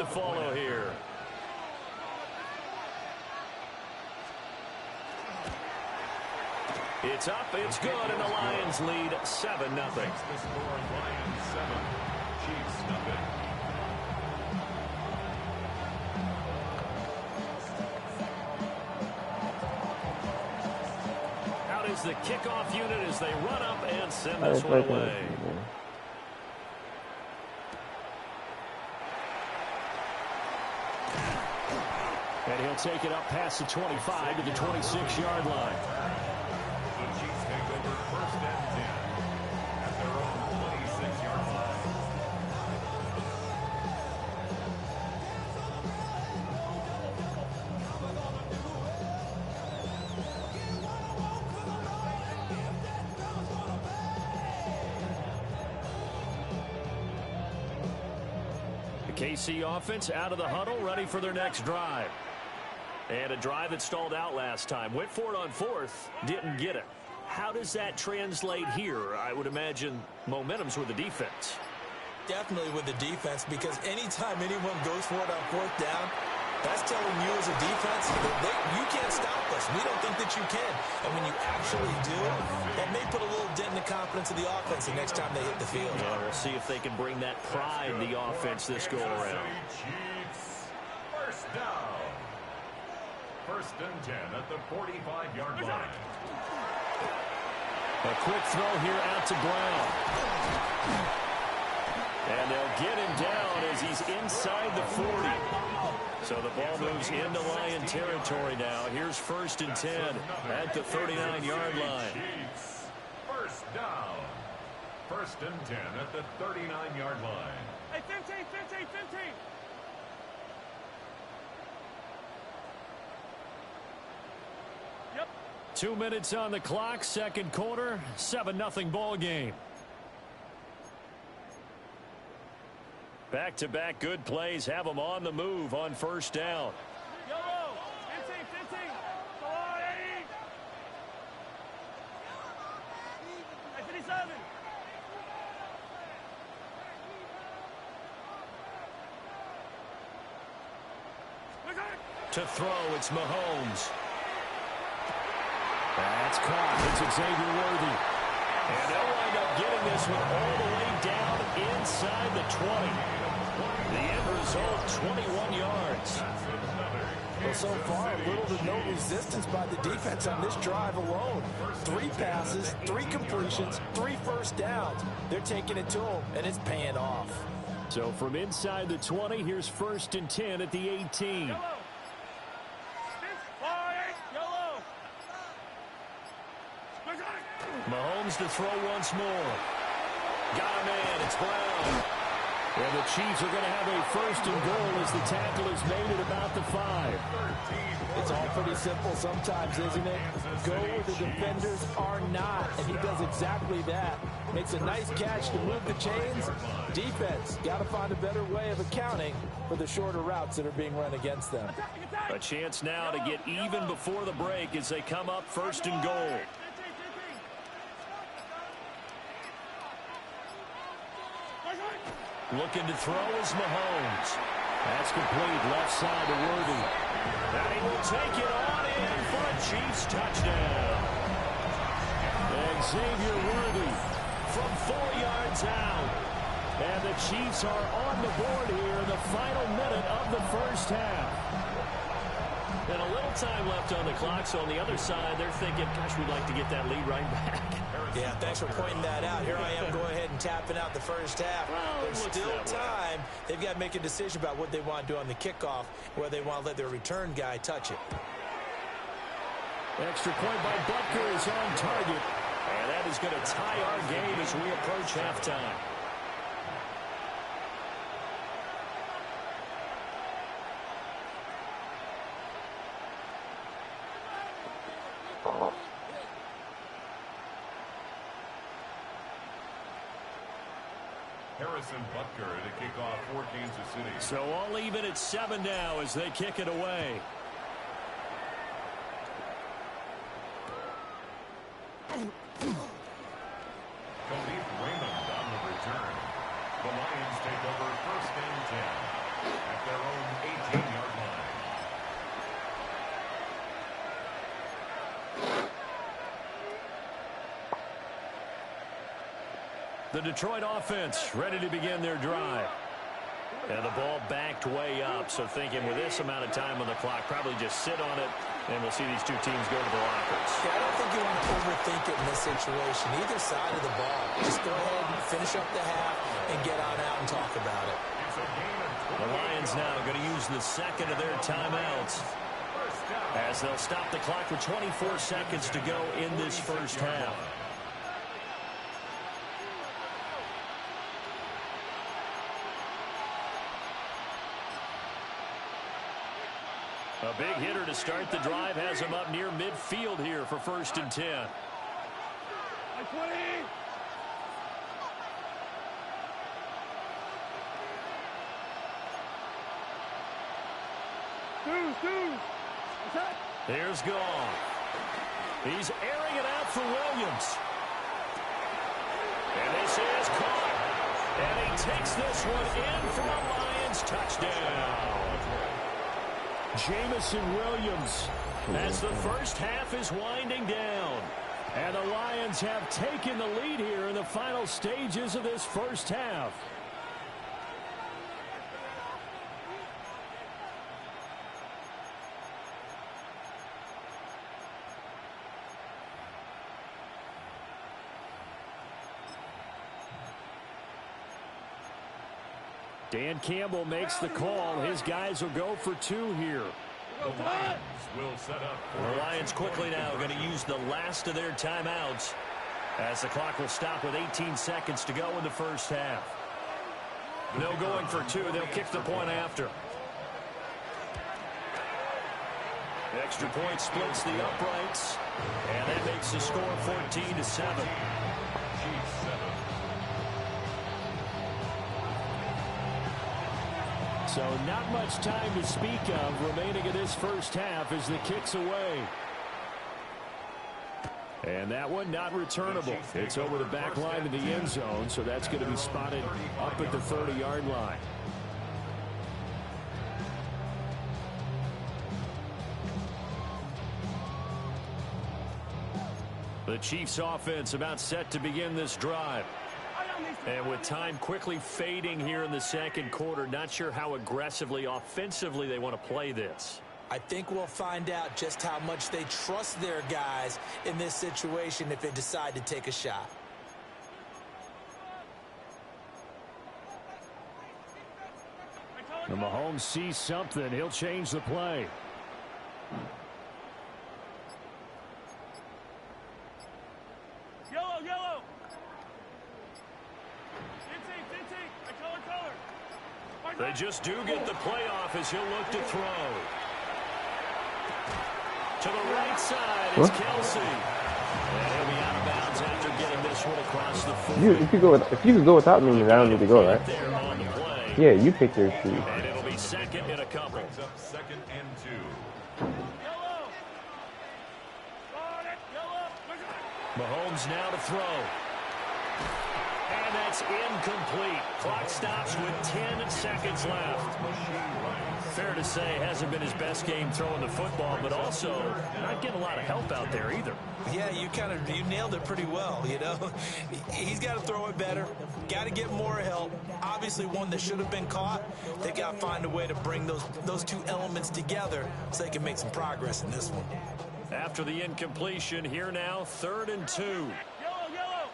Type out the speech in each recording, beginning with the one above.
follow here. It's up, it's good, and the Lions lead 7-0. The score, Lions 7, Chiefs nothing. Out is the kickoff unit as they run up and send this one away. And he'll take it up past the 25 to the 26-yard line. The Chiefs take over 1st and 10 at their own 26-yard line. The KC offense out of the huddle, ready for their next drive. And a drive that stalled out last time. Went for it on 4th, didn't get it. How does that translate here? I would imagine momentum's with the defense. Definitely with the defense, because anytime anyone goes for it on 4th down, that's telling you as a defense that you can't stop us. We don't think that you can. And when you actually do, that may put a little dent in the confidence of the offense the next time they hit the field. Yeah, we'll see if they can bring that pride in the offense this go-around. Chiefs, 1st down. 1st and 10 at the 45-yard line. A quick throw here out to Brown. And they'll get him down as he's inside the 40. So the ball moves into Lion territory now. Here's 1st and 10 at the 39-yard line. Chiefs, 1st down. 1st and 10 at the 39-yard line. Hey, 15, 15, 15. 2 minutes on the clock, 2nd quarter, 7-0 ball game. Back-to-back good plays have them on the move on 1st down. Yellow, 15, 15. Go on, 80. Hey, 57. To throw, it's Mahomes. That's caught. It's Xavier Worthy. And they'll wind up getting this one all the way down inside the 20. The end result, 21 yards. Well, so far, little to no resistance by the defense on this drive alone. 3 passes, 3 completions, 3 1st downs. They're taking it to them, and it's paying off. So from inside the 20, here's 1st and 10 at the 18. Mahomes to throw once more. Got a man. It's Brown. And the Chiefs are going to have a 1st and goal as the tackle is made at about the 5. It's all pretty simple sometimes, isn't it? Go where the defenders are not, and he does exactly that. Makes a nice catch to move the chains. Defense got to find a better way of accounting for the shorter routes that are being run against them. A chance now to get even before the break as they come up 1st and goal. Looking to throw is Mahomes. That's complete, left side to Worthy. And he will take it on in for a Chiefs touchdown. And Xavier Worthy from 4 yards out. And the Chiefs are on the board here in the final minute of the 1st half. And a little time left on the clock, so on the other side, they're thinking, gosh, we'd like to get that lead right back. Yeah, thanks for pointing that out. Here I am going ahead and tapping out the 1st half. Well, there's still time. They've got to make a decision about what they want to do on the kickoff, whether they want to let their return guy touch it. Extra point by Butker is on target. And that is going to tie our game as we approach halftime. Harrison Butker to kick off for Kansas City. So all even at 7 now as they kick it away. Khalif Raymond on the return. The Lions take over 1st and 10 at their The Detroit offense ready to begin their drive. And the ball backed way up, so thinking with this amount of time on the clock, probably just sit on it, and we'll see these two teams go to the lockers. Yeah, I don't think you want to overthink it in this situation. Either side of the ball. Just go ahead and finish up the half and get on out and talk about it. The Lions now going to use the second of their timeouts as they'll stop the clock with 24 seconds to go in this first half. A big hitter to start the drive has him up near midfield here for 1st and 10. 20. Two. Here's Gall. He's airing it out for Williams. And this is caught. And he takes this one in for a Lions touchdown. Jamison Williams as the first half is winding down. And the Lions have taken the lead here in the final stages of this first half. Dan Campbell makes the call. His guys will go for 2 here. The Lions will set up. The Lions quickly now going to use the last of their timeouts as the clock will stop with 18 seconds to go in the first half. No going for 2. They'll kick the point after. Extra point splits the uprights, and that makes the score 14-7. So not much time to speak of remaining in this first half as the kick's away. And that one not returnable. It's over the back line of the end zone, so that's going to be spotted up at the 30-yard line. The Chiefs offense about set to begin this drive. And with time quickly fading here in the second quarter, not sure how aggressively, offensively they want to play this. I think we'll find out just how much they trust their guys in this situation if they decide to take a shot. And Mahomes sees something. He'll change the play. Yellow. They just do get the playoff as he'll look to throw. To the right side is Kelsey. And he'll be out of bounds after getting this one across the 40. If you could go without me, then I don't need to go, right? There on the play. Yeah, you pick your shoes. And it'll be second and a couple. Second and 2. Mahomes now to throw. And that's incomplete. Clock stops with 10 seconds left. Fair to say, hasn't been his best game throwing the football, but also not getting a lot of help out there either. Yeah, you nailed it pretty well, you know. He's got to throw it better. Got to get more help. Obviously, one that should have been caught. They got to find a way to bring those two elements together so they can make some progress in this one. After the incompletion, here now, 3rd and 2. Yellow.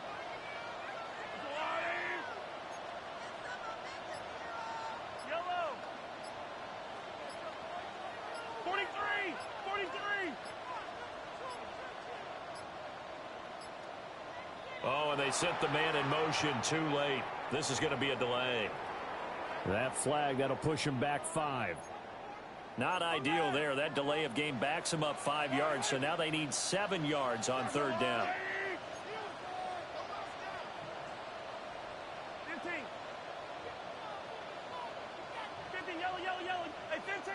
43. Oh, and they sent the man in motion too late. This is going to be a delay. That flag, that'll push him back 5. Not ideal there. That delay of game backs them up 5 yards, so now they need 7 yards on 3rd down. 15, yellow. Hey, 15.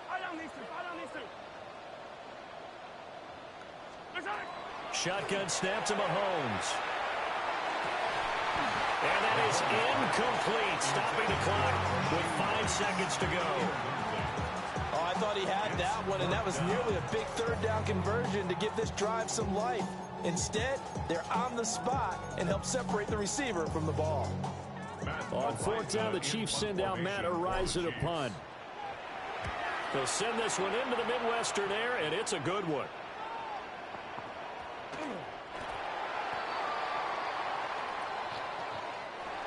I don't need to. Shotgun snap to Mahomes. And that is incomplete, stopping the clock with 5 seconds to go. Oh, I thought he had that one, and that was nearly a big 3rd down conversion to give this drive some life. Instead, they're on the spot and help separate the receiver from the ball. On fourth down, the Chiefs send out Matt Araiza to punt. They'll send this one into the Midwestern air, and it's a good one.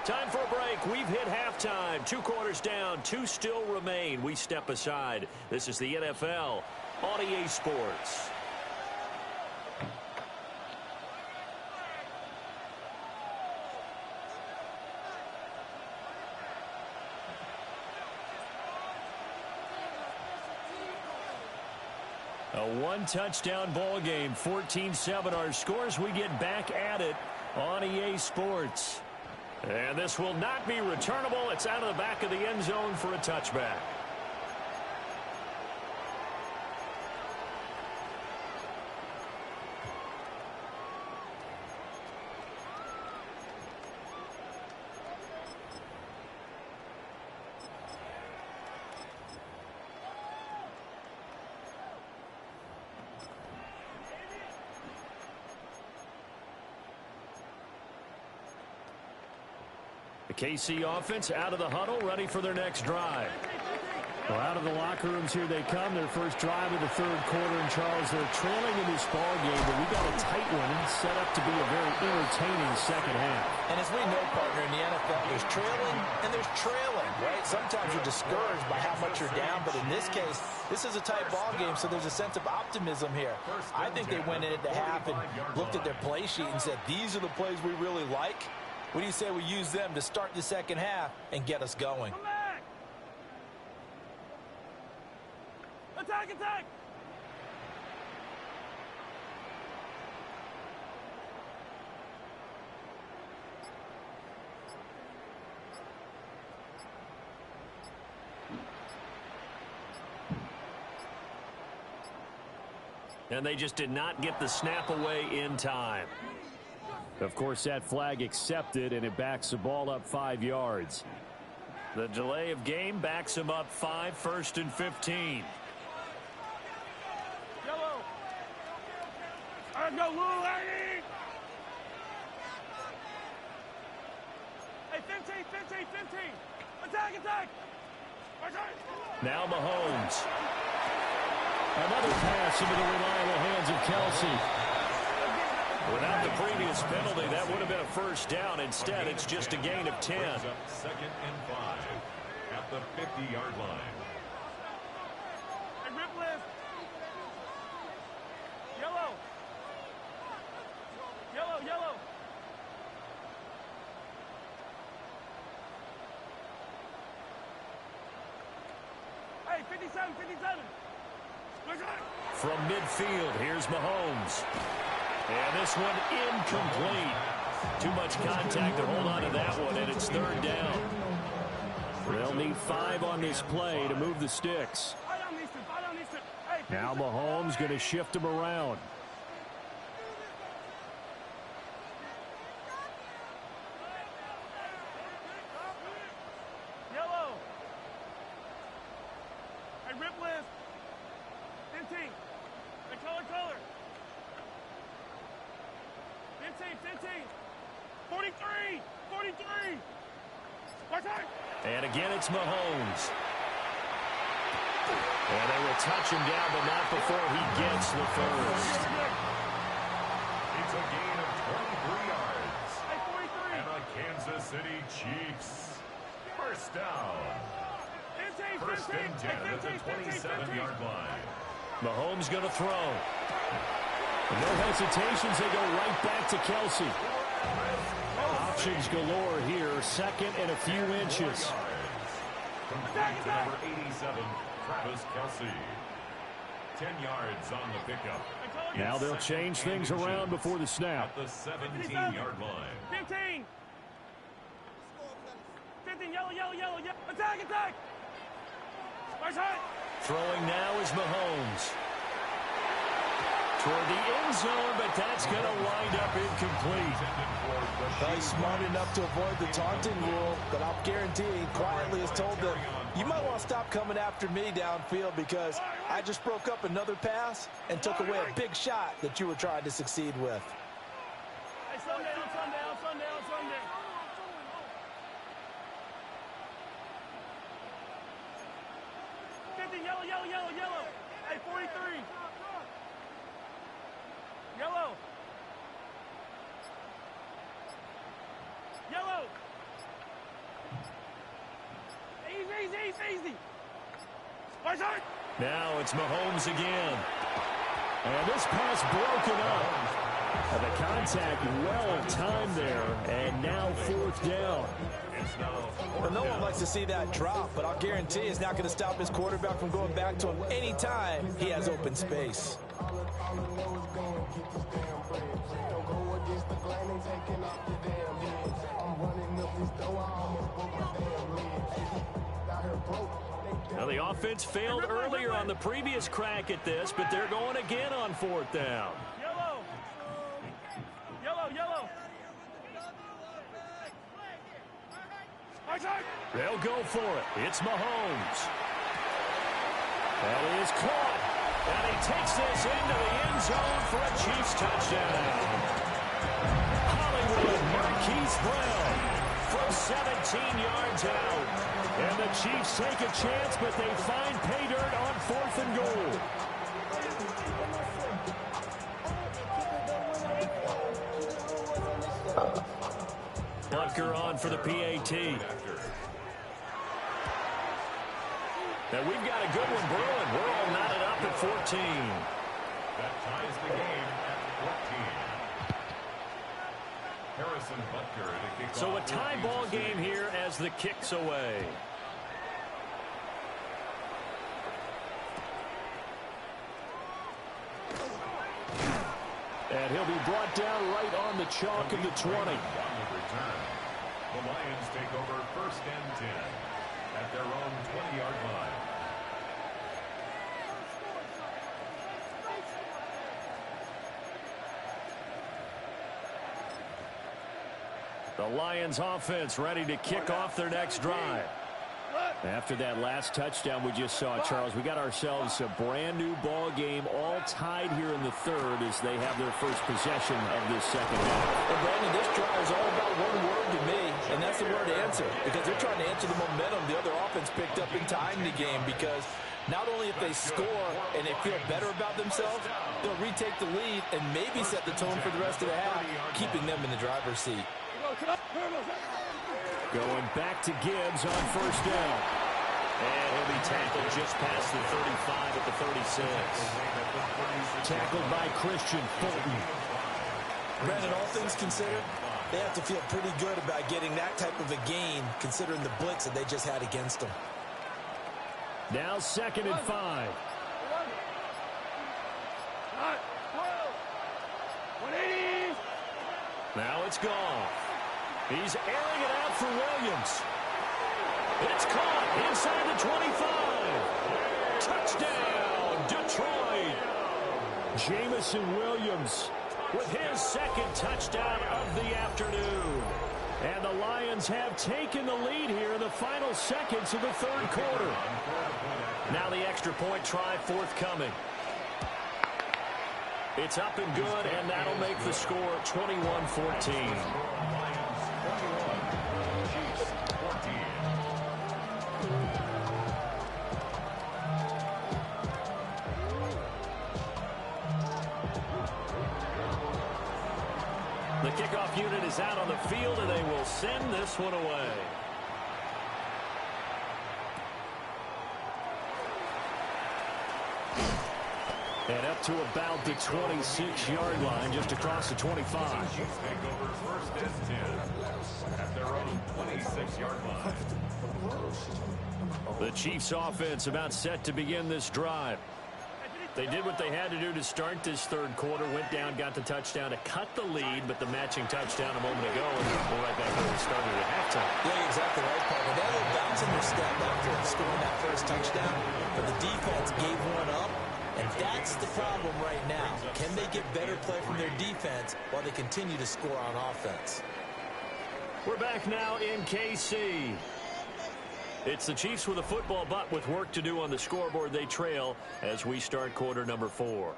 Time for a break. We've hit halftime. 2 quarters down. 2 still remain. We step aside. This is the NFL on EA Sports. A 1-touchdown ball game. 14-7 our scores. We get back at it on EA Sports. And this will not be returnable. It's out of the back of the end zone for a touchback. The KC offense out of the huddle, ready for their next drive. Well, out of the locker rooms here they come. Their first drive of the third quarter. And Charles, they're trailing in this ball game, but we got a tight one set up to be a very entertaining second half. And as we know, partner, in the NFL, there's trailing and there's trailing, right? Sometimes you're discouraged by how much you're down, but in this case, this is a tight ball game, so there's a sense of optimism here. I think they went in at the half and looked at their play sheet and said, these are the plays we really like. What do you say we use them to start the second half and get us going? Come back! Attack, attack! And they just did not get the snap away in time. Of course, that flag accepted, and it backs the ball up 5 yards. The delay of game backs him up 5, 1st and 15. Yellow! All right, go, Lou, lady! Hey, 15, 15, 15! Attack, attack! Attack! Now Mahomes. Another pass into the reliable hands of Kelsey. Without the previous penalty, that would have been a first down. Instead, it's just a gain of 10. Up 2nd and 5 at the 50-yard line. Hey, rip list! Yellow! Yellow, yellow! Hey, 57, 57! From midfield, here's Mahomes. And this one incomplete. Too much contact to hold on to that one, and it's 3rd down. They'll need 5 on this play to move the sticks. Now Mahomes going to shift him around. Yellow. Hey, rip list. 15. Hey, color. 15. 43. 43. And again, it's Mahomes. And they will touch him down, but not before he gets the first. It's a gain of 23 yards. Hey, 43. And the Kansas City Chiefs. First down. 15, 1st and 10 at the 27-yard line. Mahomes going to throw. No hesitations. They go right back to Kelsey. Options galore here. 2nd and a few inches. Complete to number 87, Travis Kelsey. 10 yards on the pickup. Now they'll change things around before the snap. At the 17-yard line. 15. 15, yellow. Attack. Throwing now is Mahomes. Toward the end zone, but that's going to wind up incomplete. He's smart enough to avoid the taunting rule, but I'll guarantee he quietly has told them, you might want to stop coming after me downfield because I just broke up another pass and took away a big shot that you were trying to succeed with. Sunday. 50, yellow. Hey, 43. Yellow. Easy. Now it's Mahomes again. And this pass broken up. And the contact well timed there. And now 4th down. Well, no one likes to see that drop, but I'll guarantee it's not going to stop his quarterback from going back to him anytime he has open space. Now the offense failed earlier on the previous crack at this, but they're going again on 4th down. Yellow. They'll go for it. It's Mahomes. That is caught. And he takes this into the end zone for a Chiefs touchdown. Hollywood Marquise Brown from 17 yards out. And the Chiefs take a chance, but they find pay dirt on 4th and goal. Bunker on for the PAT. Now we've got a good one brewing. We're all knotted up at 14. That ties the game at 14. Harrison Butker to kick off. So a tie ball game here as the kick's away. And he'll be brought down right on the chalk of the 20. The Lions take over 1st and 10 at their own 20-yard line. The Lions offense ready to kick off their next drive. After that last touchdown we just saw, Charles, we got ourselves a brand new ball game, all tied here in the 3rd as they have their first possession of this 2nd half. Well, Brandon, this drive is all about one word to me, and that's the word answer, because they're trying to answer the momentum the other offense picked up in tying the game, because not only if they score and they feel better about themselves, they'll retake the lead and maybe set the tone for the rest of the half, keeping them in the driver's seat. Going back to Gibbs on 1st down. And he'll be tackled just past the 35 at the 36. Tackled by Christian Fulton. Brandon, all things considered, they have to feel pretty good about getting that type of a gain, considering the blitz that they just had against them. Now 2nd and 5. Now it's gone. He's airing it out for Williams. It's caught inside the 25. Touchdown, Detroit. Jamison Williams with his 2nd touchdown of the afternoon. And the Lions have taken the lead here in the final seconds of the 3rd quarter. Now the extra point try forthcoming. It's up and good, and that'll make the score 21-14. The kickoff unit is out on the field, and they will send this one away. And up to about the 26-yard line, just across the 25. Chiefs take over 1st and 10 at their own 26-yard line. The Chiefs offense about set to begin this drive. They did what they had to do to start this 3rd quarter, went down, got the touchdown to cut the lead, but the matching touchdown a moment ago, and we're right back where we started at halftime. Yeah, exactly right, Parker. They had a little bounce in their step after scoring that first touchdown, but the defense gave one up, and that's the problem right now. Can they get better play from their defense while they continue to score on offense? We're back now in KC. It's the Chiefs with a football, but with work to do on the scoreboard. They trail as we start quarter number 4.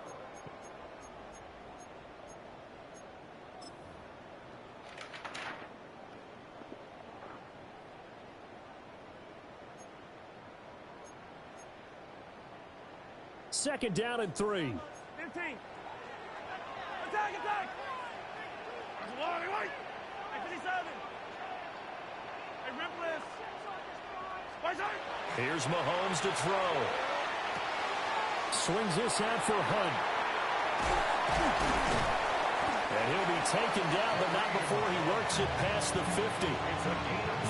Second down and 3. 15. Attack, attack. There's a long way. Hey, 57. Hey, Ripless. Right side. Here's Mahomes to throw. Swings this out for Hunt. And he'll be taken down, but not before he works it past the 50.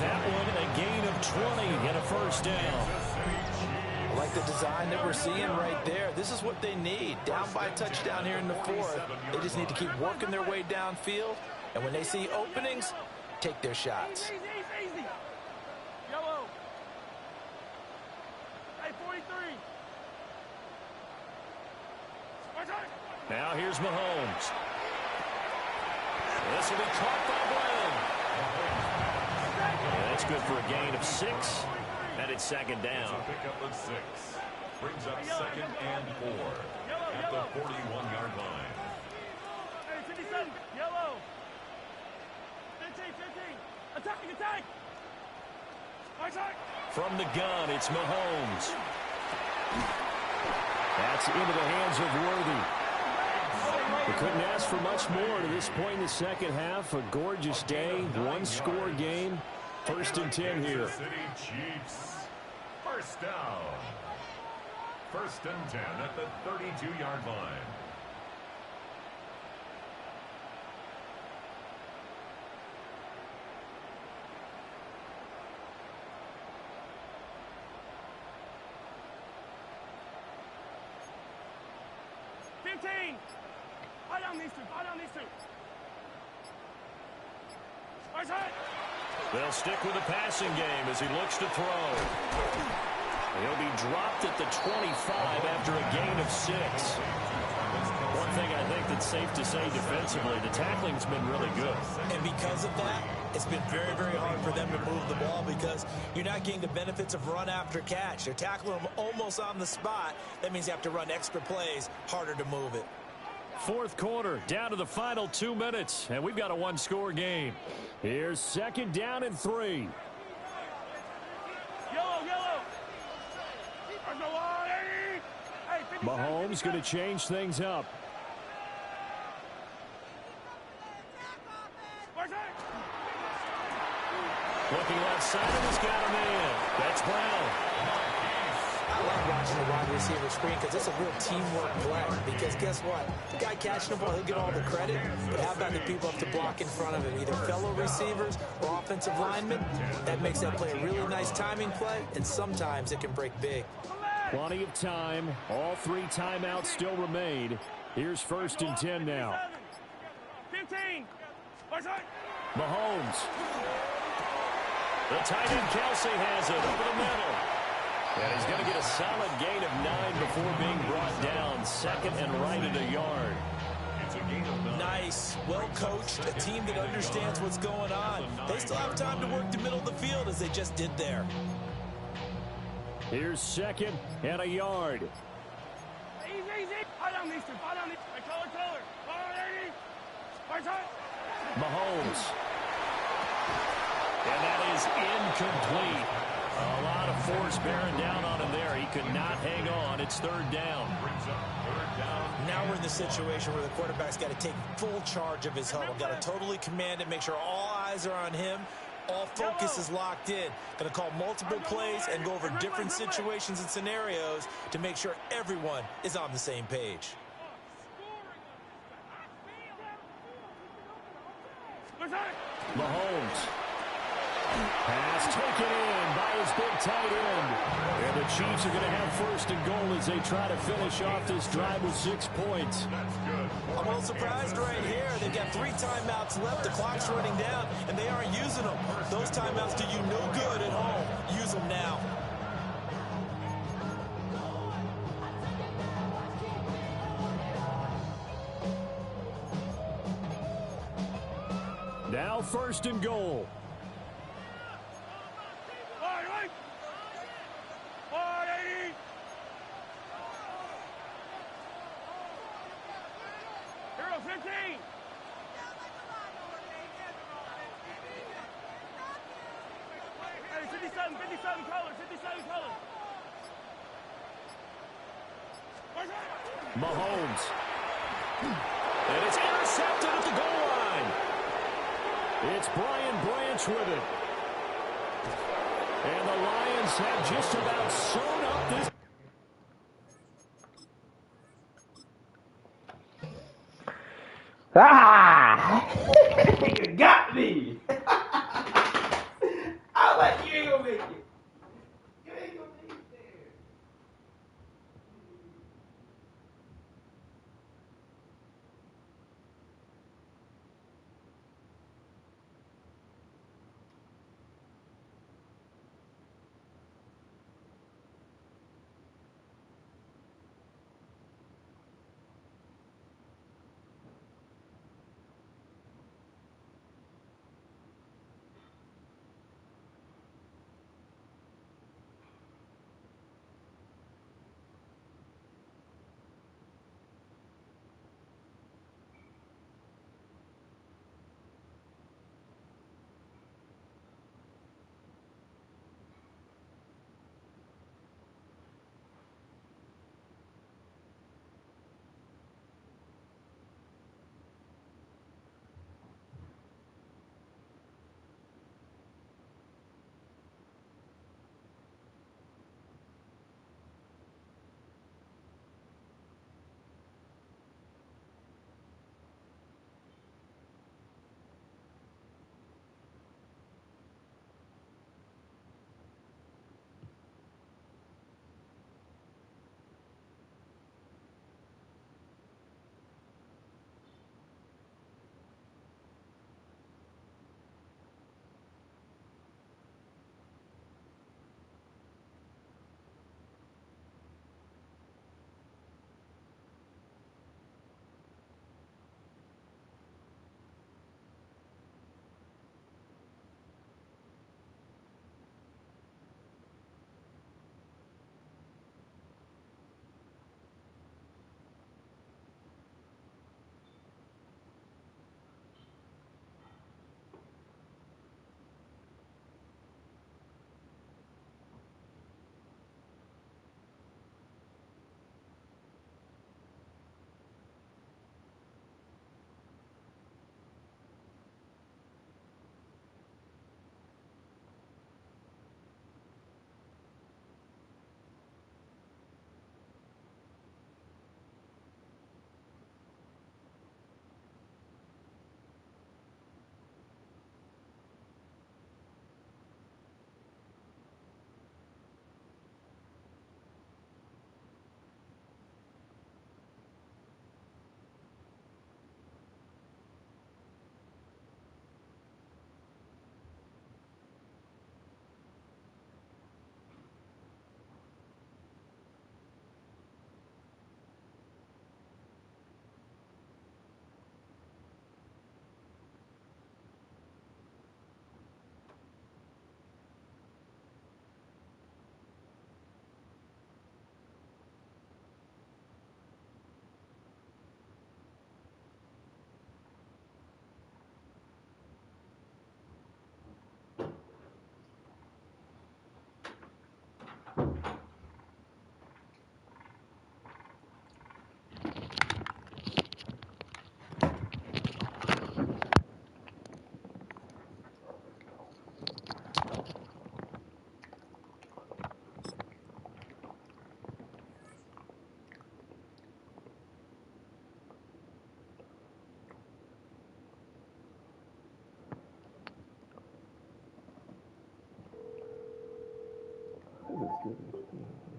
That one a gain of 20 and a first down. I like the design that we're seeing right there. This is what they need. Down by a touchdown here in the fourth. They just need to keep working their way downfield. And when they see openings, take their shots. Easy, easy, easy. Yellow. Hey, 43. Right side. Now here's Mahomes. This will be caught by Glenn. That's good for a gain of 6. And it's second down. A pickup of 6. Brings up second and 4 at the 41-yard line. Hey, 57. Yellow. 15, 15. Attack, attack. Right side. From the gun, it's Mahomes. That's into the hands of Worthy. We couldn't ask for much more to this point in the second half. A gorgeous day, one-score game. First and 10 here. City Chiefs. First down. First and 10 at the 32-yard line. Fire down these two. Fire down these two. Right side. They'll stick with the passing game as he looks to throw. He'll be dropped at the 25 after a gain of 6. One thing I think that's safe to say defensively, the tackling's been really good. And because of that, it's been very, very hard for them to move the ball because you're not getting the benefits of run after catch. They're tackling them almost on the spot. That means you have to run extra plays, harder to move it. Fourth quarter, down to the final 2 minutes, and we've got a one-score game. Here's second down and 3. Yellow, yellow. There's no line. Hey, 57, Mahomes going to change things up. right side. Looking left side, and he's got a man. That's Brown. I like watching the wide receiver screen because it's a real teamwork play. Because guess what? The guy catching the ball, he'll get all the credit. But how about the people up to block in front of him? Either fellow receivers or offensive linemen. That makes that play a really nice timing play. And sometimes it can break big. Plenty of time. All 3 timeouts still remain. Here's first and 10 now. 15. Right side. Mahomes. The tight end Kelsey has it over the middle. And he's going to get a solid gain of 9 before being brought down. Second and right at a yard. It's a gain of 9. Nice, well coached, a team that understands what's going on. They still have time to work the middle of the field as they just did there. Here's second and a yard. Easy, easy. Fire down these two. Fire down these two. Hey, color. 180. Right side. Mahomes. And that is incomplete. A lot of force bearing down on him there. He could not hang on. It's third down. Brings up third down. Now we're in the situation where the quarterback's got to take full charge of his huddle. Got to totally command it, make sure all eyes are on him. All focus is locked in. Going to call multiple plays and go over different situations and scenarios to make sure everyone is on the same page. Mahomes. Pass taken in by his big tight end. And the Chiefs are going to have first and goal as they try to finish off this drive with 6 points. That's good. I'm a little surprised right here. They've got 3 timeouts left. The clock's running down, and they aren't using them. Those timeouts do you no good at home. Use them now. Now first and goal. Right. 180. Hero 15. Hey, 57 color, 57 color. Mahomes. And it's intercepted at the goal line. It's Brian Branch with it. And the Lions have just about sewn up this. Ah! You got me! I was like, you ain't gonna make it. You ain't gonna make it there.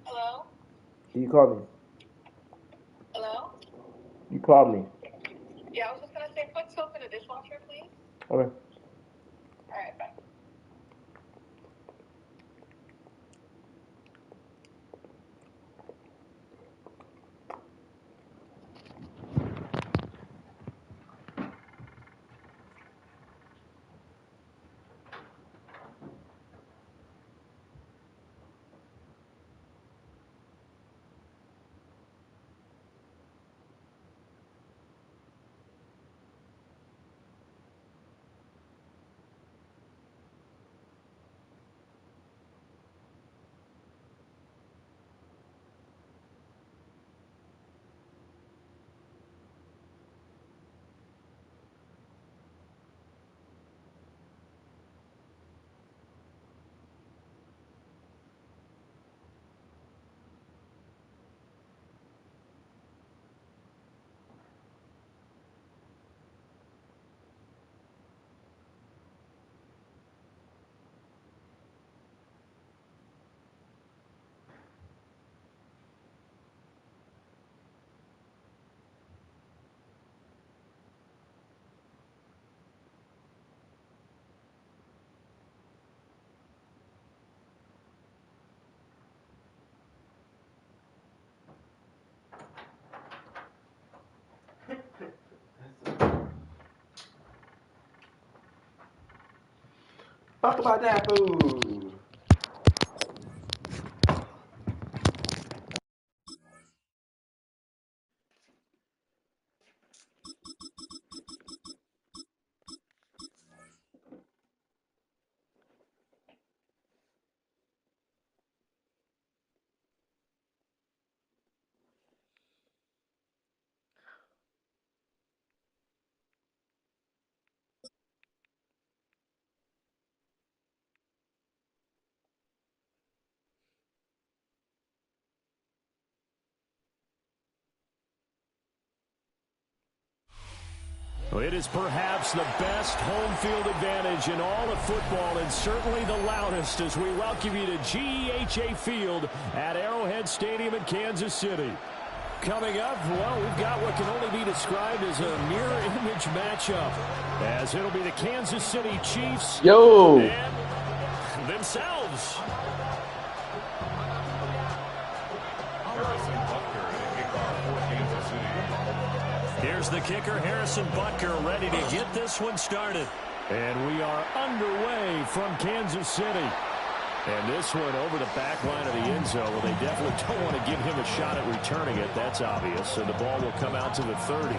Hello? You called me. Hello? You called me. Yeah, I was just gonna say, put soap in the dishwasher, please. Okay. All right, bye. Talk about that food. Well, it is perhaps the best home field advantage in all of football, and certainly the loudest, as we welcome you to GEHA Field at Arrowhead Stadium in Kansas City. Coming up, well, we've got what can only be described as a mirror image matchup, as it'll be the Kansas City Chiefs and themselves. Here's the kicker, Harrison Butker, ready to get this one started. And we are underway from Kansas City. And this one over the back line of the end zone. Well, they definitely don't want to give him a shot at returning it. That's obvious. So the ball will come out to the 30.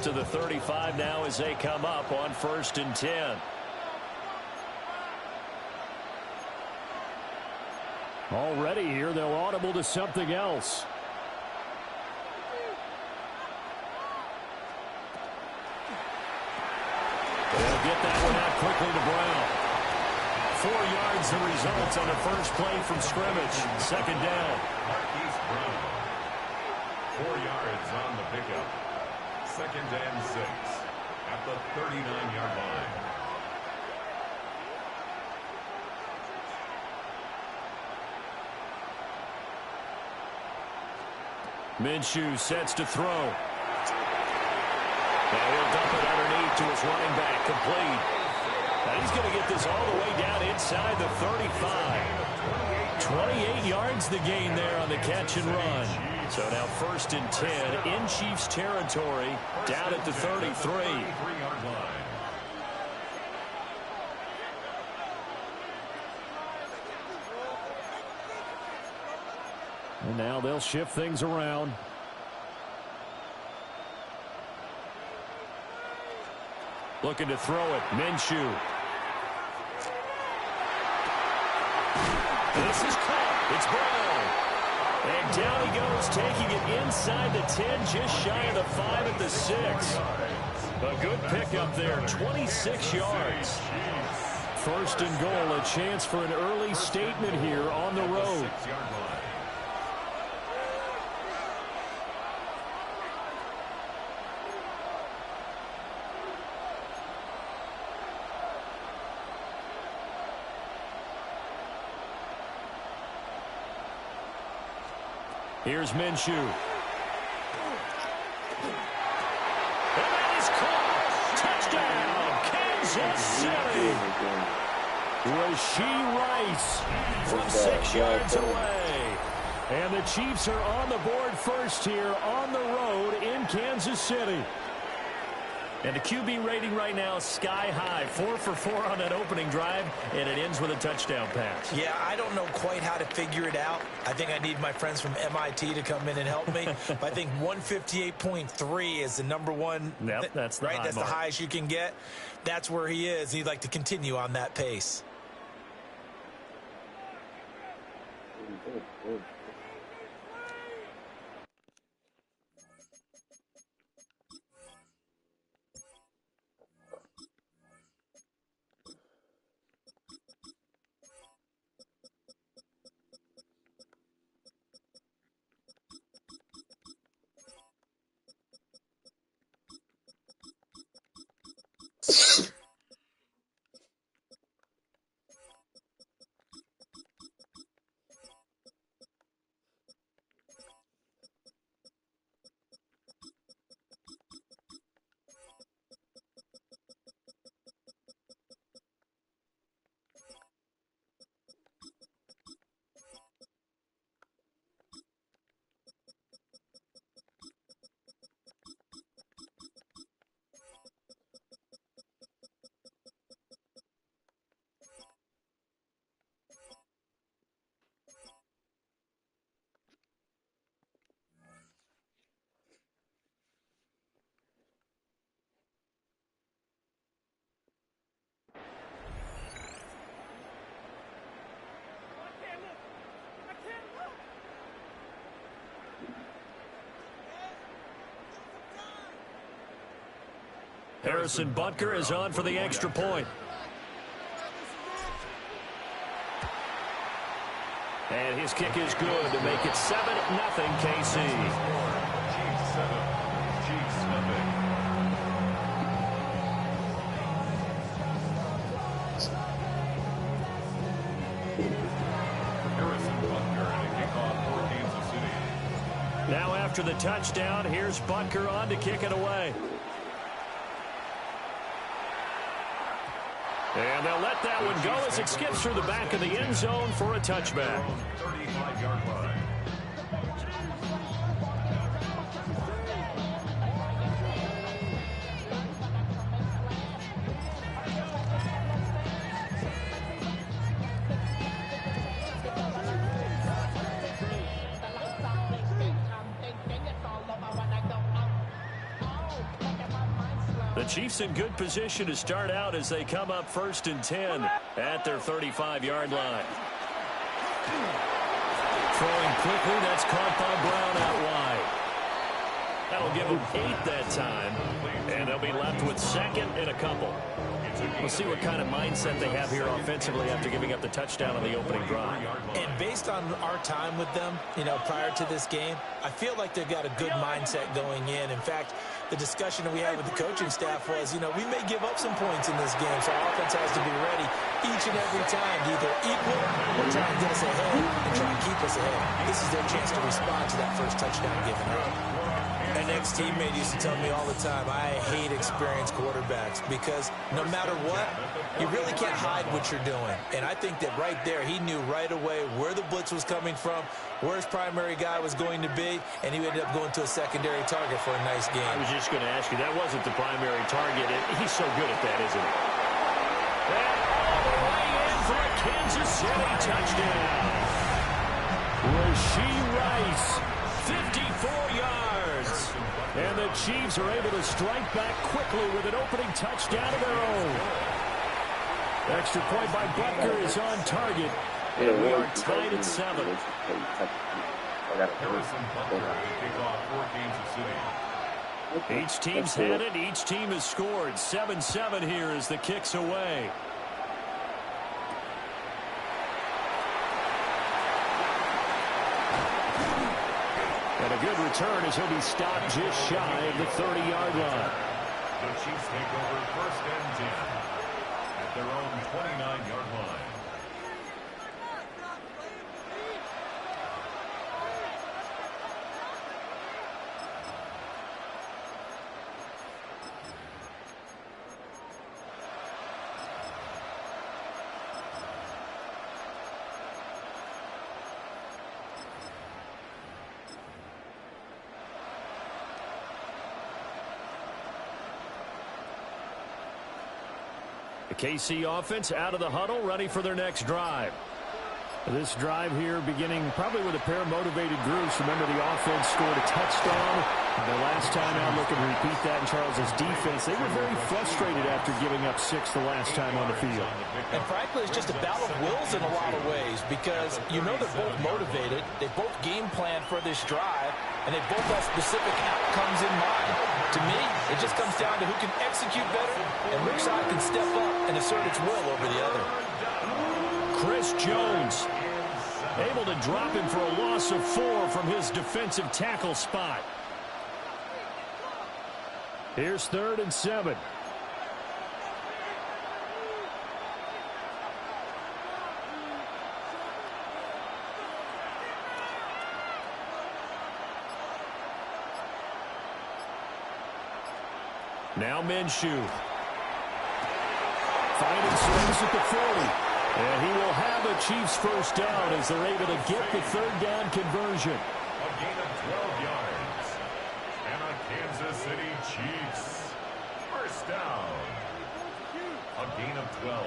To the 35 now as they come up on 1st and 10. Already here, they'll audible to something else. They'll get that one out quickly to Brown. 4 yards the result on the first play from scrimmage. 2nd down. 4 yards on the pickup. 2nd and 6 at the 39-yard line. Minshew sets to throw. And he'll dump it underneath to his running back, complete. Now he's going to get this all the way down inside the 35. 28 yards the gain there on the catch and run. So now 1st and 10 in Chiefs territory, down at the 33. And now they'll shift things around. Looking to throw it, Minshew. This is caught. It's Brown. And down he goes, taking it inside the 10, just shy of the 5 at the 6. A good pickup there, 26 yards. 1st and goal, a chance for an early statement here on the road. Here's Minshew. And that is caught. Touchdown, Kansas City. Rashee Rice from 6 yards away. And the Chiefs are on the board first here on the road in Kansas City. And the QB rating right now is sky high. 4 for 4 on that opening drive, and it ends with a touchdown pass. Yeah, I don't know quite how to figure it out. I think I need my friends from MIT to come in and help me. But I think 158.3 is the number one. Yep, that's the right. high That's mark. the highest you can get. That's where he is. He'd like to continue on that pace. Harrison Butker is on for the extra point. And his kick is good to make it 7-0 KC. Chiefs 7, Chiefs nothing. Harrison Butker to kick off for Kansas City. Now after the touchdown, here's Butker on to kick it away. And they'll let that one go as it skips through the back of the end zone for a touchback. 35-yard line. The Chiefs in good position to start out as they come up 1st and 10 at their 35-yard line. Throwing quickly, that's caught by Brown out wide. That'll give them 8 that time, and they'll be left with 2nd and a couple. We'll see what kind of mindset they have here offensively after giving up the touchdown on the opening drive. And based on our time with them, prior to this game, I feel like they've got a good mindset going in. In fact, the discussion that we had with the coaching staff was, we may give up some points in this game, so our offense has to be ready each and every time to either equal or try and get us ahead and try and keep us ahead. This is their chance to respond to that first touchdown given up. An ex-teammate used to tell me all the time, I hate experienced quarterbacks because no matter what, you really can't hide what you're doing. And I think that right there, he knew right away where the blitz was coming from, where his primary guy was going to be, and he ended up going to a secondary target for a nice game. I was just going to ask you, that wasn't the primary target. He's so good at that, isn't he? And all the way in for a Kansas City touchdown. Rashee Rice, 54 yards. And the Chiefs are able to strike back quickly with an opening touchdown of their own. Extra point by Butker is on target. And we are tied at 7. Harrison Butker to kick off for Kansas City. Each team's had it. Each team has scored. 7-7 here as the kick's away. And a good return as he'll be stopped just shy of the 30-yard line. The Chiefs take over 1st and 10 at their own 29-yard line. The KC offense out of the huddle, ready for their next drive. This drive here beginning probably with a pair of motivated groups. Remember, the offense scored a touchdown the last time out. Looking to repeat that in Charles's defense. They were very frustrated after giving up 6 the last time on the field. And frankly, it's just a battle of wills in a lot of ways because they're both motivated. They both game plan for this drive, and they both have specific outcomes in mind. To me, it just comes down to who can execute better, and which side can step up and assert its will over the other. Chris Jones able to drop him for a loss of 4 from his defensive tackle spot. Here's 3rd and 7. Now Minshew. Finding space at the 40. And he will have a Chiefs first down as they're able to get the 3rd down conversion. A gain of 12 yards. And a Kansas City Chiefs first down. A gain of 12.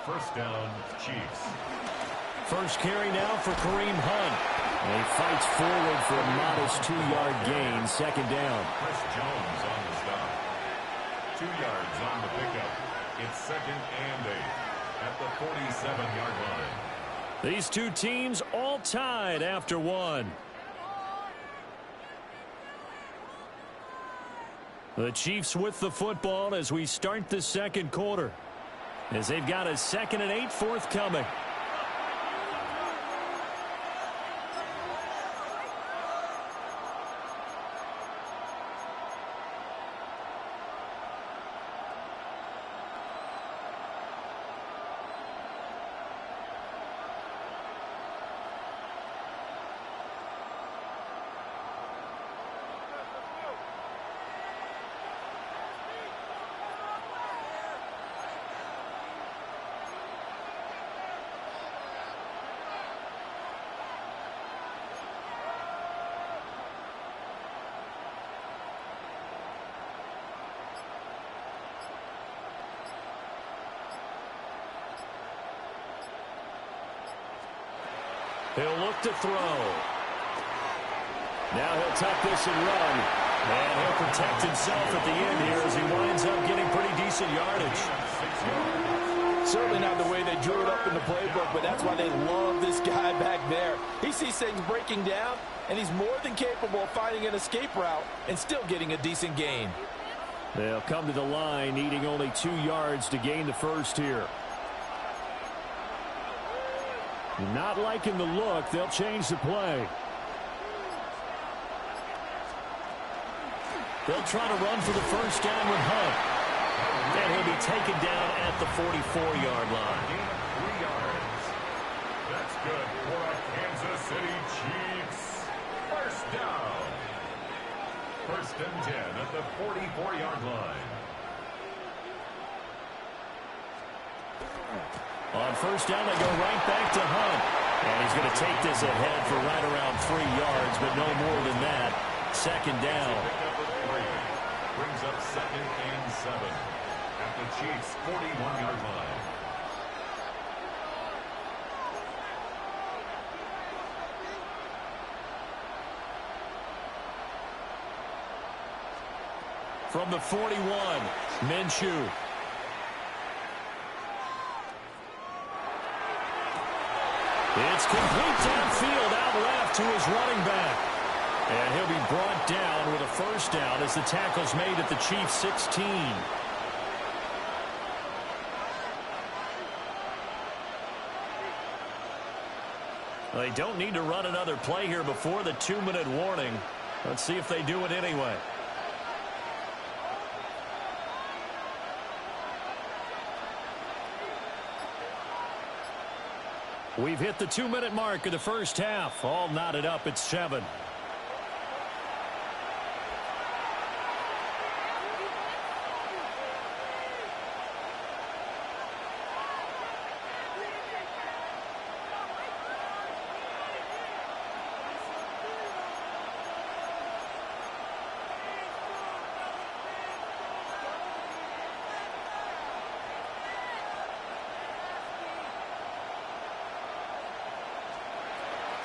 First down, Chiefs. First carry now for Kareem Hunt. And he fights forward for a modest 2-yard gain, 2nd down. Chris Jones on the stop. 2 yards on the pickup. It's 2nd and 8 at the 47-yard line. These two teams all tied after 1. The Chiefs with the football as we start the second quarter, as they've got a 2nd and 8 forthcoming. He'll look to throw. Now he'll tuck this and run. And he'll protect himself at the end here as he winds up getting pretty decent yardage. Certainly not the way they drew it up in the playbook, but that's why they love this guy back there. He sees things breaking down, and he's more than capable of finding an escape route and still getting a decent gain. They'll come to the line, needing only 2 yards to gain the first here. Not liking the look. They'll change the play. They'll try to run for the first down with Hunt. And he'll be taken down at the 44-yard line. Gain of 3 yards. That's good for our Kansas City Chiefs. First down. 1st and 10 at the 44-yard line. On first down, they go right back to Hunt. And he's going to take this ahead for right around 3 yards, but no more than that. 2nd down. Brings up 2nd and 7 at the Chiefs' 41-yard line. From the 41, Minshew. It's complete downfield, out left to his running back. And he'll be brought down with a first down as the tackle's made at the Chiefs' 16. They don't need to run another play here before the 2-minute warning. Let's see if they do it anyway. We've hit the 2-minute mark of the first half. All knotted up at 7.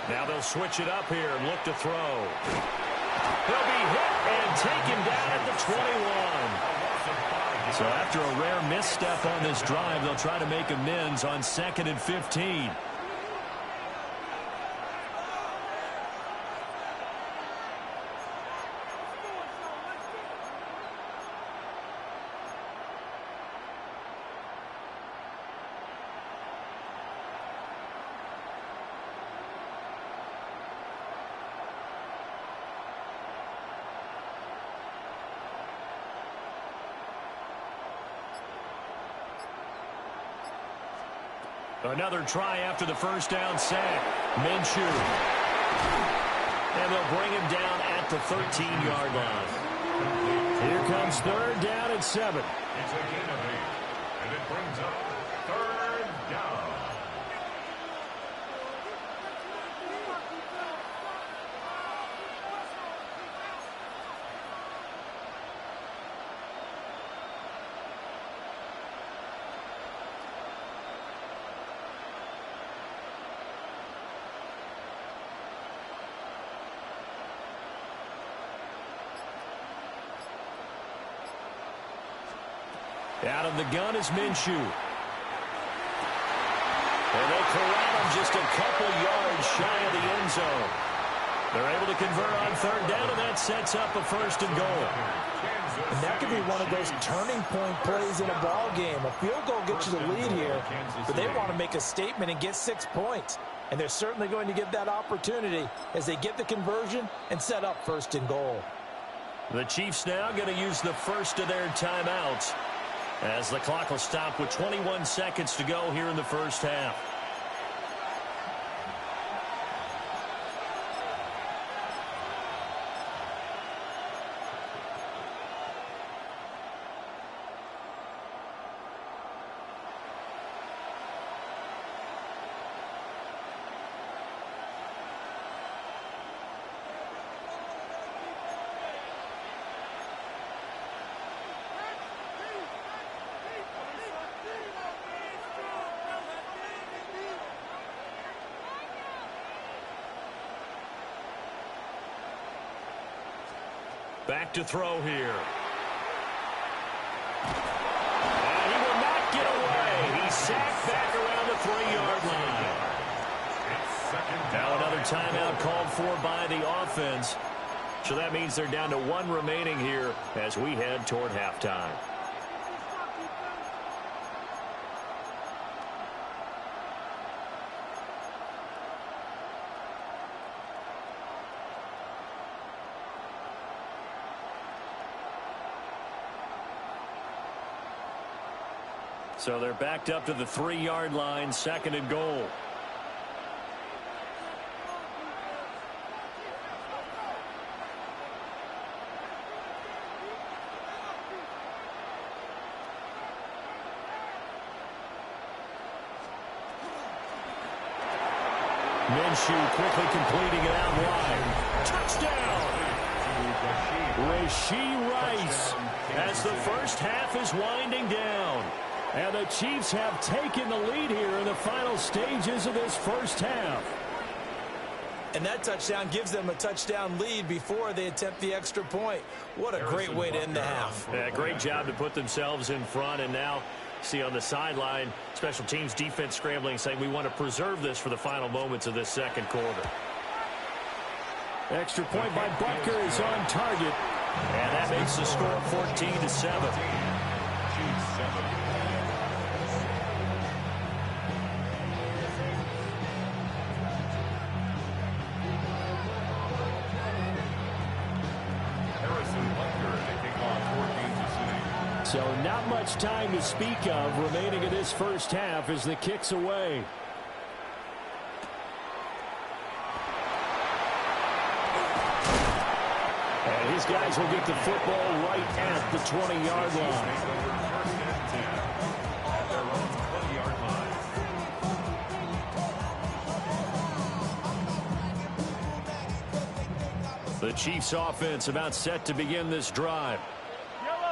Now they'll switch it up here and look to throw. He'll be hit and taken down at the 21. So after a rare misstep on this drive, they'll try to make amends on 2nd and 15. Another try after the first down sack. Minshew. And they'll bring him down at the 13-yard line. Here comes 3rd down and 7. It's a gain of 8. And it brings up 3rd down. Out of the gun is Minshew. And they'll corral him just a couple yards shy of the end zone. They're able to convert on third down, and that sets up a first and goal. And that could be one of those turning point plays in a ball game. A field goal gets you the lead here, but they want to make a statement and get 6 points. And they're certainly going to get that opportunity as they get the conversion and set up first and goal. The Chiefs now going to use the first of their timeouts as the clock will stop with 21 seconds to go here in the first half. Back to throw here. And he will not get away. He's sacked back around the 3-yard line. Now another timeout called for by the offense. So that means they're down to 1 remaining here as we head toward halftime. So they're backed up to the 3-yard line, second and goal. Minshew quickly completing it out wide. Touchdown! Rashee Rice as the first half is winding down. And the Chiefs have taken the lead here in the final stages of this first half. And that touchdown gives them a touchdown lead before they attempt the extra point. What a great way to end the half. Yeah, great job to put themselves in front. And now, see on the sideline, special teams defense scrambling, saying we want to preserve this for the final moments of this second quarter. Extra point by Butker is on target. And that makes the score 14-7. So not much time to speak of remaining in this first half as the kick's away. And his guys will get the football right at the 20-yard line. The Chiefs offense about set to begin this drive.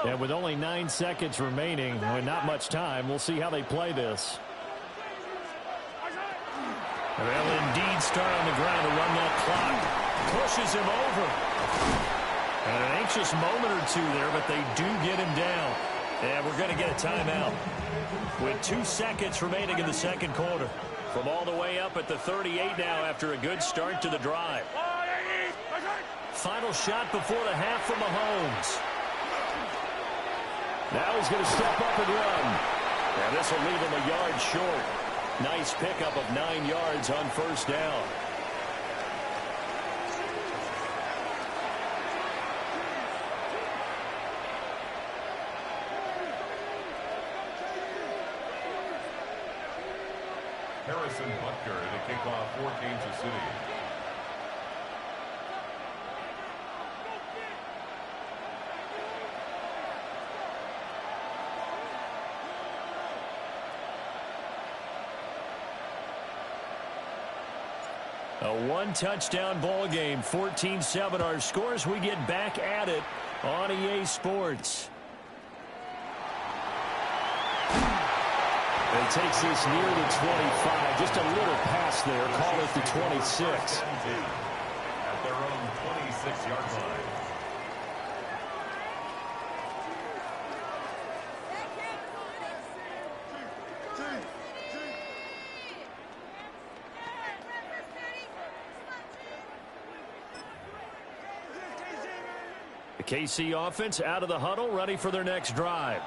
And with only 9 seconds remaining and not much time, we'll see how they play this. They'll indeed start on the ground to run that clock. Pushes him over. And an anxious moment or two there, but they do get him down. And we're going to get a timeout with 2 seconds remaining in the second quarter. From all the way up at the 38 now after a good start to the drive. Final shot before the half from Mahomes. Now he's going to step up and run. And this will leave him a yard short. Nice pickup of 9 yards on first down. Harrison Butker to kick off for Kansas City. A 1-touchdown ball game, 14-7 our scores. We get back at it on EA Sports. And takes this near the 25. Just a little pass there. Call it the 26. At their own 26-yard line. KC offense out of the huddle, ready for their next drive.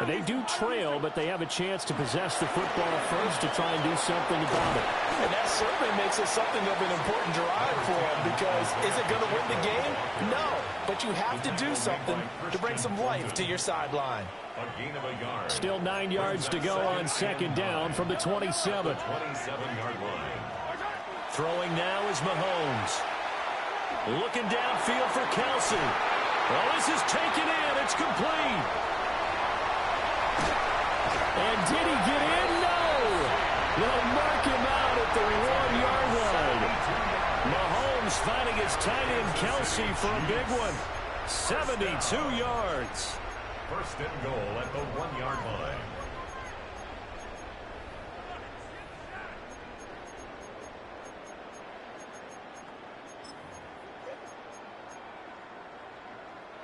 They do trail, but they have a chance to possess the football first to try and do something about it. And that certainly makes it something of an important drive for them, because is it going to win the game? No, but you have to do something to bring some life to your sideline. A gain of a yard. Still 9 yards to go on second down from the 27. 27-yard line. Throwing now is Mahomes. Looking downfield for Kelsey. Well, this is taken in. It's complete. And did he get in? No. They'll mark him out at the 1-yard line. Mahomes finding his tight end Kelsey for a big one. 72 yards. First and goal at the 1-yard line.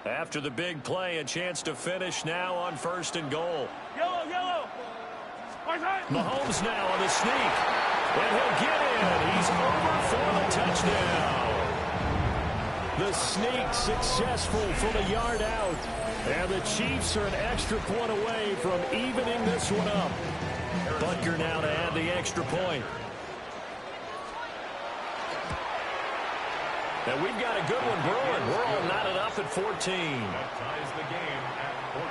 After the big play, a chance to finish now on first and goal. Yellow, yellow. Mahomes now on the sneak. And he'll get in. He's over for the touchdown. The sneak successful from a yard out. And the Chiefs are an extra point away from evening this one up. Butker now to add the extra point. And we've got a good one brewing. We're all knotted up at 14. That ties the game at 14.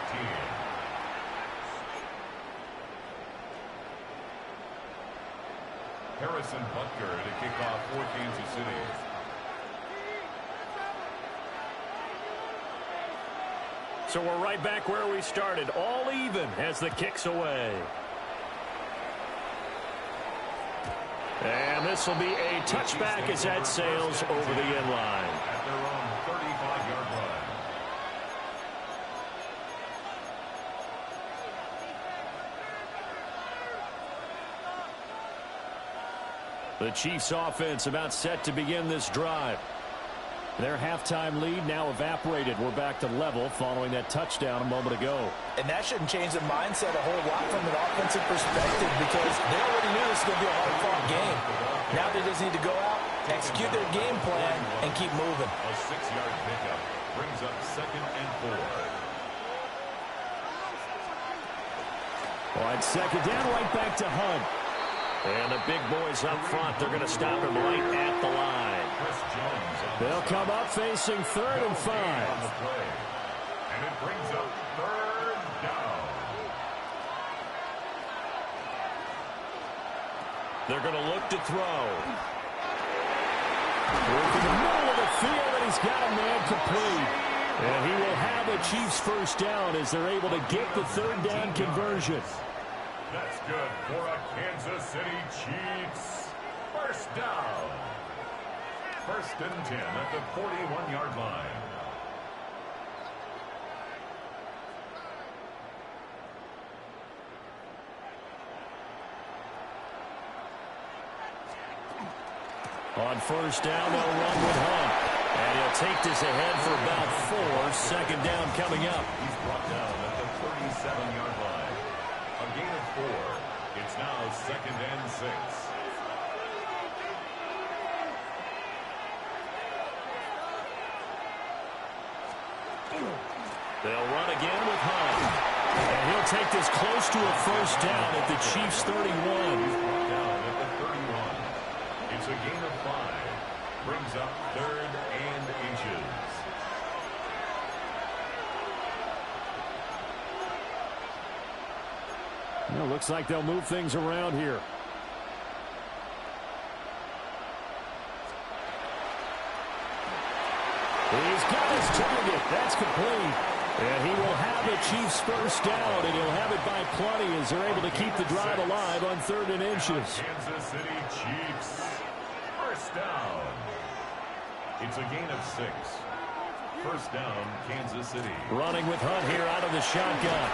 Harrison Butker to kick off for Kansas City. So we're right back where we started, all even as the kick's away. And this will be a touchback as that sails over the end line. At their own 35-yard line. The Chiefs offense about set to begin this drive. Their halftime lead now evaporated. We're back to level following that touchdown a moment ago. And that shouldn't change the mindset a whole lot from an offensive perspective, because they already knew this was going to be a hard-fought game. Now they just need to go out, execute their game plan, and keep moving. A 6-yard pickup brings up 2nd and 4. On second down, right back to Hunt. And the big boys up front, they're going to stop him right at the line. Chris Jones on They'll come up facing 3rd and 5. on the play. And it brings up 3rd down. They're going to look to throw. Working the middle of the field, and he's got a man complete. And he will have the Chiefs first down as they're able to get the 3rd down conversion. That's good for a Kansas City Chiefs. First down. 1st and 10 at the 41-yard line. On first down, they'll run with Hunt. And he'll take this ahead for about 4. 2nd down coming up. He's brought down at the 37-yard line. A gain of 4. It's now 2nd and 6. They'll run again with Hunt. And he'll take this close to a first down at the Chiefs' 31. He's brought down at the 31. It's a gain of 5. Brings up 3rd and inches. Well, looks like they'll move things around here. He's got his target. That's complete. And he will have the Chiefs first down, and he'll have it by plenty as they're able to keep the drive alive on 3rd and inches. Kansas City Chiefs. First down. It's a gain of 6. First down, Kansas City. Running with Hunt here out of the shotgun.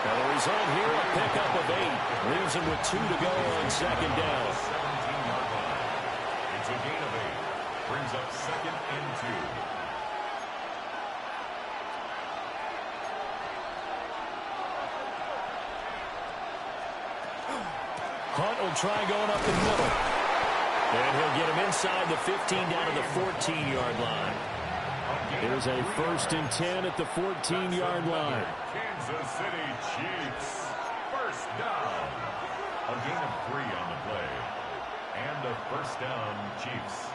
And the result here, a pickup of 8. Leaves him with 2 to go on 2nd down. 17-yard line. It's a gain of 8. Brings up 2nd and 2. Hunt will try going up the middle. And he'll get him inside the 15 down to the 14-yard line. A gain Here's a 1st and 10 at the 14-yard line. Kansas City Chiefs. First down. A gain of 3 on the play. And a first down, Chiefs.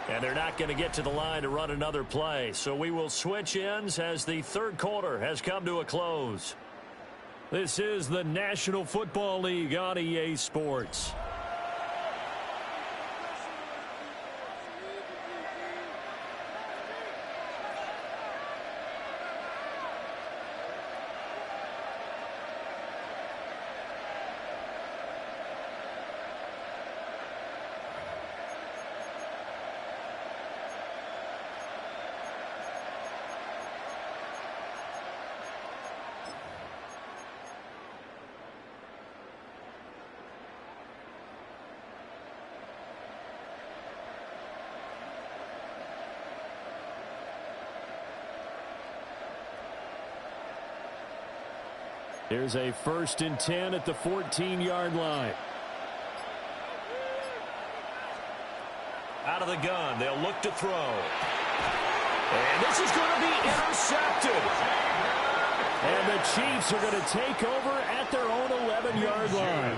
And they're not going to get to the line to run another play. So we will switch ends as the third quarter has come to a close. This is the National Football League on EA Sports. Here's a 1st and 10 at the 14-yard line. Out of the gun, they'll look to throw. And this is going to be intercepted. And the Chiefs are going to take over at their own 11-yard line.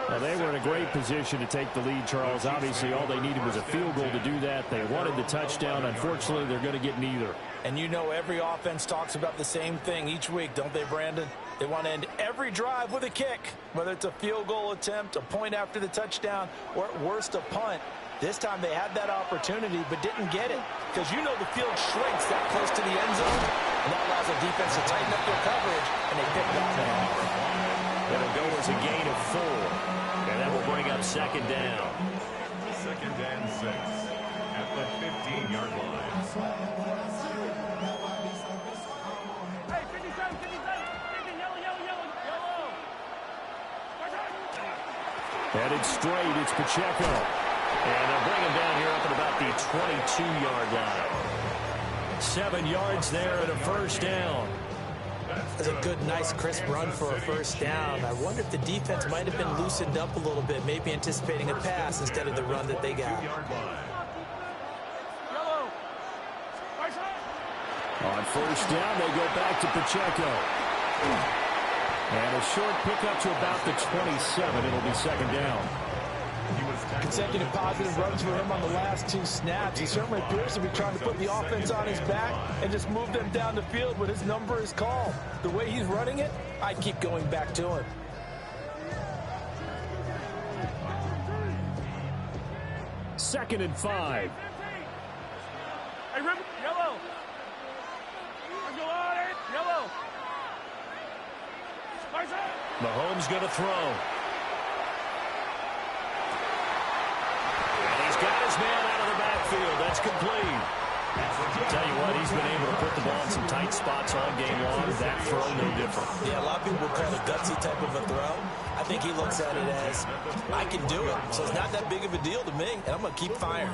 Well, they were in a great position to take the lead, Charles. Obviously, all they needed was a field goal to do that. They wanted the touchdown. Unfortunately, they're going to get neither. And you know every offense talks about the same thing each week, don't they, Brandon? They want to end every drive with a kick, whether it's a field goal attempt, a point after the touchdown, or at worst a punt. This time they had that opportunity but didn't get it because you know the field shrinks that close to the end zone, and that allows the defense to tighten up their coverage, and they picked off that off. It'll go as a gain of 4, and that will bring up 2nd down. 2nd and 6 at the 15-yard line. Hey, 57, 50, yellow. Headed straight, it's Pacheco. And they'll bring him down here up at about the 22-yard line. 7 yards there and a first down. That's a good, nice, crisp run for a first down. I wonder if the defense might have been loosened up a little bit, maybe anticipating a pass instead of the run that they got. On first down, they go back to Pacheco. And a short pickup to about the 27. It'll be 2nd down. Consecutive positive runs for him on the last 2 snaps. He certainly appears to be trying to put the offense on his back and just move them down the field when his number is called. The way he's running it, I'd keep going back to him. Second and 5. Hey, Rip, yellow. Yellow. Mahomes going to throw. And he's got his man out of the backfield. That's complete. I'll tell you what, he's been able to put the ball in some tight spots all game long. That throw, no different. Yeah, a lot of people would call it a gutsy type of a throw. I think he looks at it as, I can do it. So it's not that big of a deal to me, and I'm going to keep firing.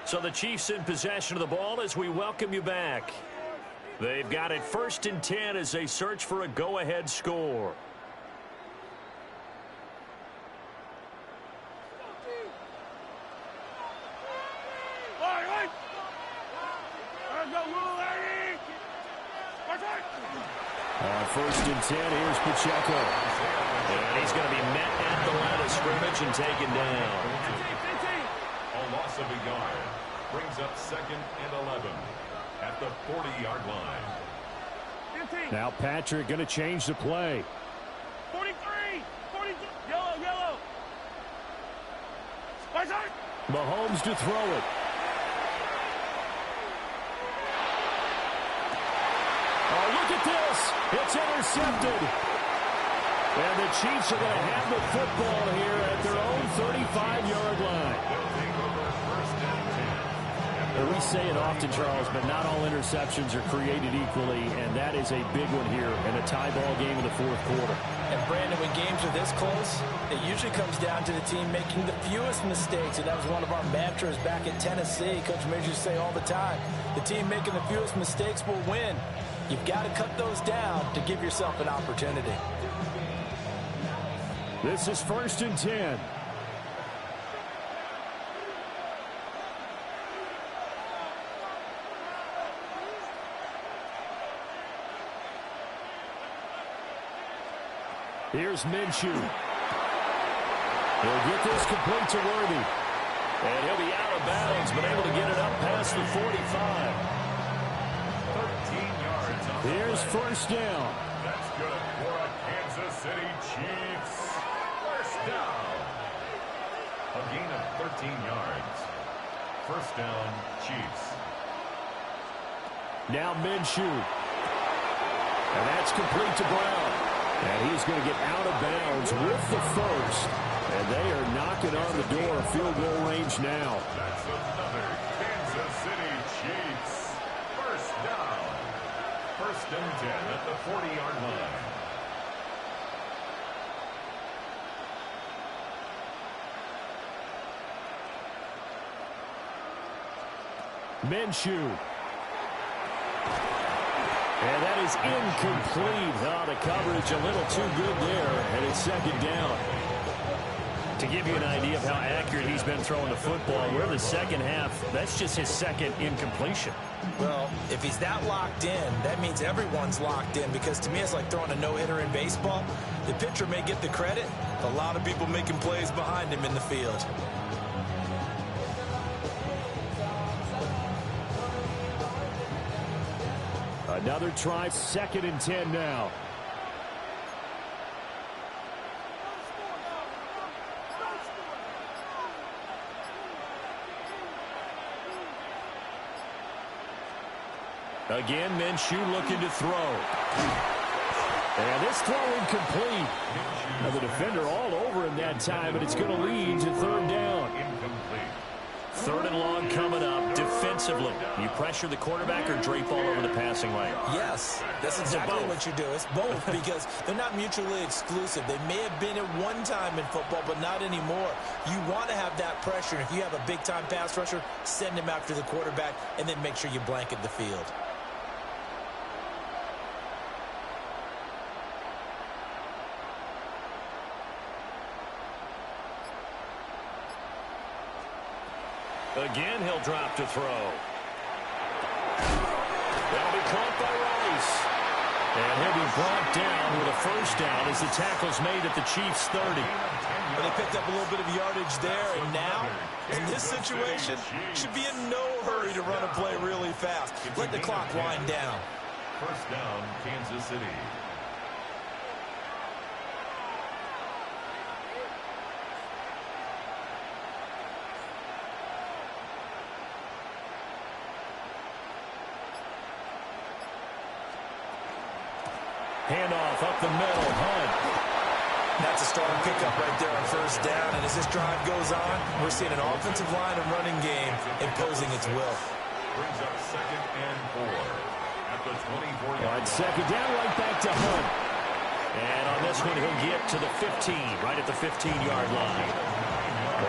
So the Chiefs in possession of the ball as we welcome you back. They've got it 1st and 10 as they search for a go-ahead score. On 1st and 10, here's Pacheco. And he's going to be met at the line of scrimmage and taken down. A loss of a yard brings up 2nd and 11 at the 40-yard line. 15. Now Patrick going to change the play. 43. Yellow. Mahomes to throw it. Oh, look at this. It's intercepted. And the Chiefs are going to have the football here at their own 35-yard line. They'll take over 1st and 10 at We say it often, Charles, but not all interceptions are created equally, and that is a big one here in a tie ball game in the fourth quarter. And, Brandon, when games are this close, it usually comes down to the team making the fewest mistakes, and that was one of our mantras back at Tennessee. Coach Mears used to say all the time, the team making the fewest mistakes will win. You've got to cut those down to give yourself an opportunity. This is 1st and 10. Here's Minshew. He'll get this complete to Worthy. And he'll be out of bounds, but able to get it up past the 45. 13 yards. Here's 1st down. That's good for a Kansas City Chiefs. 1st down. A gain of 13 yards. 1st down, Chiefs. Now Minshew. And that's complete to Brown. And he's going to get out of bounds with the first. And they are knocking on the door of field goal range now. That's another Kansas City Chiefs. 1st down. 1st and 10 at the 40-yard line. Minshew. And that is incomplete. Oh, the coverage a little too good there, and it's 2nd down. To give you an idea of how accurate he's been throwing the football, we're in the second half. That's just his 2nd incompletion. Well, if he's that locked in, that means everyone's locked in, because to me it's like throwing a no-hitter in baseball. The pitcher may get the credit, a lot of people making plays behind him in the field. Another try, 2nd and 10 now. Again, Minshew looking to throw. And this throw incomplete. Now the defender all over him that time, but it's going to lead to 3rd down. Incomplete. 3rd and long coming up. Defensively, you pressure the quarterback or drape all over the passing lane? Yes, that's exactly what you do. It's both, because they're not mutually exclusive. They may have been at one time in football, but not anymore. You want to have that pressure. If you have a big-time pass rusher, send him after the quarterback, and then make sure you blanket the field. Again, he'll drop to throw. That'll be caught by Rice. And he'll be brought down with a 1st down as the tackle's made at the Chiefs' 30. Well, they picked up a little bit of yardage there, and now, in this situation, should be in no hurry to run a play really fast. Let the clock wind down. 1st down, Kansas City. Handoff up the middle. Hunt. That's a strong pickup right there on 1st down. And as this drive goes on, we're seeing an offensive line and running game imposing its will. Brings up 2nd and 4 at the 24-yard line. 2nd down, right back to Hunt. And on this one, he'll get to the 15, right at the 15-yard line.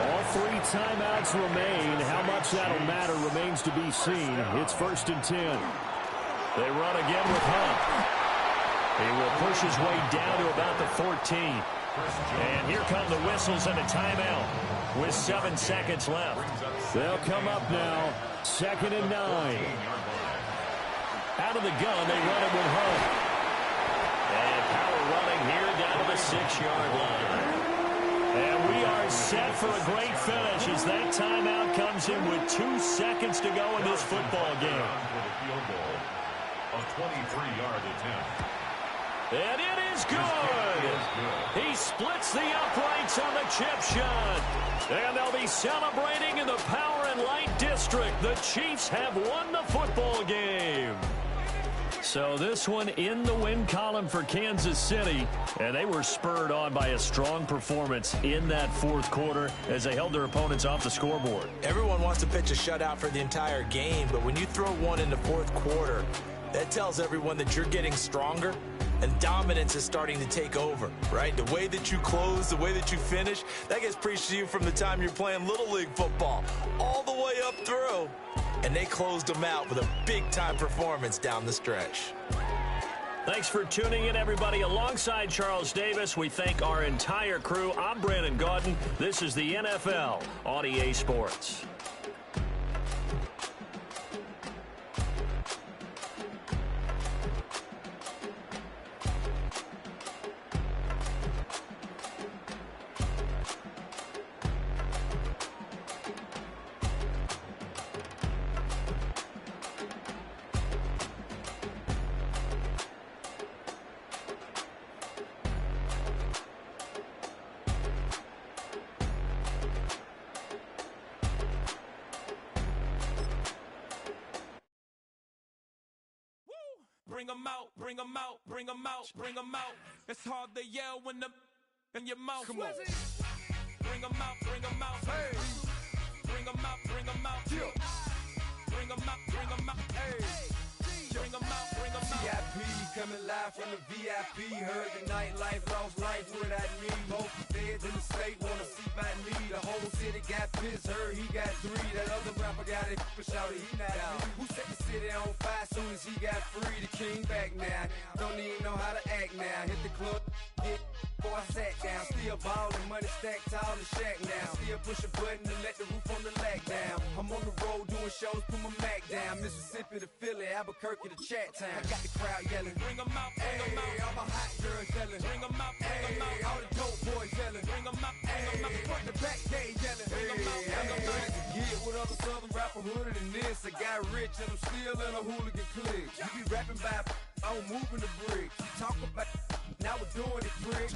All 3 timeouts remain. How much that'll matter remains to be seen. It's 1st and 10. They run again with Hunt. He will push his way down to about the 14. And here come the whistles and a timeout with 7 seconds left. They'll come up now. 2nd and 9. Out of the gun, they run it with Hunt. And power running here down to the 6-yard line. And we are set for a great finish as that timeout comes in with 2 seconds to go in this football game. A 23-yard attempt. And it is good. He splits the uprights on the chip shot. And they'll be celebrating in the Power and Light District. The Chiefs have won the football game. So this one in the win column for Kansas City, and they were spurred on by a strong performance in that fourth quarter as they held their opponents off the scoreboard. Everyone wants to pitch a shutout for the entire game, but when you throw one in the fourth quarter, that tells everyone that you're getting stronger and dominance is starting to take over, right? The way that you close, the way that you finish, that gets preached to you from the time you're playing Little League football all the way up through. And they closed them out with a big-time performance down the stretch. Thanks for tuning in, everybody. Alongside Charles Davis, we thank our entire crew. I'm Brandon Gaudin. This is the NFL on EA Sports. Bring 'em out, bring 'em out, bring 'em out, bring 'em out. It's hard to yell when the in your mouth. Come on. Bring 'em out, bring 'em out. Hey. Bring 'em out, bring 'em out. Yeah. Bring 'em out, bring 'em out. Hey. Bring 'em out, bring 'em out. VIP coming live from the VIP. Heard the nightlife, lost life without me. Both feds in the state wanna see by me. The whole city got pissed, heard he got 3. That other rapper got it, but shouted he not out. Who set the city on fire soon as he got free? The king back now, don't even know how to act now. Hit the club, get before I sat down. Still ballin', money stacked tall in shack now. Still push a button to let the roof on the lag down. I'm on the road doing shows, put my Mac down. Mississippi to Philly, Albuquerque to Chat Town. I got the crowd yelling, bring 'em out, bring 'em out. All my hot girls yelling, bring 'em out, bring 'em out. All the dope boys yelling, bring 'em out, bring 'em out. Front to back, they yelling, bring 'em out, bring 'em out. To get with other southern rapper hooded than this. I got rich and I'm still in a hooligan clique. You be rapping by, I'm moving the bricks. You talk about, now we're doing it, prick.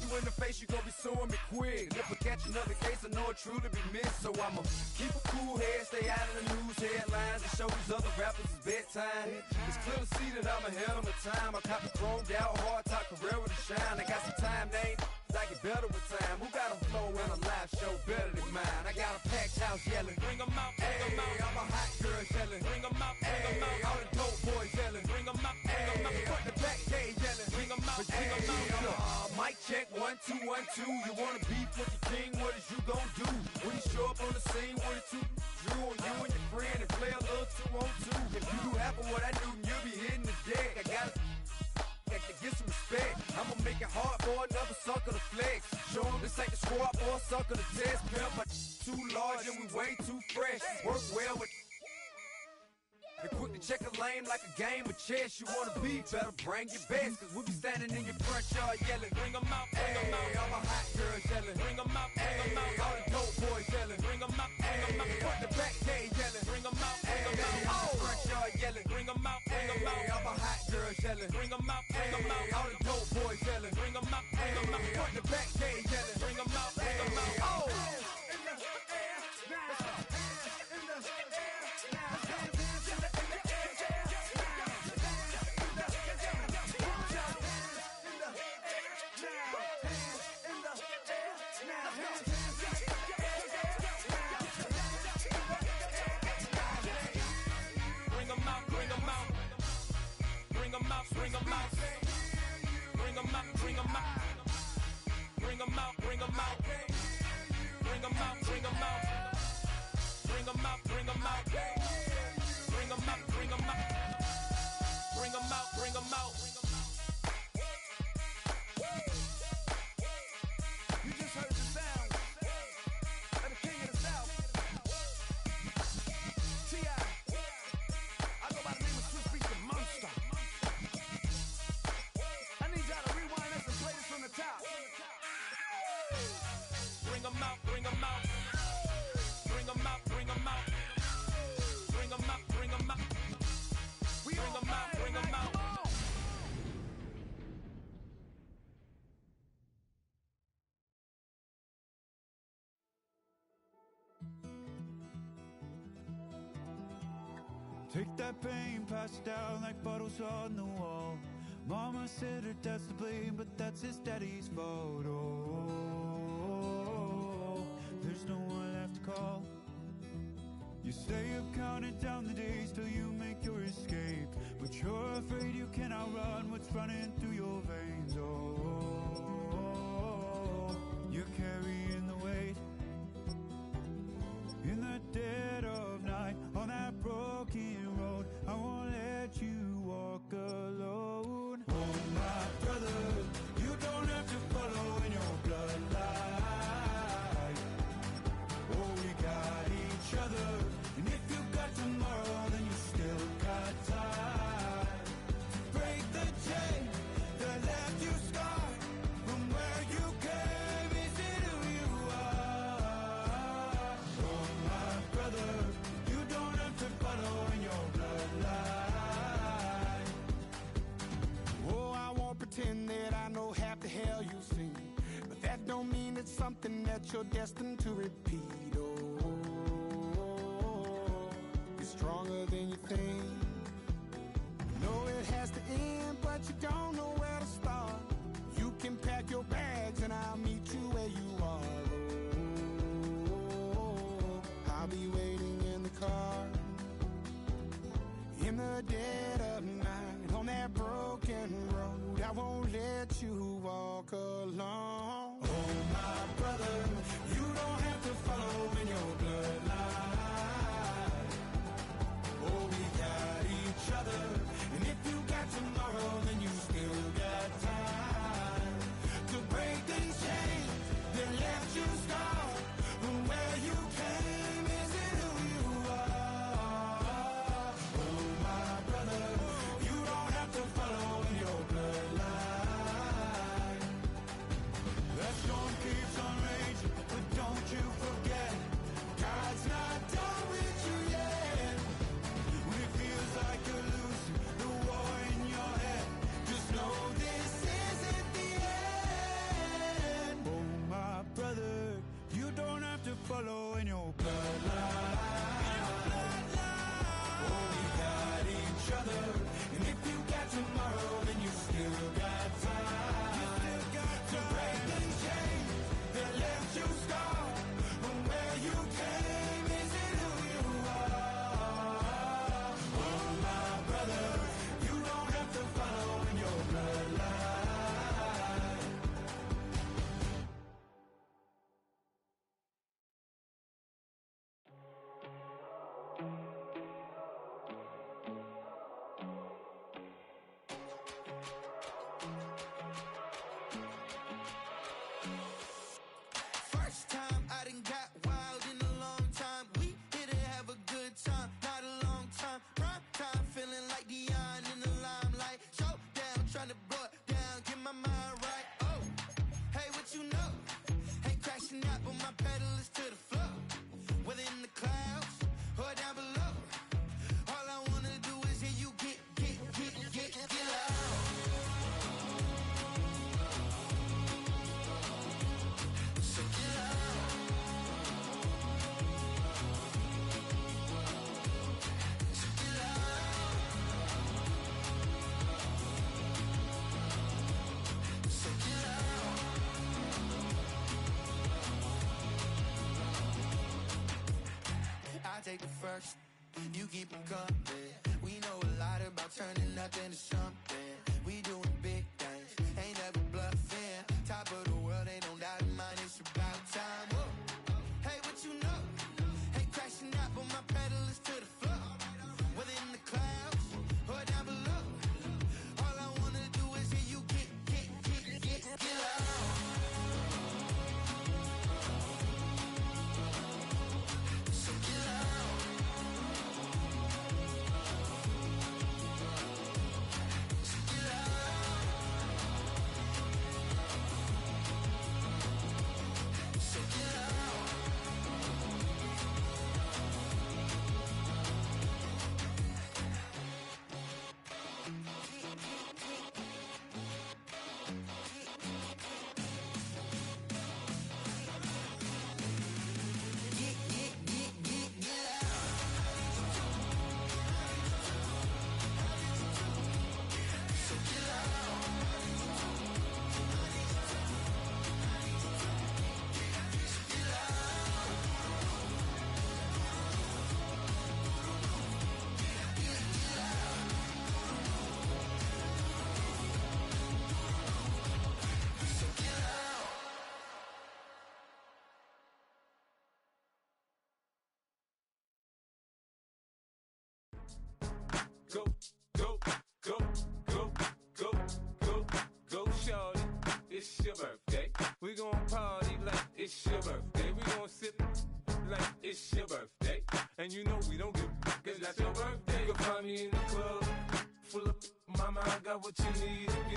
You in the face, you gon' be suing me quick. If I catch another case, I know it truly be missed. So I'ma keep a cool head, stay out of the news headlines, and show these other rappers it's bedtime. It's clear to see that I'm ahead of my time. I cop the chromed out, hard top career with a shine. I got some time, they ain't I get better with time. Who got a flow and a live show better than mine? I got a packed house yelling, bring 'em out, bring 'em out. All my hot girls yelling, bring 'em out, bring 'em out. All the dope boys yelling, bring 'em out, bring 'em out. Front the back, they yelling, bring 'em out, bring 'em out. Mic check, 1, 2, 1, 2. You wanna beef with the king? What is you gon' do? When you show up on the scene with a 2, drew on you and your friend and play a little 2-on-2. If you do half of what I do, you'll be hitting the deck. I got to get some respect. I'ma make it hard for another sucker to flex. Show 'em this ain't the squad or a sucker to test. Pimp, but too large and we way too fresh. Work well with. And quick to check a lane like a game of chess. You wanna be better, bring your best. Cause we be standing in your front yard yelling, bring 'em out, bring 'em out. All my hot girls yelling, bring 'em out, bring 'em out. All the dope boys yelling, bring 'em out, bring 'em out. Front the back, they yelling, bring 'em out, bring 'em out. All the front yard yelling, bring 'em out, bring 'em out. All my hot girls yelling, bring 'em out, bring 'em out. All the dope boys yelling, bring 'em out, bring 'em out. Front the back, they yelling, bring 'em out, bring 'em out. Oh! Take that pain, pass it down like bottles on the wall. Mama said her dad's to blame, but that's his daddy's fault. Oh, there's no one left to call. You stay up counting down the days till you make your escape, but you're afraid you cannot run what's running through your veins. Oh, you're carrying the weight in the dead of night on that broken road. I won't let you walk alone. Oh, my brother, you don't have to follow in your bloodline. Oh, we got each other, and if you got tomorrow, then you still got time to break the chain that left you scarred from where you came. Is it who you are? Oh, my brother, you don't have to follow in your bloodline. Oh, I won't pretend that I know half the hell you've seen, but that don't mean it's something that you're destined to repeat. Oh, you're stronger than you think. Know it has to end, but you don't know where to start. You can pack your bags and I'll meet you where you are. Oh, I'll be waiting in the car in the dead of night on that broken road. I won't let you walk alone. Oh, my brother, you don't have to follow in your bloodline. Oh, we got each other, and if you got tomorrow, then you still got time to break these chains that left you scarred from where you came. Is it who you are? Oh, my brother, you don't have to follow in your bloodline. That storm keeps on raging, but don't you forget, God's not done with you yet. When it feels like you're losing the war in your head, just know this isn't the end. Oh, my brother, you don't have to follow in your bloodline. Oh, we got each other, and if you got tomorrow, then you still got time to break these chains that left you scarred from where you came. Is it who you are? Oh, my brother, you don't have to follow in your bloodline. First time I done got wild in a long time. We here to have a good time, not a long time. Prime time, feeling like Dion in the limelight. Showdown, trying to blow it down, get my mind right. Oh, hey, what you know? Ain't crashing out, but my pedal is to the floor. Whether in the clouds or down below, all I wanna do is hear you get loud. So get loud. So get loud. So get loud. I take the first, you keep them coming. We know a lot about turning nothing to something. We doing big things, ain't never bluffing. Top of the world, ain't no doubt in mine, it's about time. Whoa. Hey, what you know? Ain't crashing out, but my pedal is to the floor. Whether in the clouds or down below, all I wanna do is hear you get loud. So get loud. So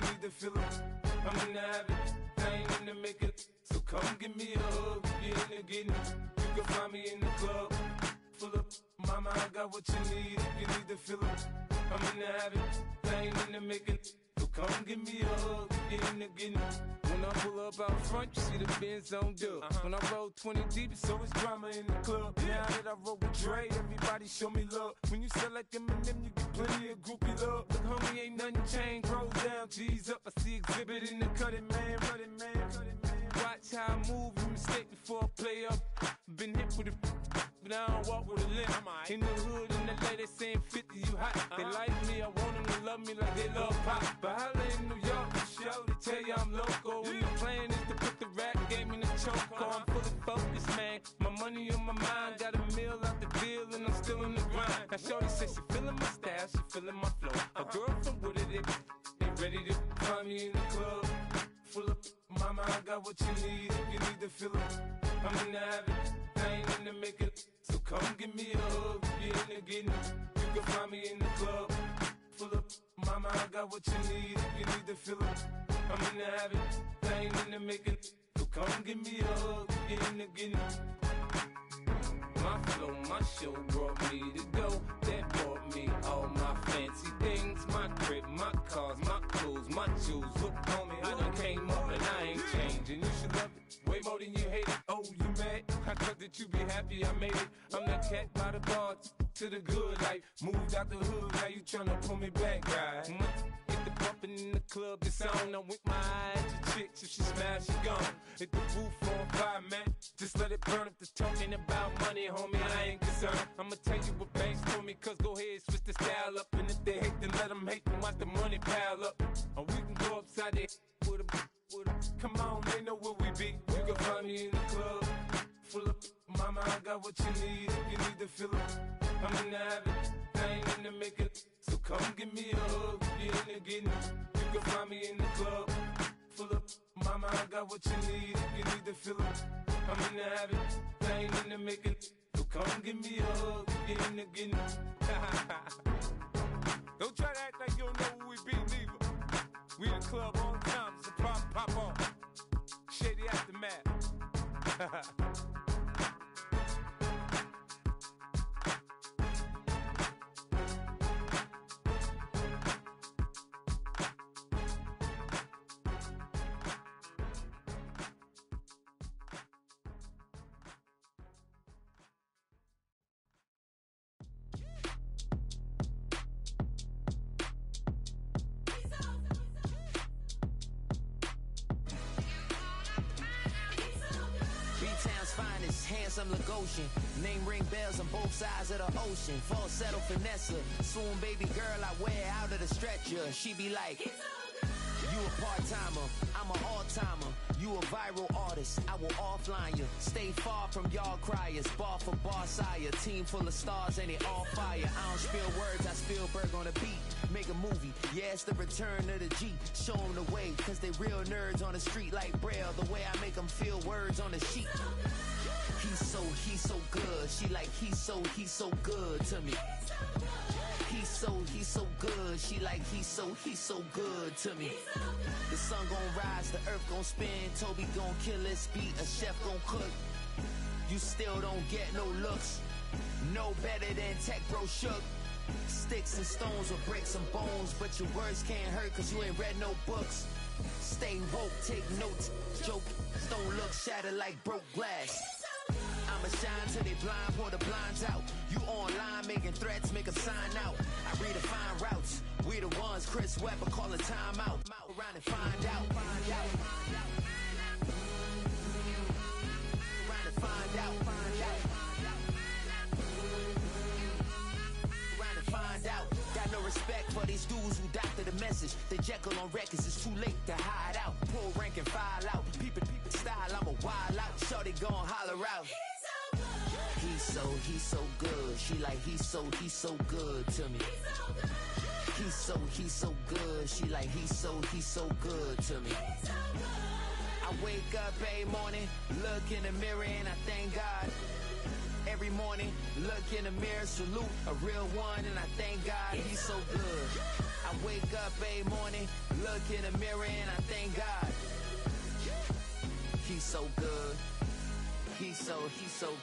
you need to feel it. I'm in the habit, I ain't in the making. So come give me a hug, you're in the getting it. You can find me in the club, full of mama, I got what you need if you need to feel it. I'm in the habit, I ain't in the making. So come give me a hug, you're in the getting it. When I pull up out front, you see the Benz on dub. When I roll 20 deep, it's always drama in the club. Now that I roll with Dre, everybody show me love. When you sell like Eminem, you get plenty of groupie love. Look, homie, ain't nothing changed. Roll down, G's up. I see exhibit in the cutting, man. Running, man. Watch how I move, you mistake before I play up. Been hit with a but I don't walk with a limp. In the hood, in the lady saying 50, you hot. They like me, I want them to love me like they love pop. But holla in New York, show, they tell you I'm local. When the plan is to put the rap game in the choke. I'm fully focused, man. My money on my mind, got a meal out the deal, and I'm still in the grind. Now shorty says she feeling my style, she feeling my flow. A girl from Wooded, they ready to find me in the club. Full of mama, I got what you need if you need to feel it. I'm in the habit, I ain't in the making. So come give me a hug, you're in the getting it. You can find me in the club, full of mama, I got what you need if you need to feel it. I'm in the habit, I ain't in the making. So come give me a hug, you're in the getting it. My flow, my show brought me to go. That brought me all my fancy things. My crib, my cars, my clothes, my jewels. Look, homie, I done came up and I ain't changing. You should love it way more than you hate it. Oh, you mad? I thought that you be happy I made it. I'm that cat by the bar to the good life. Moved out the hood, now you tryna pull me back, right? Get the bumpin' in the club, it's on. I wink my eye at your chicks, if she smash, she gone. Hit the roof on fire, man. Just let it burn if the talking about money, homie, I ain't concerned. I'ma tell you what banks told me, cause go ahead, switch the style up. And if they hate, then let them hate, then watch the money pile up. Or we can go upside there with a come on, they know where we be. You can find me in the club, full of mama, I got what you need if you need to feel it. I'm in the habit, I ain't in the making. So come give me a hug, you're in the getting it. You can find me in the club, full of mama, I got what you need if you need to feel it. I'm in the habit, I ain't in the making. So come give me a hug, you're in the getting it. Don't try to act like you don't know who we be, neither. We in the club all the time, it's a pop on. Shady Aftermath. Handsome Lagosian, name ring bells on both sides of the ocean. Falsetto finesse, soon baby girl I wear out of the stretcher. She be like, you a part-timer, I'm an all-timer. You a viral artist, I will offline you. Stay far from y'all criers, bar for bar sire. Team full of stars and they all fire. I don't spill words, I spill Berg on the beat. Make a movie, yeah, it's the return of the G. Show them the way, cause they real nerds on the street like Braille. The way I make them feel words on the sheet. He's so good. She like, he's so good to me. He's so good. She like, he's so good to me. The sun gon' rise, the earth gon' spin. Toby gon' kill this beat, a chef gon' cook. You still don't get no looks. No better than Tech Bro Shook. Sticks and stones will break some bones, but your words can't hurt cause you ain't read no books. Stay woke, take notes, joke. Don't look shattered like broke glass. I'ma shine till they blind, pour the blinds out. You online making threats, make a sign out. I redefine routes. We the ones Chris Webber call a timeout. Around and find out. Around and find out. Around and find out. Got no respect for these dudes who doctor the message. The Jekyll on records, it's too late to hide out. Pull rank and file out. Peep style, I'm a wild out. Shorty gon' holler out. He's so good. She like, he's so good to me. He's so good. She like, he's so good to me. I wake up every morning, look in the mirror and I thank God. Every morning, look in the mirror, salute a real one, and I thank God he's so good. I wake up every morning, look in the mirror, and I thank God he's so good. He's so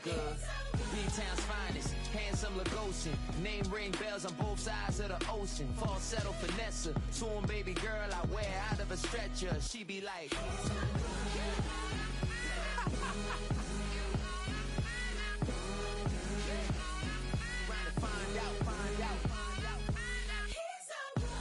good. B-Town's finest, handsome Lagosian. Name ring bells on both sides of the ocean. Falsetto finesse, soon baby girl I wear out of a stretcher. She be like, find out. He's so good.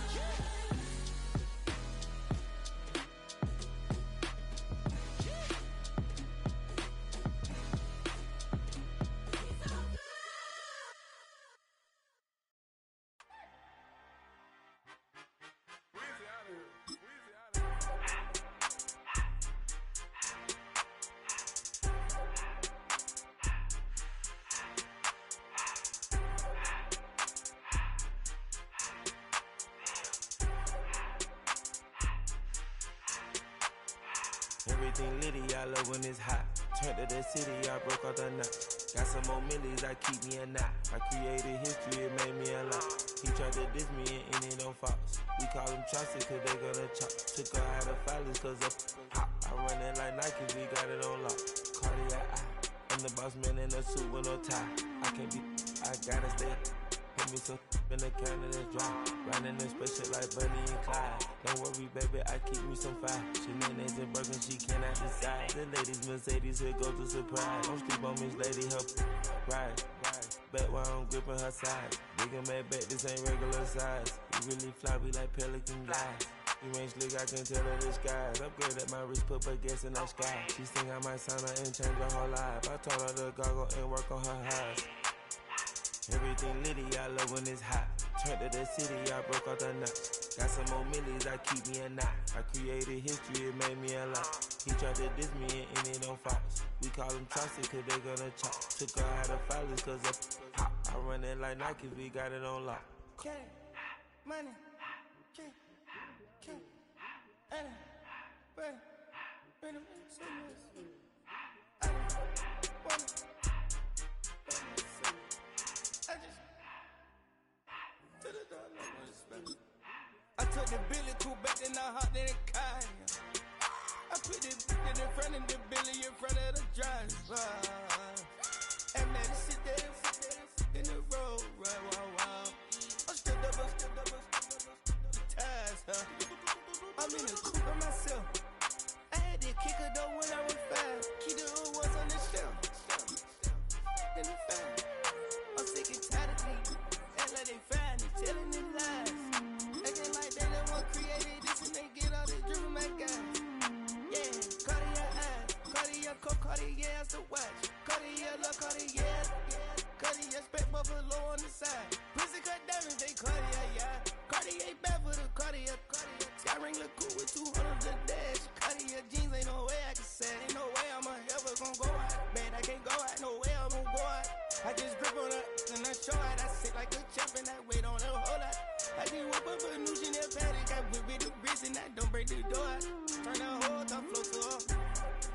Everything litty, I love when it's hot. Turned to the city, I broke out the knot. Got some more millies, I keep me a knot. I created history, it made me a lot. He tried to diss me and it on Fox. We call him Chaucer cause they gonna chop. Took her out of filers cause of hot. I run it like Nike, we got it on lock. Cardiac eye, I'm the boss man in a suit with no tie. I can't be, I gotta stay. Put me some in the can of this dry. Riding in special like Bunny and Clyde. Don't worry, baby, I keep me some fire. Shenanigans and broken, she cannot decide. The ladies Mercedes, here go to surprise. Don't sleep on Miss Lady, help ride. Bet while I'm gripping her side. Big and mad bet, this ain't regular size. We really fly, we like pelican guys. You ain't slick, I can tell her the skies. Upgrade at my wrist, put her gas in the sky. She think I might sign her and change her whole life. I told her to goggle and work on her highs. Everything litty, I love when it's hot. Turned to the city, I broke out the knot. Got some more millies, I keep me a knot. I created history, it made me a lot. He tried to diss me and it on Fox. We call him Chaucer cause they gonna chop. Took her out of filers cause of pop. I run it like Nike, we got it on lock. Cash, money, cash, money, money, I took the Billy cool back and I hopped in the car. I put the in front of the Billy in front of the driver. And man, sit there in the road, right, wow. I'm still up, the tires, huh? I'm in the coupe by myself. I had to kick her though when I was 5. Keep the old ones on the shelf. In the fan. I'm sick and tired of these. Act like they find it, telling them lies. Acting like they the one created this and they get all this driven my guys. Yeah, Cartier eyes, Cartier coat, Cartier has to watch. Cartier look, Cartier, Cartier spec buffalo on the side. Pussy cut diamonds, they Cartier, yeah. Cartier bad for the Cartier. Sky ring look cool with 200 the dash. Cartier jeans, ain't no way I can say. Ain't no way I'm ever gonna go out. Man, I can't go out, no way I'm gonna go out. I just grip on her and I show out. I sit like a champ and I wait on her whole lot. I just whip up a new Chanel paddock. I whip it the bricks and I don't break the door out. Turn the whole top flow to her.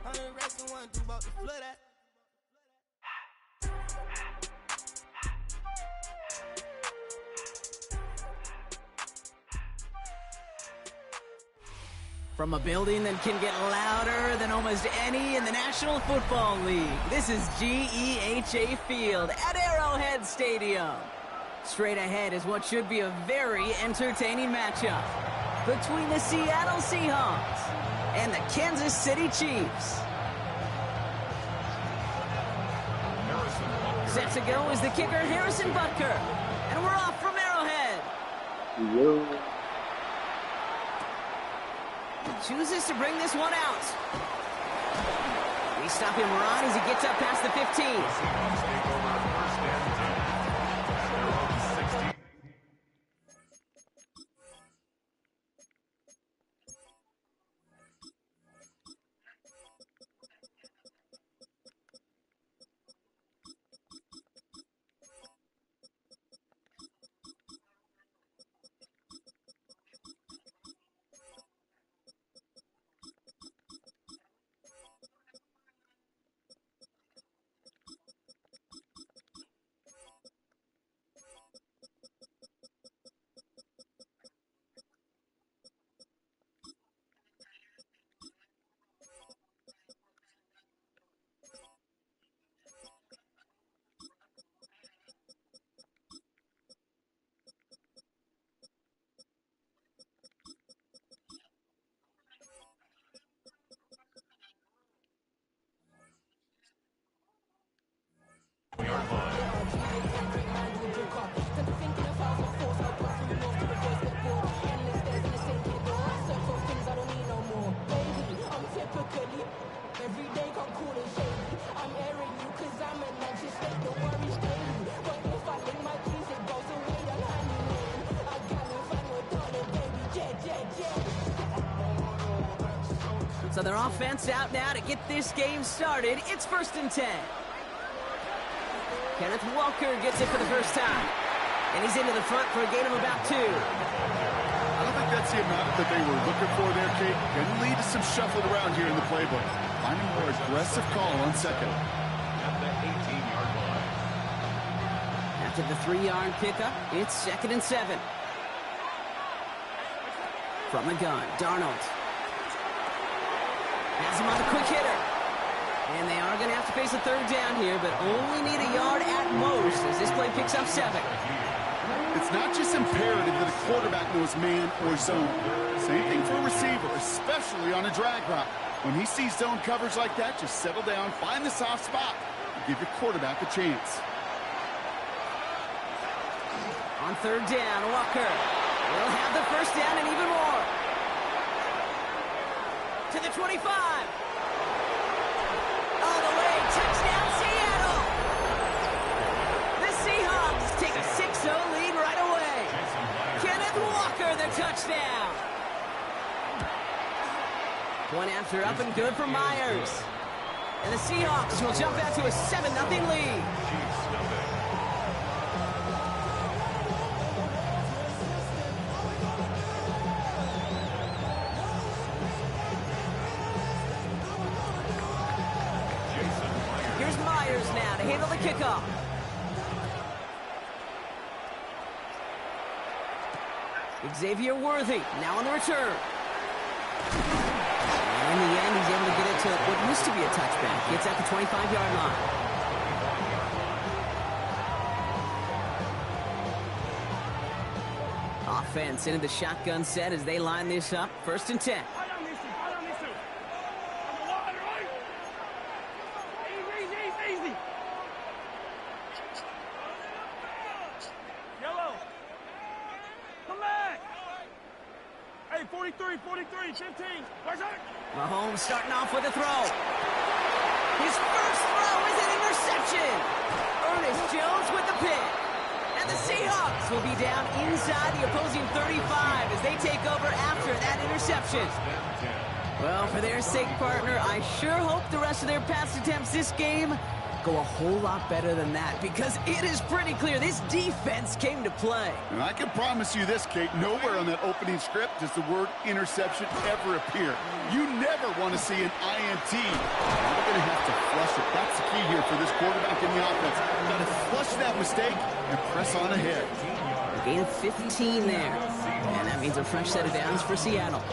100 racks and 1 2 about to flood out. From a building that can get louder than almost any in the National Football League, this is GEHA Field at Arrowhead Stadium. Straight ahead is what should be a very entertaining matchup between the Seattle Seahawks and the Kansas City Chiefs. Set to go is the kicker, Harrison Butker. And we're off from Arrowhead. Yo. Chooses to bring this one out. We stop him right as he gets up past the 15. So their offense out now to get this game started. It's 1st and 10. Kenneth Walker gets it for the first time. And he's into the front for a gain of about 2. I don't think that's the amount that they were looking for there, Kate. Can lead to some shuffling around here in the playbook. Finding a more aggressive call on second. At the 18-yard line. After the 3-yard pickup, it's 2nd and 7. From the gun, Darnold. Has him on a quick hitter. And they are going to have to face a 3rd down here, but only need a yard at most as this play picks up 7. It's not just imperative that a quarterback knows man or zone. Same thing for a receiver, especially on a drag route. When he sees zone coverage like that, just settle down, find the soft spot, and give your quarterback a chance. On 3rd down, Walker will have the 1st down and even more. To the 25. All the way, touchdown Seattle. The Seahawks take a 6-0 lead right away. Kenneth Walker, the touchdown. One after up and good for Myers. And the Seahawks will jump out to a 7-0 lead. Here's Myers now to handle the kickoff. Xavier Worthy now on the return. And in the end, he's able to get it to what used to be a touchback. Gets at the 25-yard line. Offense into the shotgun set as they line this up. 1st and 10. Easy. Yellow. Come back. Hey, 43, 15. Watch out. Mahomes starting off with a throw. His first throw is an interception. Ernest Jones with the pick. And the Seahawks will be down inside the opposing 35 as they take over after that interception. Well, for their sake, partner, I sure hope the rest of their pass attempts this game go a whole lot better than that, because it is pretty clear this defense came to play. And I can promise you this, Kate, nowhere on that opening script does the word interception ever appear. You never want to see an INT. You're going to have to flush it. That's the key here for this quarterback in the offense. Got to flush that mistake and press on ahead. A gain of 15 there. And that means a fresh set of downs for Seattle.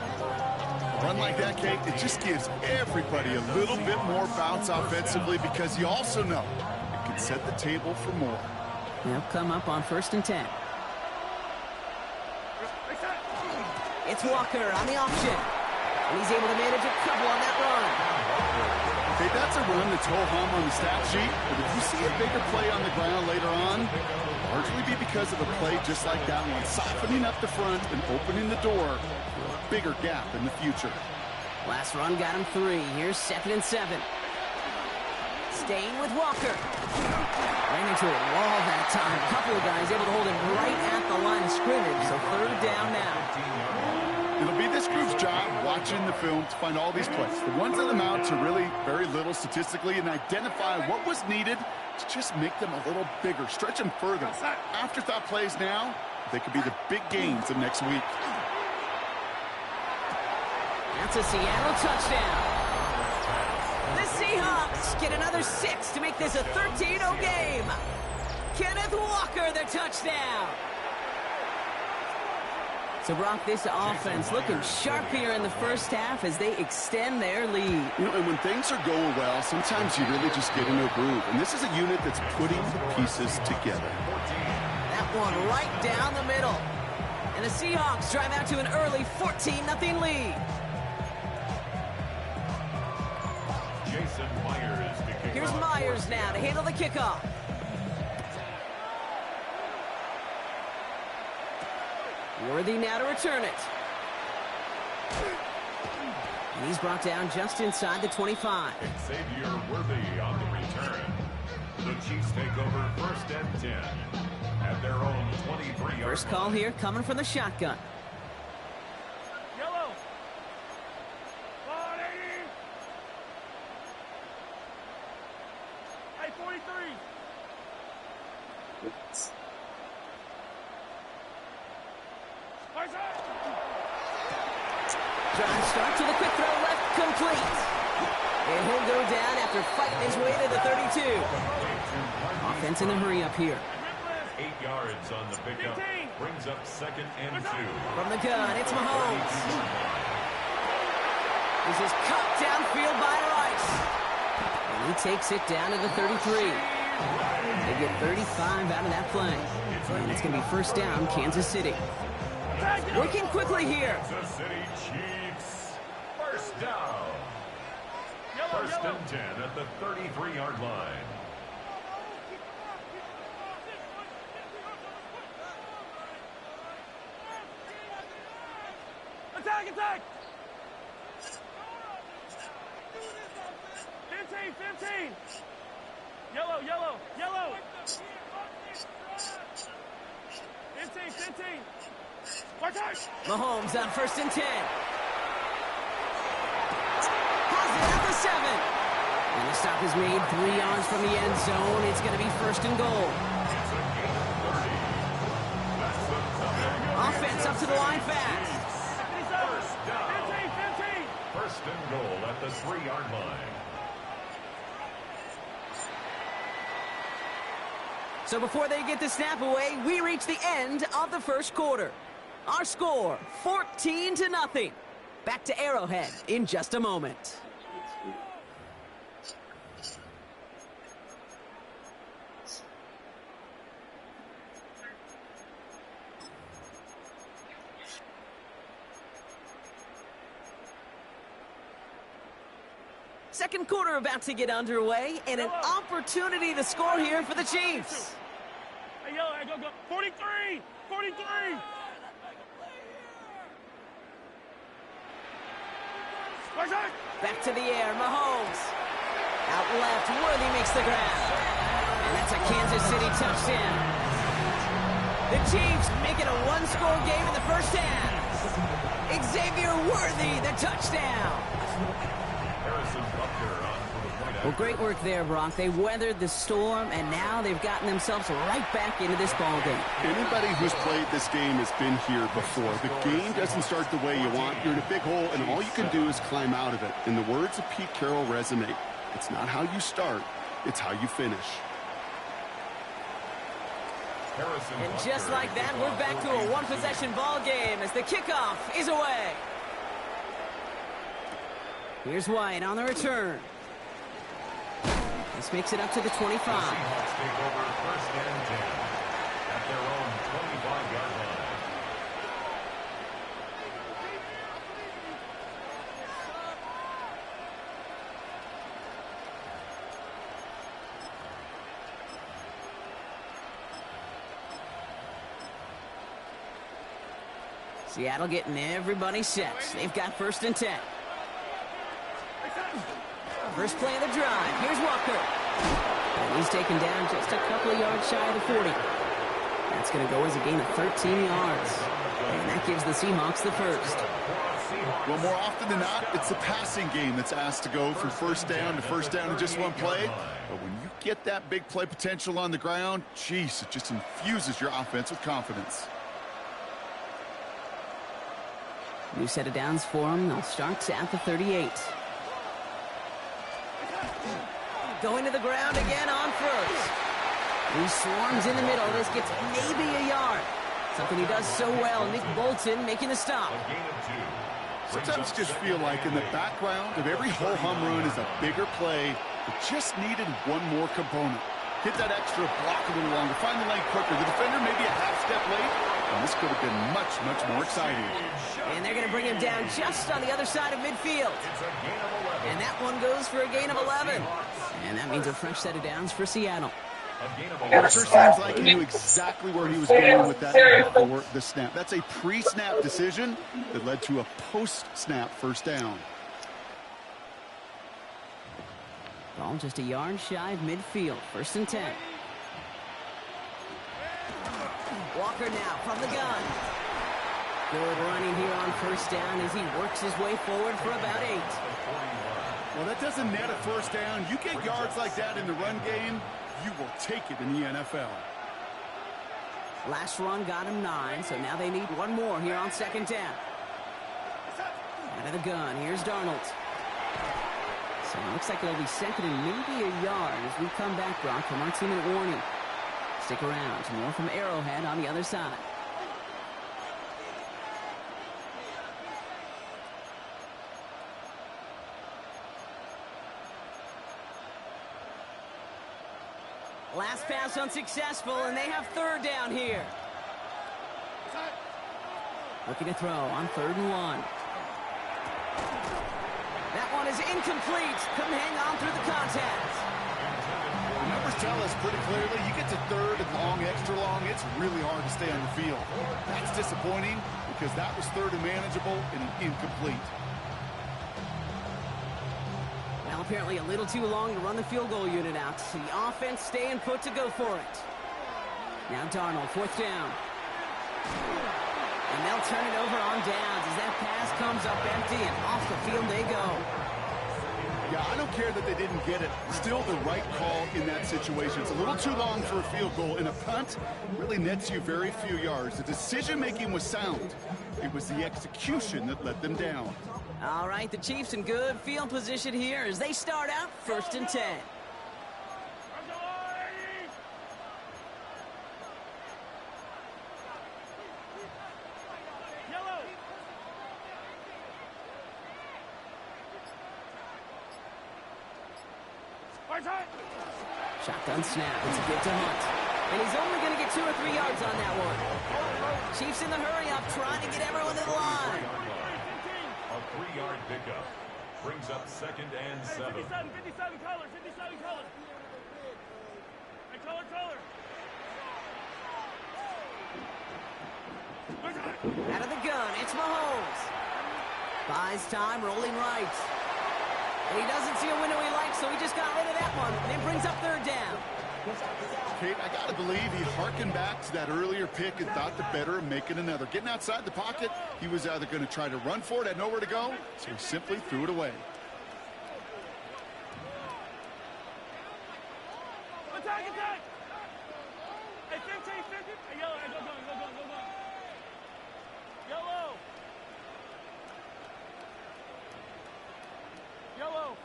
Run like that, Kate, it just gives everybody a little bit more bounce offensively, because you also know it can set the table for more. They'll come up on 1st and 10. It's Walker on the option. And he's able to manage a couple on that run. Okay, that's a run that's ho-hum on the stat sheet, but if you see a bigger play on the ground later on, it'll largely be because of a play just like that one, softening up the front and opening the door for a bigger gap in the future. Last run got him 3. Here's 2nd and 7. Staying with Walker. Ran into a wall that time. A couple of guys able to hold him right at the line of scrimmage, so 3rd down now. It'll be this group's job watching the film to find all these plays. The ones that amount to really very little statistically, and identify what was needed to just make them a little bigger, stretch them further. Afterthought plays now, they could be the big gains of next week. That's a Seattle touchdown. The Seahawks get another 6 to make this a 13-0 game. Kenneth Walker, the touchdown. So, Brock, this offense looking sharp here in the first half as they extend their lead. You know, and when things are going well, sometimes you really just get in a groove. And this is a unit that's putting the pieces together. That one right down the middle. And the Seahawks drive out to an early 14-0 lead. Here's Myers now to handle the kickoff. Worthy now to return it. And he's brought down just inside the 25. Xavier Worthy on the return. The Chiefs take over 1st and 10 at their own 23-yard. First call here coming from the shotgun. Yellow. 180. 43. Drive start to the quick throw left, complete. And he'll go down after fighting his way to the 32. Offense in a hurry up here. 8 yards on the pickup. Brings up 2nd and 2. From the gun, it's Mahomes. This is cut downfield by Rice. And he takes it down to the 33. They get 35 out of that play. And it's going to be first down, Kansas City. Working quickly here. Kansas City Chiefs. First down. First and 10 at the 33-yard line. Attack, attack! 15, 15! Yellow, yellow, yellow! 15, 15! Watch out! Mahomes on first and 10. Has it at the 7. And the stop is made 3 yards from the end zone. It's going to be first and goal. Offense up to the line fast. First down. 15, 15! First and goal at the 3-yard line. So before they get the snap away, we reach the end of the first quarter. Our score, 14-0. Back to Arrowhead in just a moment. Second quarter about to get underway, and an opportunity to score here for the Chiefs. Hey, yellow, go, go. 43! 43! Watch out! Back to the air, Mahomes. Out left, Worthy makes the grab. And that's a Kansas City touchdown. The Chiefs make it a one-score game in the first half. Xavier Worthy, the touchdown. Well, great work there, Brock. They weathered the storm, and now they've gotten themselves right back into this ball game. Anybody who's played this game has been here before. The game doesn't start the way you want. You're in a big hole, and all you can do is climb out of it. And the words of Pete Carroll resonate. It's not how you start, it's how you finish. And just like that, we're back to a one-possession ball game as the kickoff is away. Here's White on the return. This makes it up to the 25. The Seahawks take over first and 10 at their own 25-yard line. Seattle getting everybody set. They've got first and 10. First play of the drive. Here's Walker. And he's taken down just a couple of yards shy of the 40. That's going to go as a gain of 13 yards. And that gives the Seahawks the first. Well, more often than not, it's the passing game that's asked to go from first down to first down in just one play. But when you get that big play potential on the ground, geez, it just infuses your offense with confidence. New set of downs for them. They'll start at the 38. Going to the ground again on first. He swarms in the middle. This gets maybe a yard. Something he does so well. Nick Bolton making the stop. Sometimes you just feel like in the background of every ho-hum run is a bigger play that just needed one more component. Hit that extra block a little longer. Find the lane quicker. The defender maybe a half step late. And this could have been much, much more exciting. And they're going to bring him down just on the other side of midfield. And that one goes for a gain of 11. And that means a fresh set of downs for Seattle. It sure seems like he knew exactly where he was going with that before the snap. That's a pre-snap decision that led to a post-snap first down. Ball just a yard shy of midfield. First and 10. Walker now from the gun. Good running here on first down as he works his way forward for about 8. Well, that doesn't net a first down. You get yards like that in the run game, you will take it in the NFL. Last run got him 9, so now they need one more here on second down. Out of the gun, here's Darnold. So it looks like it'll be second and maybe a yard as we come back, Brock, from our 2-minute warning. Stick around. More from Arrowhead on the other side. Last pass unsuccessful, and they have third down here. Looking to throw on 3rd and 1. That one is incomplete. Couldn't hang on through the contact. The numbers tell us pretty clearly, you get to 3rd and long, extra long, it's really hard to stay on the field. That's disappointing because that was 3rd and manageable and an incomplete. Well, apparently a little too long to run the field goal unit out. The offense staying put to go for it. Now Darnold, 4th down. And they'll turn it over on downs as that pass comes up empty and off the field they go. Yeah, I don't care that they didn't get it. Still the right call in that situation. It's a little too long for a field goal, and a punt really nets you very few yards. The decision-making was sound. It was the execution that let them down. All right, the Chiefs in good field position here as they start out 1st and 10. Shotgun snap. It's a give to Hunt. And he's only going to get 2 or 3 yards on that one. Chiefs in the hurry up, trying to get everyone to the line. A 3-yard pickup brings up 2nd and 7. 57 colors, 57 colors. Hey, color. Out of the gun, it's Mahomes. Buys time, rolling right. And he doesn't see a window he likes, so he just got rid of that one. And it brings up 3rd down. Kate, I got to believe he harkened back to that earlier pick and thought the better of making another. Getting outside the pocket, he was either going to try to run for it, had nowhere to go, so he simply threw it away. Attack! Hey, 15. Hey, yellow, hey, go. Yellow.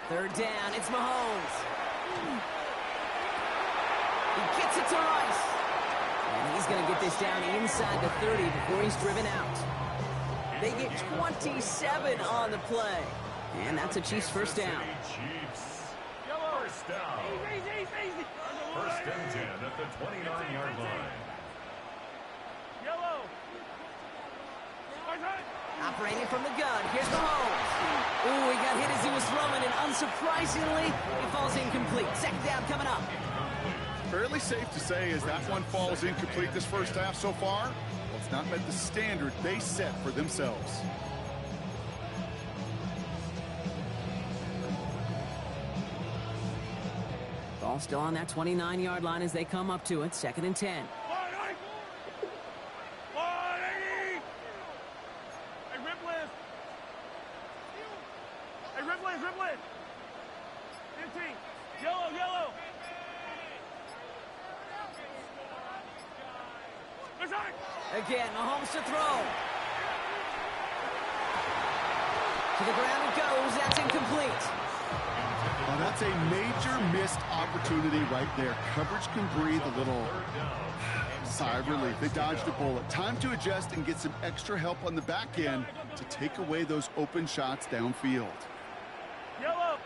3rd down, it's Mahomes. He gets it to Rice. And he's going to get this down inside the 30 before he's driven out. They get 27 on the play. And that's a Chiefs 1st down. Chiefs. First down. Easy. 1st and 10 at the 29-yard line. Yellow. Operating from the gun. Here's Mahomes. Ooh, he got hit as he was throwing, and unsurprisingly, he falls incomplete. 2nd down coming up. Fairly safe to say as that one falls incomplete this first half so far, well, it's not met the standard they set for themselves. Ball still on that 29-yard line as they come up to it. 2nd and 10. Riplet. 15. Yellow. Again, Mahomes to throw. To the ground it goes. That's incomplete. Well, that's a major missed opportunity right there. Coverage can breathe a little sigh of relief. They dodged a bullet. Time to adjust and get some extra help on the back end to take away those open shots downfield. Yellow.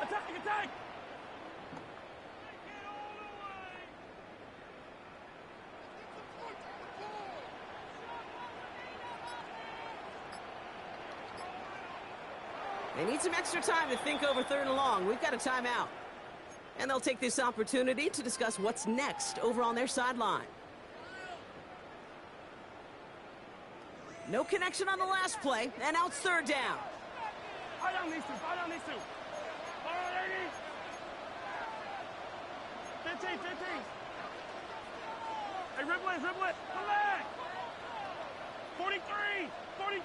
Attack. They need some extra time to think over 3rd and long. We've got a timeout. And they'll take this opportunity to discuss what's next over on their sideline. No connection on the last play, and now it's 3rd down. Fight on these two. Fire on 80. 15. Hey, riblet, riblet. Come back. 43. 43.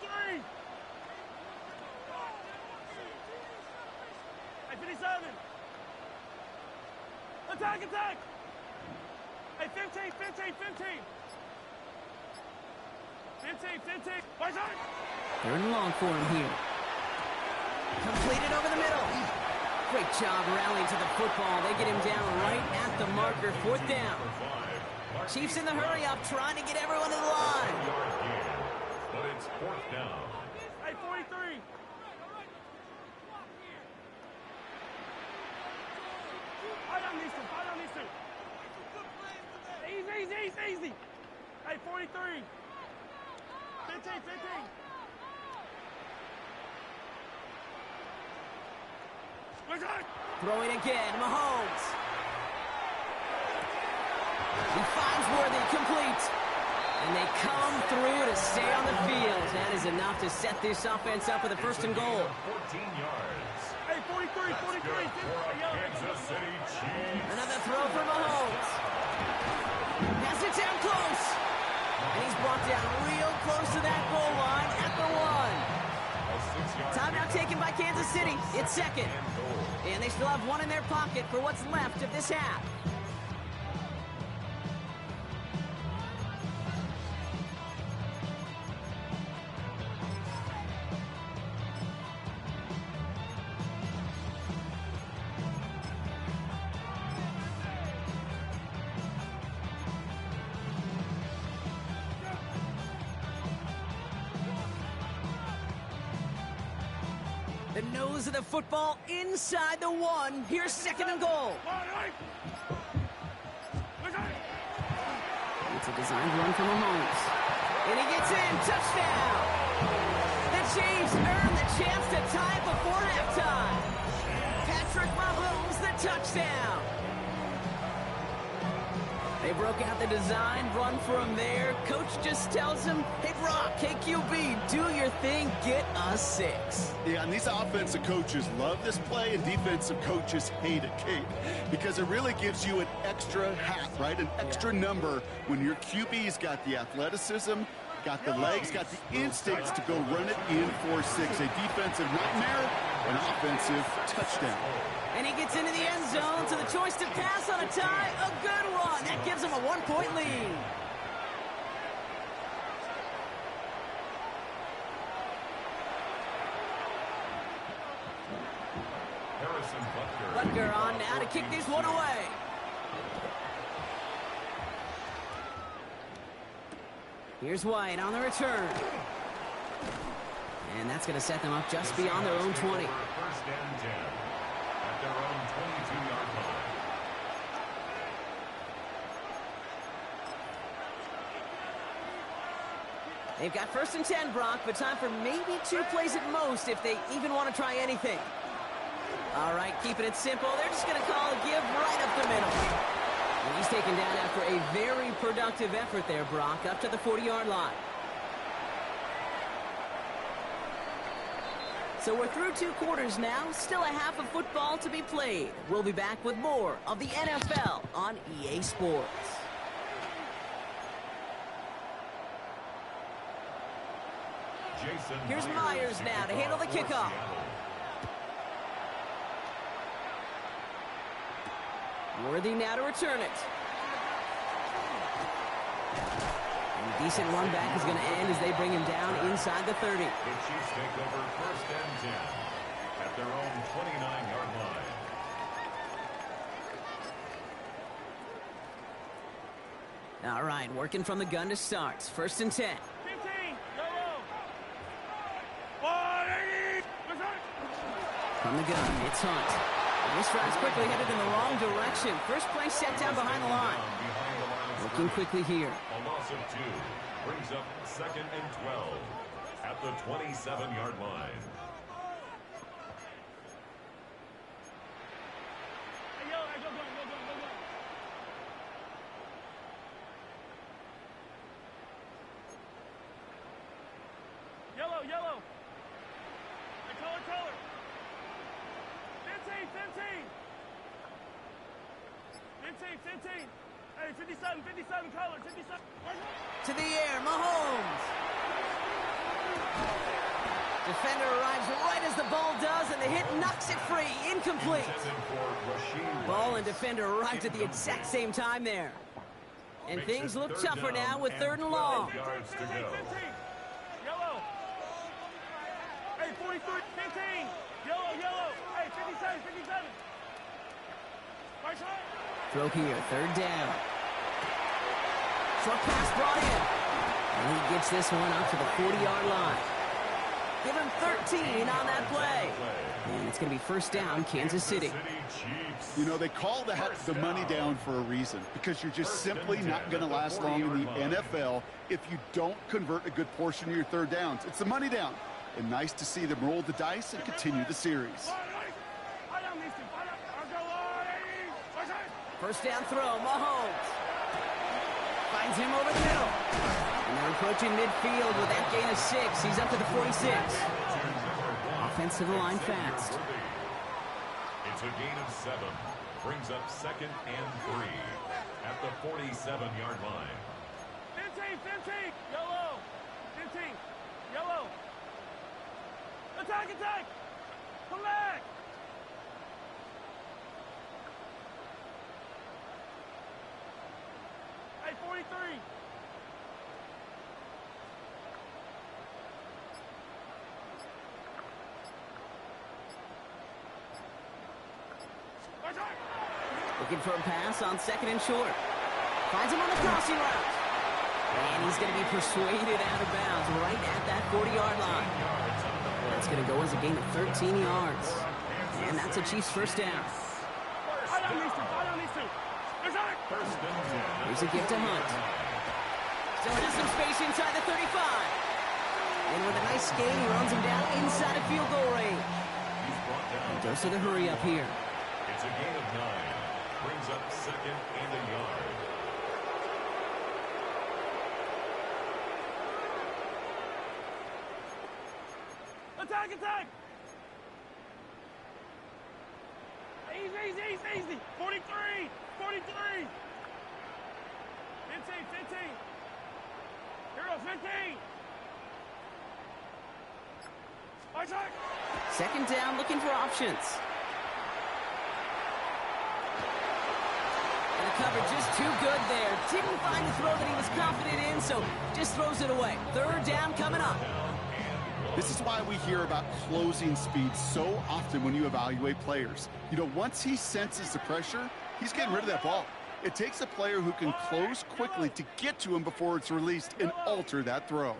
Hey, 57. Attack, attack. Hey, 15, 15, 15. 15, 15. Watch out. Third and long for him here. Completed over the middle. Great job rallying to the football. They get him down right at the marker. Fourth down. Chiefs in the hurry up, trying to get everyone to the line. But it's fourth down. Hey, 43. Fight on these two. Fight on these two. Easy, easy, easy, easy. Hey, 43. 15, 15. Throwing again, Mahomes. He finds Worthy, complete. And they come through to stay on the field. That is enough to set this offense up with a first and goal. 14 yards. Hey, 43, 43. Kansas City Chiefs. Another throw for Mahomes. Has it down close. And he's brought down real close to that goal line at the 1. Timeout taken by Kansas City. It's second. And they still have one in their pocket for what's left of this half. The nose of the football inside the 1. Here's second and goal. It's a designed run from Mahomes. And he gets in. Touchdown. The Chiefs earn the chance to tie before halftime. Patrick Mahomes, the touchdown. They broke out the design run for him there. Coach just tells him, hey, Brock, hey, QB, do your thing, get us 6. Yeah, and these offensive coaches love this play, and defensive coaches hate it, Kate, because it really gives you an extra hat, right? An extra number when your QB's got the athleticism, got the legs, got the instincts to go run it in for 6. A defensive nightmare, an offensive touchdown. And he gets into the end zone, so the choice to pass on a tie, a good one. That gives him a 1-point lead. Butker on now to kick this one away. Here's White on the return. And that's going to set them up just beyond their own 20. First and 10 at their own 22-yard line. They've got first and 10, Brock, but time for maybe 2 plays at most if they even want to try anything. All right, keeping it simple. They're just going to call a give right up the middle. And he's taken down after a very productive effort there, Brock, up to the 40-yard line. So we're through 2 quarters now, still a half of football to be played. We'll be back with more of the NFL on EA Sports. Here's Myers now to handle the kickoff. Worthy now to return it. And a decent run back is going to end as they bring him down inside the 30. The Chiefs take over first and 10 at their own 29-yard line. All right, working from the gun to start. First and 10. 15, yellow. 180. From the gun, it's Hunt. And this drive's quickly headed in the wrong direction. First play set down behind the line. Looking quickly here. A loss of 2 brings up second and 12 at the 27-yard line. Hey, yo, go. Yellow. Hey, color. 15. 15. Hey, 57, color, 57. To the air, Mahomes. Defender arrives right as the ball does, and the hit knocks it free. Incomplete. Ball and defender arrived at the exact same time there. And things look tougher now with 3rd and long. 15. Yellow. Hey, 43, 15. Yellow. Hey, 57. Right side. Throw here, 3rd down. Short pass brought in. And he gets this one up to the 40-yard line. Give him 13 on that play. And it's going to be 1st down, Kansas City. You know, they call that the money down for a reason, because you're just simply not going to last long in the NFL if you don't convert a good portion of your 3rd downs. It's the money down. And nice to see them roll the dice and continue the series. 1st down throw, Mahomes. Finds him over the middle. And they're approaching midfield with that gain of 6. He's up to the 46. Offensive line fast. It's a gain of 7. Brings up 2nd and 3 at the 47-yard line. 15. Yellow. 15. Yellow. Attack. Come back. Hey, 43. Looking for a pass on 2nd and short. Finds him on the crossing route. And he's going to be persuaded out of bounds right at that 40-yard line. That's going to go as a gain of 13 yards. And that's a Chiefs 1st down. Here's a gift to Hunt. Still has some space inside the 35. And with a nice gain, he runs him down inside of field goal range. And goes to the hurry up here. It's a gain of 9. Brings up 2nd and a yard. Attack. Easy. 43. 15. Hero, 15. Attack. 2nd down, looking for options. And the cover just too good there. Didn't find the throw that he was confident in, so just throws it away. 3rd down coming up. This is why we hear about closing speed so often when you evaluate players. You know, once he senses the pressure, he's getting rid of that ball. It takes a player who can close quickly to get to him before it's released and alter that throw.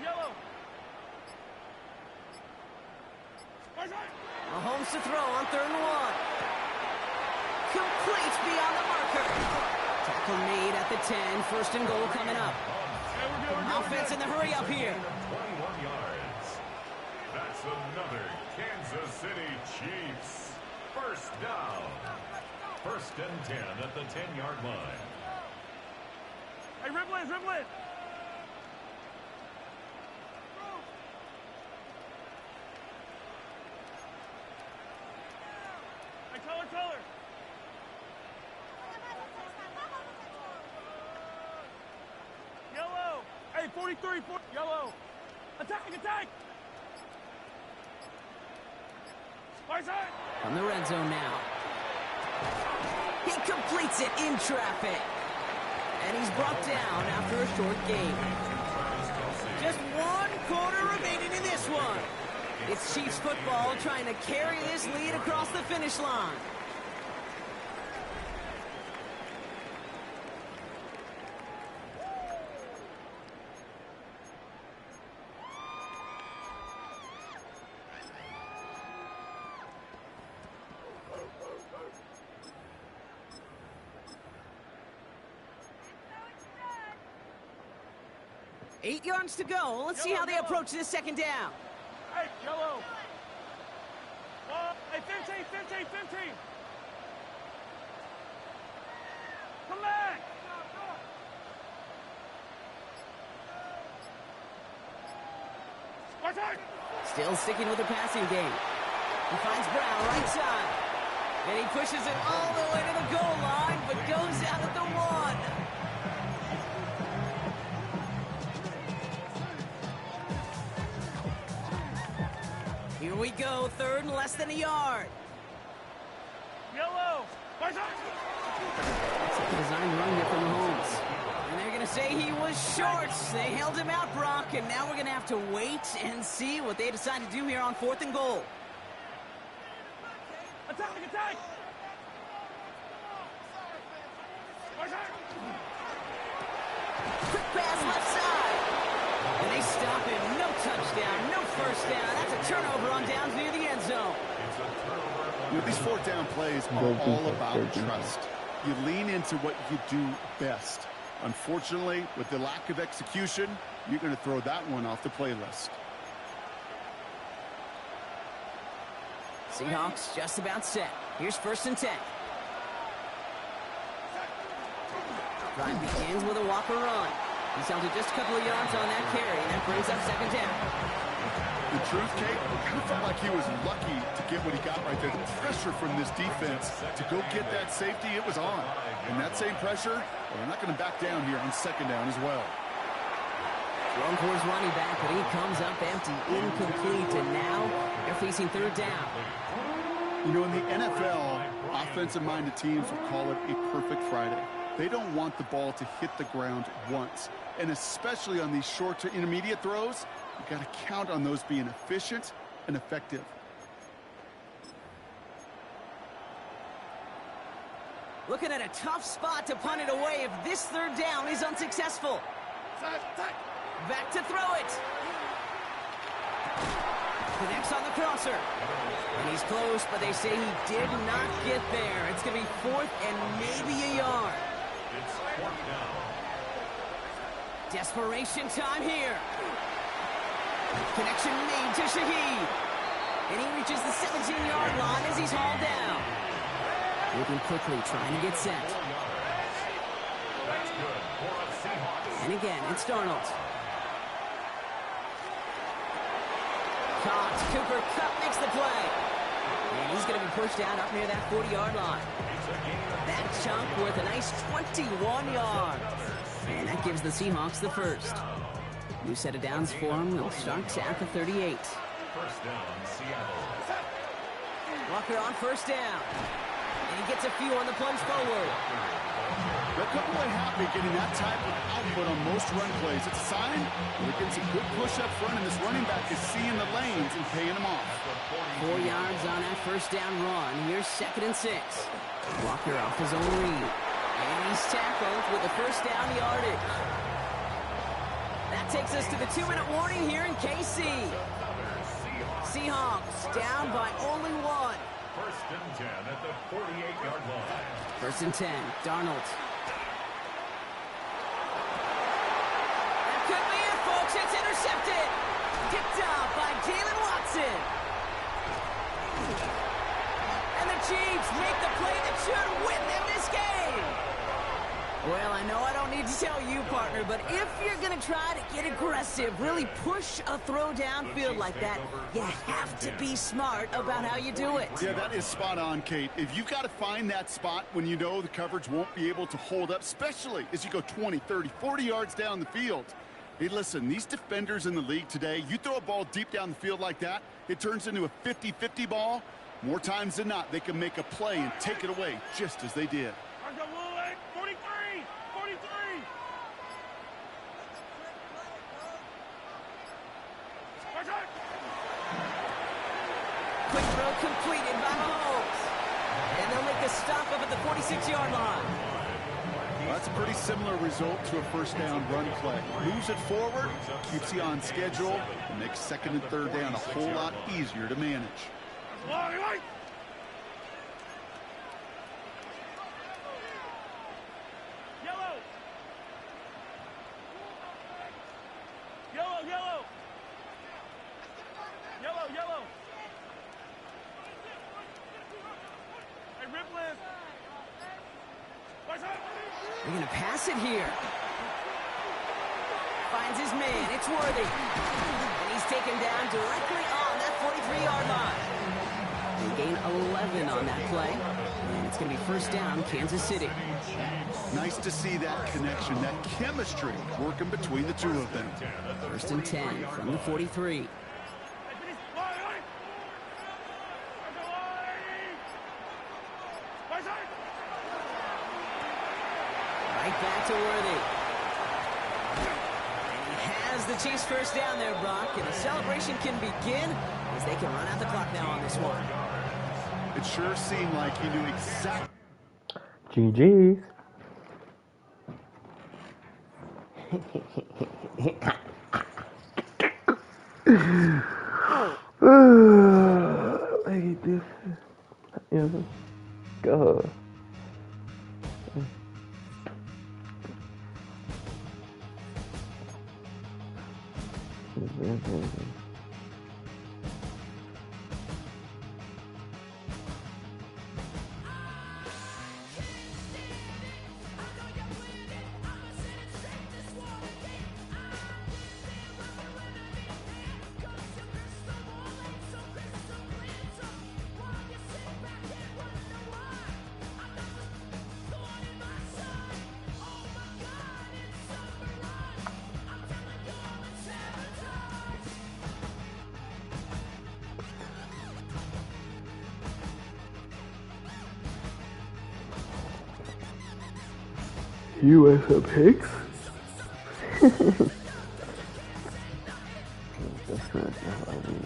Yellow. Mahomes to throw on 3rd and 1. Complete beyond the marker. Tackle made at the 10. 1st and goal coming up. Offense in the hurry up here. 21 yards. That's another Kansas City Chiefs 1st down. 1st and 10 at the 10-yard line. Hey, dribble it. Hey, color. Yellow. Hey, 43. Yellow. Attack. Right side. From the red zone now. He completes it in traffic. And he's brought down after a short gain. Just 1 quarter remaining in this one. It's Chiefs football trying to carry this lead across the finish line. Eight yards to go. Let's see how they approach this 2nd down. Hey, yellow. Hey, 15. Come Still sticking with the passing game. He finds Brown right side. And he pushes it all the way to the goal line, but goes out at the 1. Here we go, 3rd and less than a yard. Yellow. It's a designed run here from Mahomes. And they're going to say he was short. They held him out, Brock, and now we're going to have to wait and see what they decide to do here on 4th and goal. Attack, attack. Quick pass left side. And they stop him. No touchdown, no first down. That's a turnover on downs near the end zone. You know, these 4th down plays are all about trust. You lean into what you do best. Unfortunately, with the lack of execution, you're going to throw that one off the playlist. Seahawks just about set. Here's 1st and 10. Drive begins with a Walker run. He's held it just a couple of yards on that carry, and that brings up 2nd down. The truth, Kate, it kind of felt like he was lucky to get what he got right there. The pressure from this defense to go get that safety, it was on. And that same pressure, well, they're not going to back down here on 2nd down as well. Thrown for his running back, but he comes up empty, incomplete, and now they're facing 3rd down. You know, in the NFL, offensive-minded teams will call it a perfect Friday. They don't want the ball to hit the ground once. And especially on these short to intermediate throws, you got to count on those being efficient and effective. Looking at a tough spot to punt it away if this 3rd down is unsuccessful. Back to throw it. Connects on the crosser. And he's close, but they say he did not get there. It's going to be 4th and maybe a yard. It's 4th down. Desperation time here. Connection made to Shaheed. And he reaches the 17-yard line as he's hauled down. Moving quickly, trying to get set. That's good for a Seahawks. And again, it's Darnold. Caught. Cooper Kupp makes the play. And he's going to be pushed down up near that 40-yard line. That chunk worth a nice 21 yards. And that gives the Seahawks the 1st. New set of downs for them. They'll start at the 38. 1st down, Seattle. Walker on 1st down. And he gets a few on the plunge forward. They'll come away happy getting that type of output on most run plays. It's a sign they're getting some good push up front, and this running back is seeing the lanes and paying them off. 4 yards on that 1st down run. Here's 2nd and 6. Walker off his own read. And he's tackled with the 1st down yardage. That takes us to the 2-minute warning here in KC. Seahawks down by only 1. 1st and 10 at the 48-yard line. 1st and 10, Darnold. That could be it, folks. It's intercepted. Picked up by Jalen Watson. And the Chiefs make the play that should win them this game. Well, I know I don't need to tell you, partner, but if you're going to try to get aggressive, really push a throw downfield like that, you have to be smart about how you do it. Yeah, that is spot on, Kate. If you've got to find that spot when you know the coverage won't be able to hold up, especially as you go 20, 30, 40 yards down the field. Hey, listen, these defenders in the league today, you throw a ball deep down the field like that, it turns into a 50-50 ball. More times than not, they can make a play and take it away just as they did. 43! 43! Quick throw completed by Mahomes. And they'll make the stop up at the 46-yard line. Well, that's a pretty similar result to a 1st down run play. Moves it forward, keeps you on schedule, and makes 2nd and 3rd down a whole lot easier to manage. Yellow! Yellow, yellow! Yellow, yellow! Hey, Ripley! They're going to pass it here. finds his man. It's Worthy. And he's taken down directly on that 43-yard line. They gain 11 on that play. And it's going to be first down, Kansas City. Nice to see that connection, that chemistry working between the two of them. First and 10 from the 43. Right back to Worthy. And he has the Chiefs first down there, Brock. And the celebration can begin as they can run out the clock now on this one. It sure seemed like he knew exactly. GG's. I hate this. Yeah. God. USA pigs? That's not how I mean.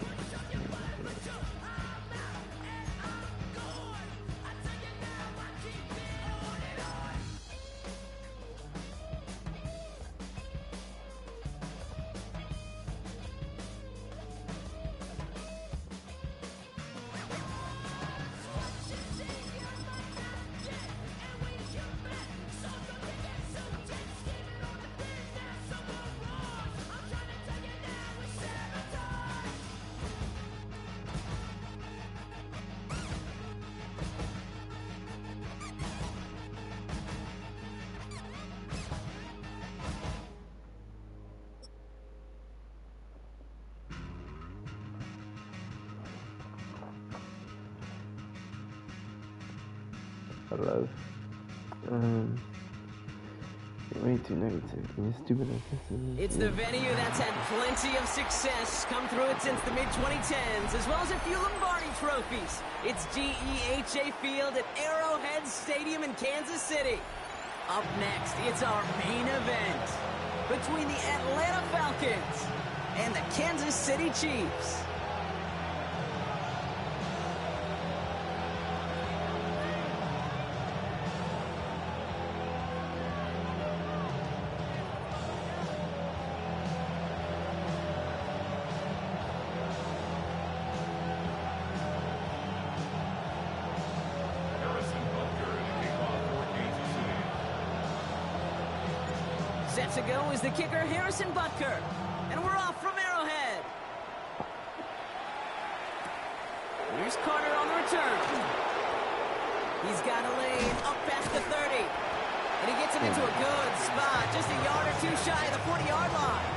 Love. Way too negative. You stupid. It's the venue that's had plenty of success come through it since the mid-2010s, as well as a few Lombardi trophies. It's GEHA Field at Arrowhead Stadium in Kansas City. Up next, it's our main event between the Atlanta Falcons and the Kansas City Chiefs. Set to go is the kicker, Harrison Butker. And we're off from Arrowhead. Here's Carter on the return. He's got a lane up past the 30. And he gets him into a good spot, just a yard or two shy of the 40-yard line.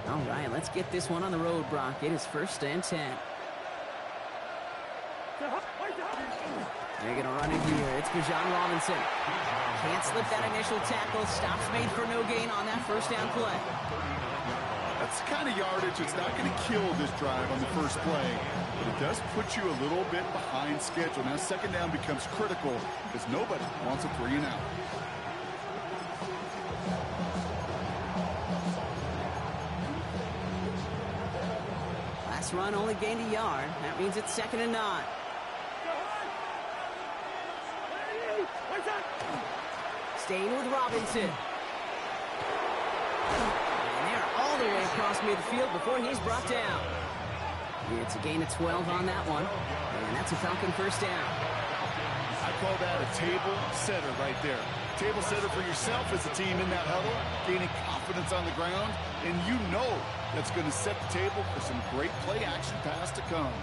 All right, let's get this one on the road, Brock. It is first and 10. They're going to run it here. It's Bijan Robinson. Can't slip that initial tackle. Stops made for no gain on that first down play. That's the kind of yardage that's not going to kill this drive on the first play, but it does put you a little bit behind schedule. Now second down becomes critical because nobody wants a 3 and out. Last run only gained a yard. That means it's 2nd and 9. Staying with Robinson. And they're all the way across midfield before he's brought down. It's a gain of 12 on that one. And that's a Falcon first down. I call that a table setter right there. Table setter for yourself as a team in that huddle, gaining confidence on the ground, and you know that's going to set the table for some great play action pass to come.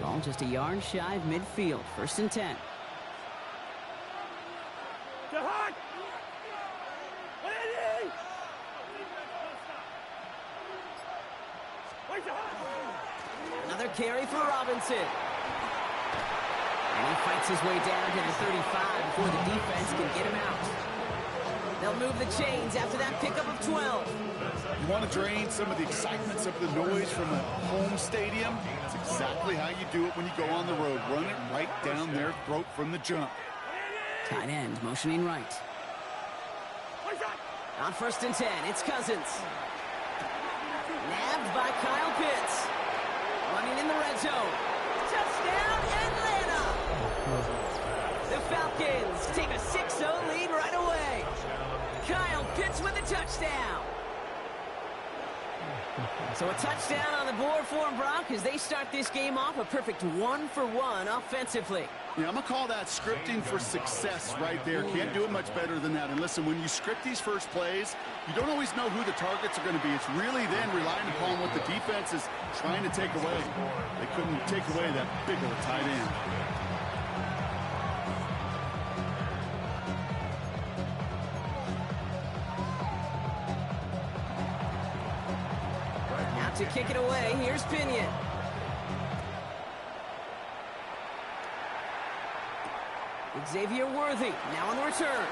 Ball just a yard shy of midfield. 1st and 10. Another carry for Robinson. And he fights his way down to the 35 before the defense can get him out. They'll move the chains after that pickup of 12. You want to drain some of the excitement, some of the noise from a home stadium? It's exactly how you do it when you go on the road. Run it right down their throat from the jump. Tight end motioning right. On 1st and 10, it's Cousins. Nabbed by Kyle Pitts. Running in the red zone. Touchdown, Atlanta! The Falcons take a 6-0 lead right away. Kyle Pitts with a touchdown. So a touchdown on the board for them, Brock, as they start this game off a perfect 1-for-1 offensively. Yeah, I'm going to call that scripting for success right there. Can't do it much better than that. And listen, when you script these first plays, you don't always know who the targets are going to be. It's really then relying upon what the defense is trying to take away. They couldn't take away that big old tight end. To kick it away, here's Pinion. Xavier Worthy, now on the return.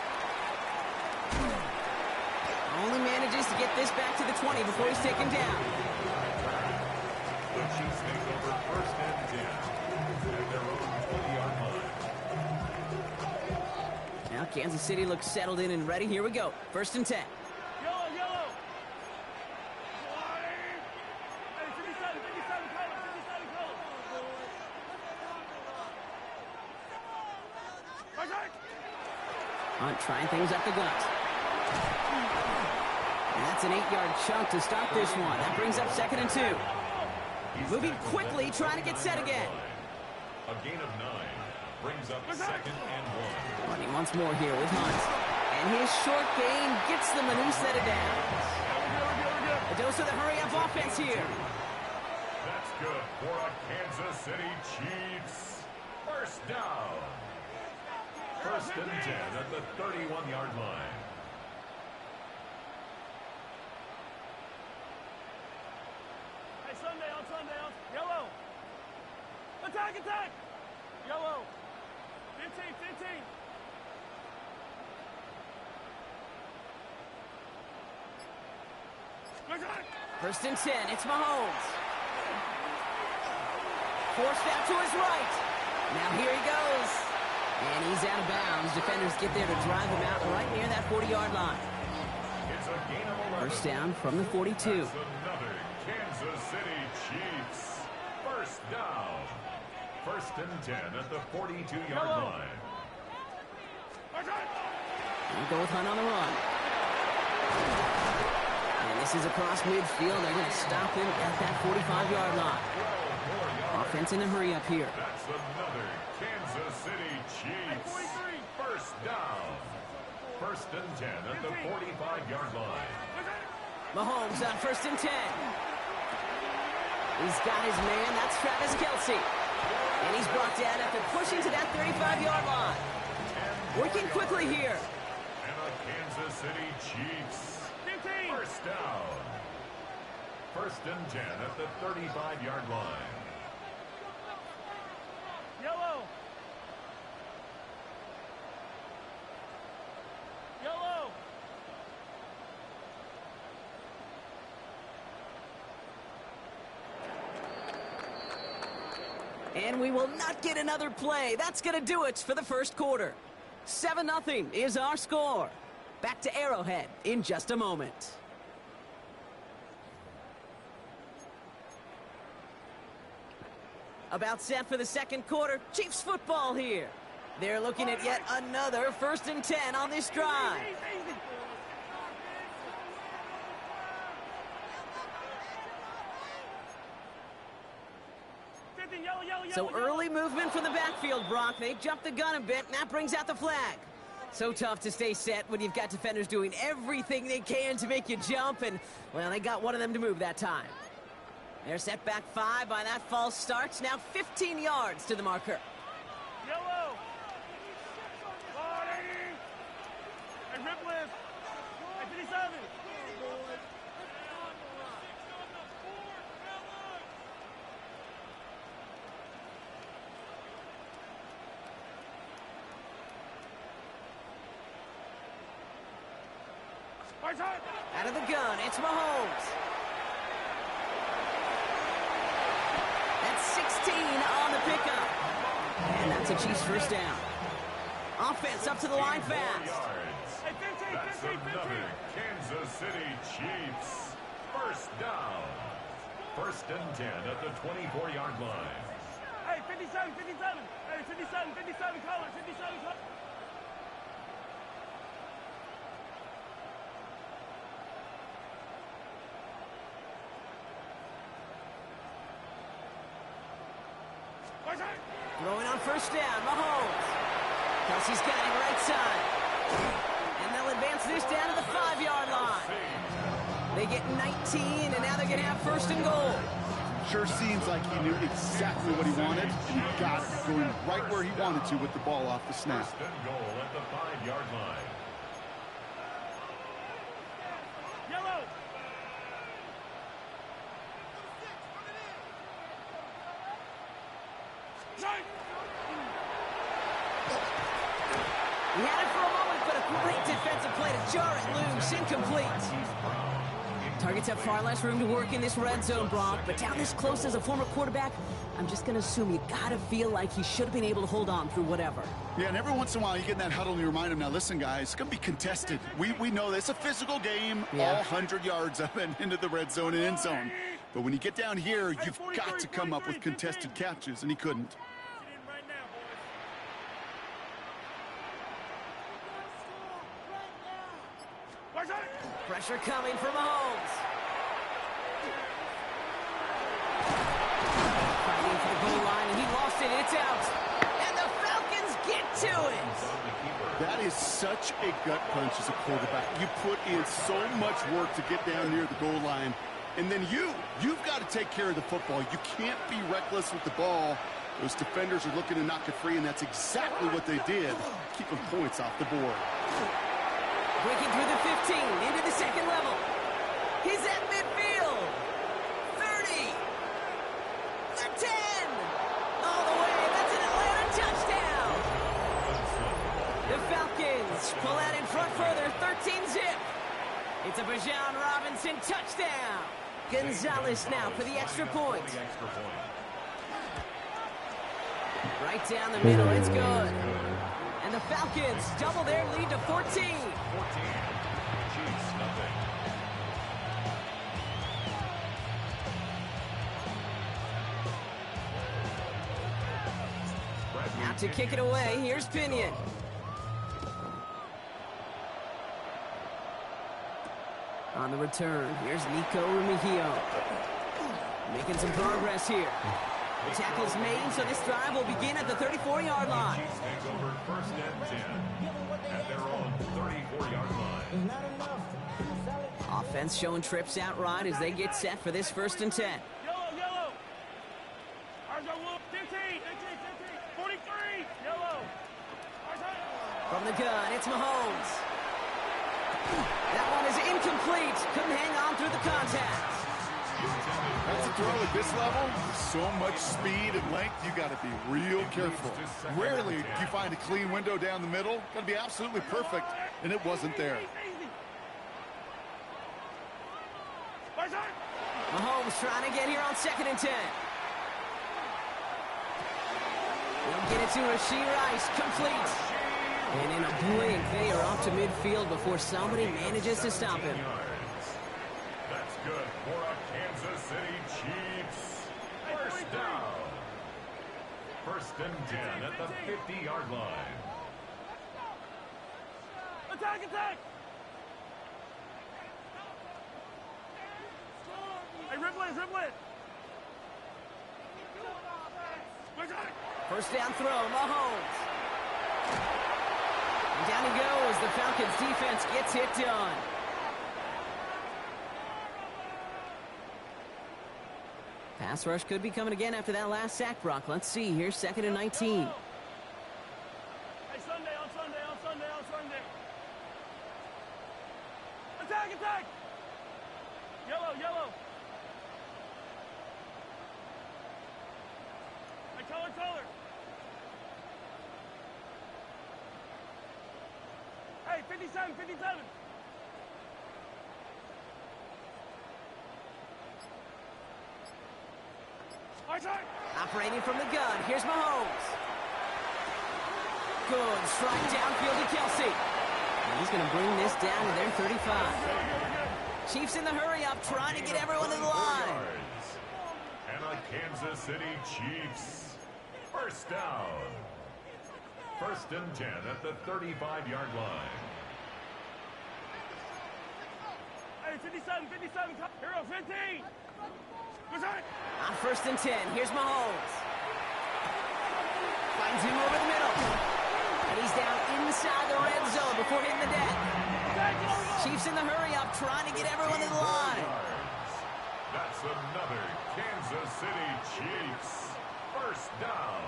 Only manages to get this back to the 20 before he's taken down. The Chiefs take over 1st and 10 at their own 20-yard line. Now Kansas City looks settled in and ready. Here we go. 1st and 10. Hunt trying things up the gut. And that's an 8-yard chunk to start this one. That brings up 2nd and 2. Moving quickly, trying to get set again. A gain of 9 brings up 2nd and 1. Running once more here with Hunt. And his short gain gets them a new set of downs. A dose of the hurry-up offense here. That's good for a Kansas City Chiefs. 1st down. 1st and 10 at the 31-yard line. Hey, Sunday on. Yellow. Attack. Yellow. 15. 1st and 10, it's Mahomes. Forced out to his right. Now here he goes. And he's out of bounds. Defenders get there to drive him out right near that 40-yard line. It's a gain of 11. 1st down from the 42. That's another Kansas City Chiefs. 1st down. 1st and 10 at the 42-yard line. We'll go with Hunt on the run. And this is across midfield. They're going to stop him at that 45-yard line. Offense in a hurry-up here. That's another Kansas City Chiefs. 1st down. 1st and 10 at the 45-yard line. Mahomes on 1st and 10. He's got his man. That's Travis Kelce. And he's brought down after pushing to that 35-yard line. Working quickly here. And the Kansas City Chiefs. 15. First down. First and 10 at the 35-yard line. Yellow. Yellow. And we will not get another play. That's going to do it for the first quarter. 7-0 is our score. Back to Arrowhead in just a moment. About set for the second quarter. Chiefs football here. They're looking at yet another 1st and 10 on this drive. So early movement from the backfield, Brock. They jumped the gun a bit, and that brings out the flag. So tough to stay set when you've got defenders doing everything they can to make you jump, and, well, they got one of them to move that time. They're set back 5 by that false start. Now 15 yards to the marker. Yellow. Hey, rip lift. Hey, 57. Out of the gun, it's Mahomes. That's 16 on the pickup. And that's a Chiefs first down. Offense up to the line fast. That's another Kansas City Chiefs. First down. First and 10 at the 24-yard line. Hey, 57, 57. Hey, 57, 57 color, 57 color. Throwing on first down, Mahomes. Kelsey's got him right side. And they'll advance this down to the 5-yard line. They get 19, and now they're going to have 1st and goal. Sure seems like he knew exactly what he wanted, and he got it, going right where he wanted to with the ball off the snap. 1st and goal at the 5-yard line. Yellow. He had it for a moment, but a great defensive play to jar it loose. Incomplete. Targets have far less room to work in this red zone, Brock, but down this close as a former quarterback, I'm just going to assume you got to feel like he should have been able to hold on through whatever. Yeah, and every once in a while you get in that huddle and you remind him, now listen, guys, it's going to be contested. We know this. It's a physical game, all 100 yards up and into the red zone and end zone. But when you get down here, you've got to come up with contested catches, and he couldn't. Pressure coming from Mahomes. Fighting for the goal line, and he lost it. It's out. And the Falcons get to it. That is such a gut punch as a quarterback. You put in so much work to get down near the goal line. And then you've got to take care of the football. You can't be reckless with the ball. Those defenders are looking to knock it free, and that's exactly what they did, keeping points off the board. Breaking through the 15, into the second level. He's at midfield. 30. The 10. All the way. That's an Atlanta touchdown. The Falcons pull out in front further. 13-zip. It's a Bijan Robinson touchdown. Gonzalez now for the extra point. Right down the middle. It's good. And the Falcons double their lead to 14. 14. Chiefs, nothing. Now to kick it away, here's Pinion. On the return, here's Nico Remigio. Making some progress here. The tackle's made, so this drive will begin at the 34-yard line. Chiefs take over 1st and 10 at their own 34-yard line. Offense showing trips out right as they get set for this 1st and 10. Yellow, yellow. From the gun, it's Mahomes. That one is incomplete. Couldn't hang on through the contact. That's a throw at this level. So much speed and length, you got to be real careful. Rarely do you find a clean window down the middle. Got to be absolutely perfect, and it wasn't there. Mahomes trying to get here on 2nd and 10. They'll get it to Rashee Rice, complete. And in a blink, they are off to midfield before somebody manages to stop him. That's good for a Kansas City Chiefs. First down. 1st and 10 at the 50-yard line. Attack, attack! Hey, ribble it, ribble it! First down throw, Mahomes. And down he goes. The Falcons defense gets it done. Pass rush could be coming again after that last sack, Brock. Let's see here, 2nd and 19. Hey, Sunday, on Sunday, on Sunday, on Sunday. Attack, attack! Yellow, yellow. Hey, color, color. Hey, 57, 57. Operating from the gun, here's Mahomes. Good strike downfield to Kelsey. And he's going to bring this down to their 35. Chiefs in the hurry-up, trying to get everyone in the line. And a Kansas City Chiefs. First down. 1st and 10 at the 35-yard line. Hey, 57, 57. Hero, 15. On 1st and 10, here's Mahomes. Finds him over the middle. And he's down inside the red zone before hitting the deck. Chiefs in the hurry-up, trying to get everyone in the line. That's another Kansas City Chiefs. First down.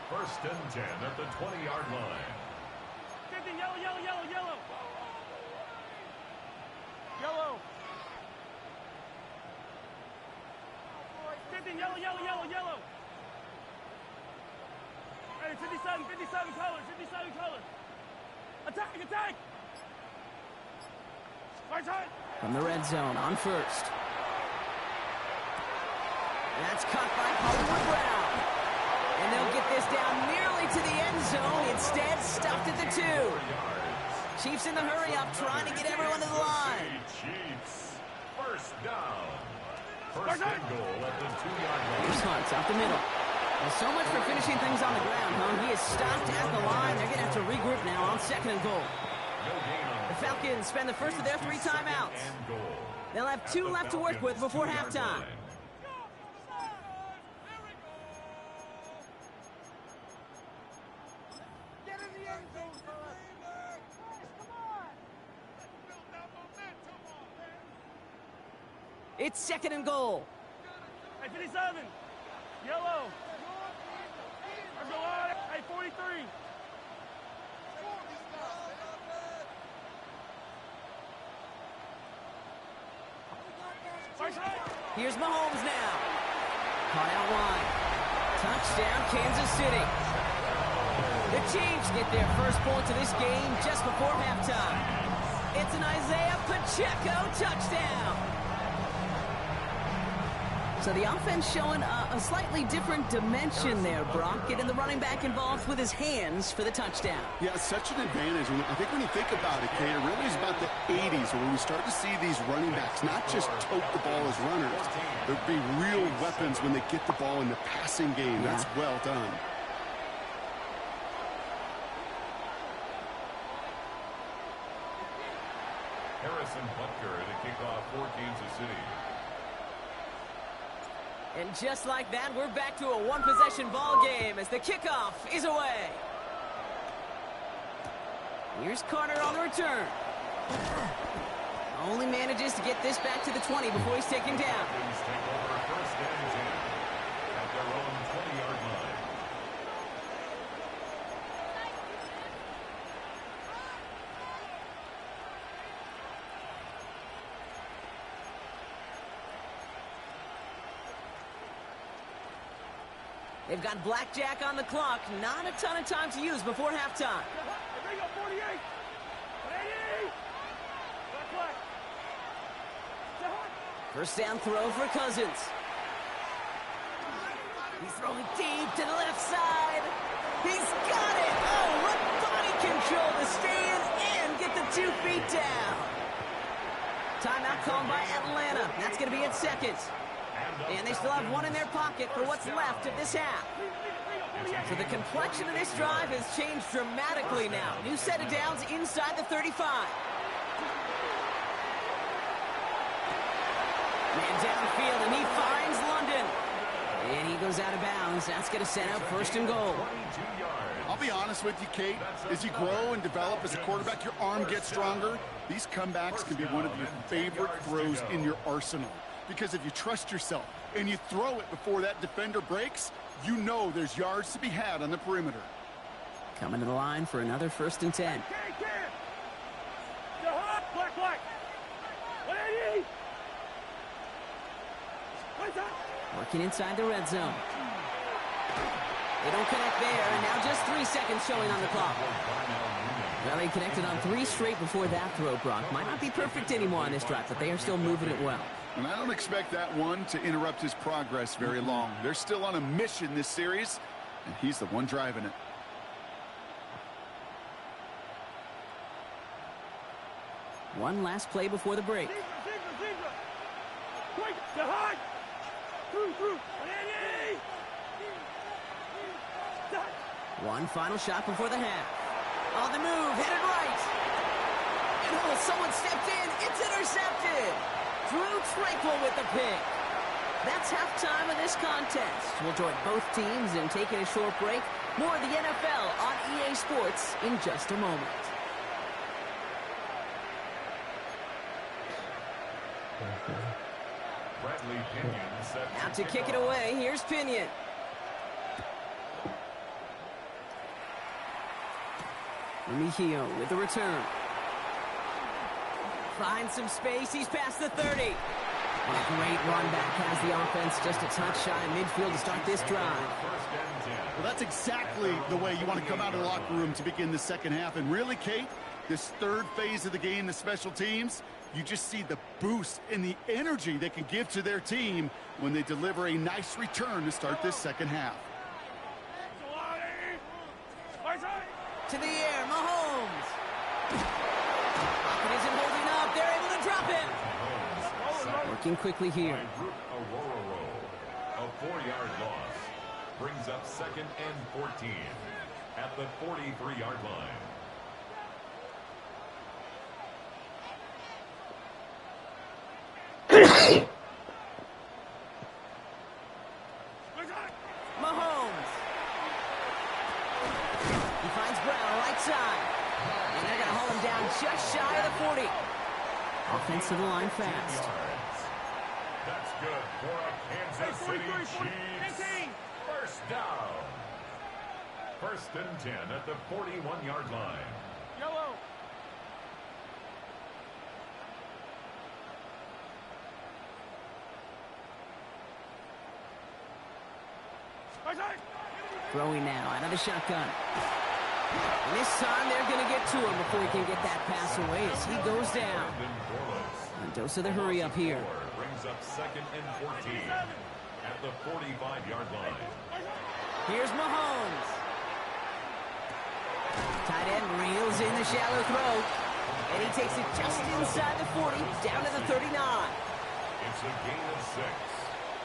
1st and 10 at the 20-yard line. 50, yellow, yellow, yellow, yellow. Yellow. 50, yellow, yellow, yellow, yellow. Hey, 57, 57 color, 57 color. Attack, attack. Right side. From the red zone on 1st. That's caught by Hollywood Brown. And they'll get this down nearly to the end zone. Instead, stopped at the 2. Chiefs in the hurry-up, trying to get everyone in the line. Chiefs. First down. 1st and goal at the 2-yard line. Here's Hunt up the middle. Well, so much for finishing things on the ground, huh? He is stopped at the line. They're going to have to regroup now on 2nd and goal. The Falcons spend the first of their 3 timeouts. They'll have 2 left to work with before halftime. It's 2nd and goal. Hey, 57. Yellow. Go on. Hey, 43. Here's Mahomes now. Caught out wide. Touchdown, Kansas City. The Chiefs get their first points of this game just before halftime. It's an Isaiah Pacheco touchdown. So the offense showing a slightly different dimension there, Brock. Getting the running back involved with his hands for the touchdown. Yeah, such an advantage. I think when you think about it, Kate, it really is about the 80s where we start to see these running backs not just tote the ball as runners. There'll be real weapons when they get the ball in the passing game. Yeah. That's well done. Harrison Butker to kick off for Kansas City. And just like that, we're back to a one-possession ball game as the kickoff is away. Here's Carter on the return. Only manages to get this back to the 20 before he's taken down. Take over 1st and 10 at their own 20-yard line. They've got blackjack on the clock. Not a ton of time to use before halftime. There you go, 48. 80. Black. First down throw for Cousins. He's throwing deep to the left side. He's got it. Oh, what body control to stay in and get the 2 feet down. Timeout called by Atlanta. That's going to be at second. And they still have one in their pocket for what's left of this half. So the complexion of this drive has changed dramatically now. New set of downs inside the 35. Man downfield, and he finds London. And he goes out of bounds. That's going to set up first and goal. I'll be honest with you, Kate. As you grow and develop as a quarterback, your arm gets stronger. These comebacks can be one of your favorite throws in your arsenal. Because if you trust yourself and you throw it before that defender breaks, you know there's yards to be had on the perimeter. Coming to the line for another first and 10. Black. 180. Working inside the red zone. They don't connect there, and now just 3 seconds showing on the clock. Well, they connected on 3 straight before that throw, Brock. Might not be perfect anymore on this drive, but they are still moving it well. And I don't expect that one to interrupt his progress very long. They're still on a mission this series, and he's the one driving it. One last play before the break. Zebra. Quick, to high. Through. 180. One final shot before the half. On the move, headed right. And oh, someone stepped in. It's intercepted. Drew Tranquil with the pick. That's halftime of this contest. We'll join both teams in taking a short break. More of the NFL on EA Sports in just a moment. Out to kick it away. Here's Pinion. Remigio with the return. Finds some space. He's past the 30. And a great run back has the offense just a touch shy of midfield to start this drive. Well, that's exactly the way you want to come out of the locker room to begin the second half. And really, Kate, this third phase of the game, the special teams, you just see the boost and the energy they can give to their team when they deliver a nice return to start this second half. To the air, Mahomes. Pocket isn't holding up. They're able to drop it. Working quickly here. A 4-yard loss brings up 2nd and 14 at the 43-yard line. Mahomes. He finds Brown right side. And they're going to haul him down just shy of the 40. Offense to the line fast. That's good for a Kansas City Chiefs. First down. 1st and 10 at the 41-yard line. Yellow. Throwing now out of the shotgun. And this time they're going to get to him before he can get that pass away as he goes down. Mendoza the hurry up here. Brings up 2nd and 14 at the 45-yard line. Here's Mahomes. Tight end reels in the shallow throw. And he takes it just inside the 40, down to the 39. It's a gain of 6.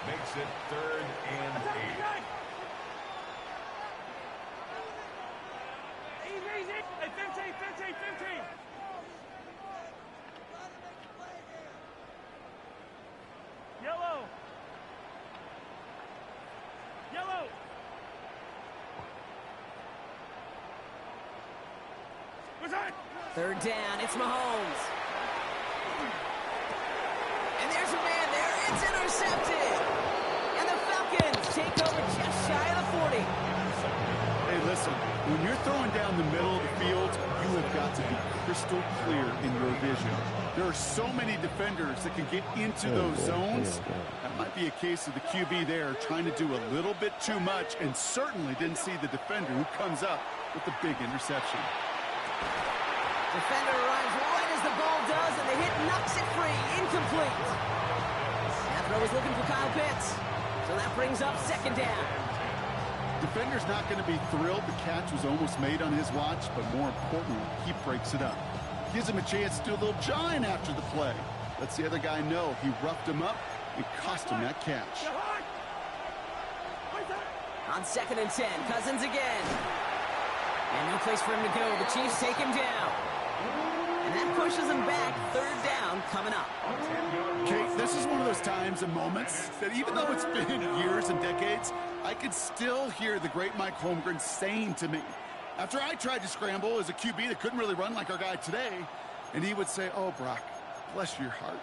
Makes it 3rd and 8. Easy. Hey, 15. Yellow. 3rd down, it's Mahomes. And there's a man there. It's intercepted. And the Falcons take over just shy of the 40. Hey, listen, when you're throwing down the middle of the field, you have got to be crystal clear in your vision. There are so many defenders that can get into those zones. That might be a case of the QB there trying to do a little bit too much and certainly didn't see the defender who comes up with the big interception. Defender arrives right as the ball does, and the hit knocks it free. Incomplete. That throw was looking for Kyle Pitts. So that brings up second down. Defender's not going to be thrilled the catch was almost made on his watch, but more importantly, he breaks it up. Gives him a chance to do a little jawing after the play. Lets the other guy know he roughed him up and cost him that catch. On 2nd and 10, Cousins again. And no place for him to go. The Chiefs take him down. And that pushes him back. 3rd down coming up. Kate, this is one of those times and moments that even though it's been years and decades, I could still hear the great Mike Holmgren saying to me, after I tried to scramble as a QB that couldn't really run like our guy today, and he would say, "Oh, Brock, bless your heart.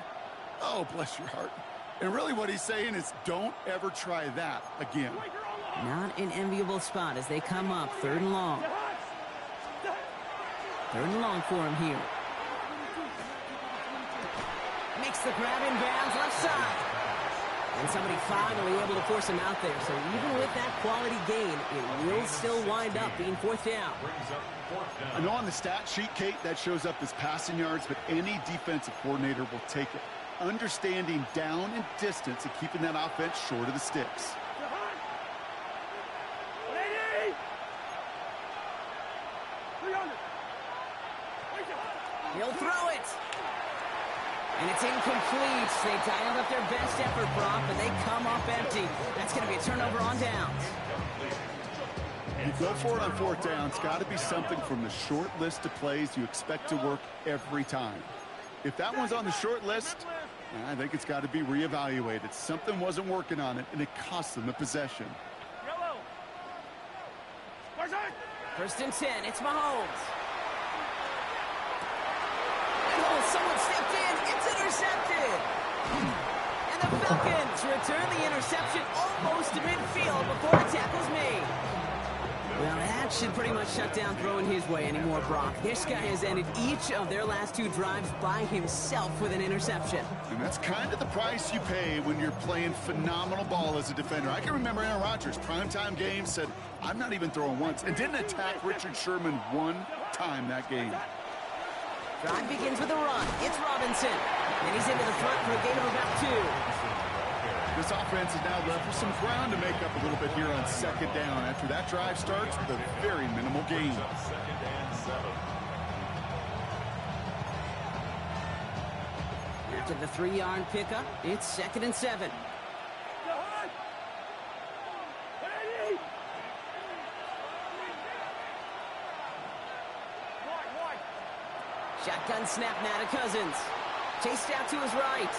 Oh, bless your heart." And really what he's saying is don't ever try that again. Not an enviable spot as they come up 3rd and long. 3rd and long for him here. Makes the grab in bounds left side. And somebody finally able to force him out there. So even with that quality gain, it will still wind up being 4th down. I know on the stat sheet, Kate, that shows up as passing yards, but any defensive coordinator will take it. Understanding down and distance and keeping that offense short of the sticks. He'll throw it. And it's incomplete. They dialed up their best effort, Brock, but they come up empty. That's going to be a turnover on downs. You go for it on 4th down. It's got to be something from the short list of plays you expect to work every time. If that one's on the short list, I think it's got to be reevaluated. Something wasn't working on it, and it cost them the possession. 1st and 10. It's Mahomes. Someone stepped in. It's intercepted. And the Falcons return the interception almost to midfield before the tackle's made. Well, that should pretty much shut down throwing his way anymore, Brock. This guy has ended each of their last 2 drives by himself with an interception. And that's kind of the price you pay when you're playing phenomenal ball as a defender. I can remember Aaron Rodgers, primetime game, said, "I'm not even throwing once," and didn't attack Richard Sherman one time that game. Drive begins with a run. It's Robinson. And he's into the front for a gain of about 2. This offense is now left with some ground to make up a little bit here on 2nd down after that drive starts with a very minimal gain. After the 3-yard pickup, it's 2nd and 7. Shotgun snap now to Cousins. Chased out to his right.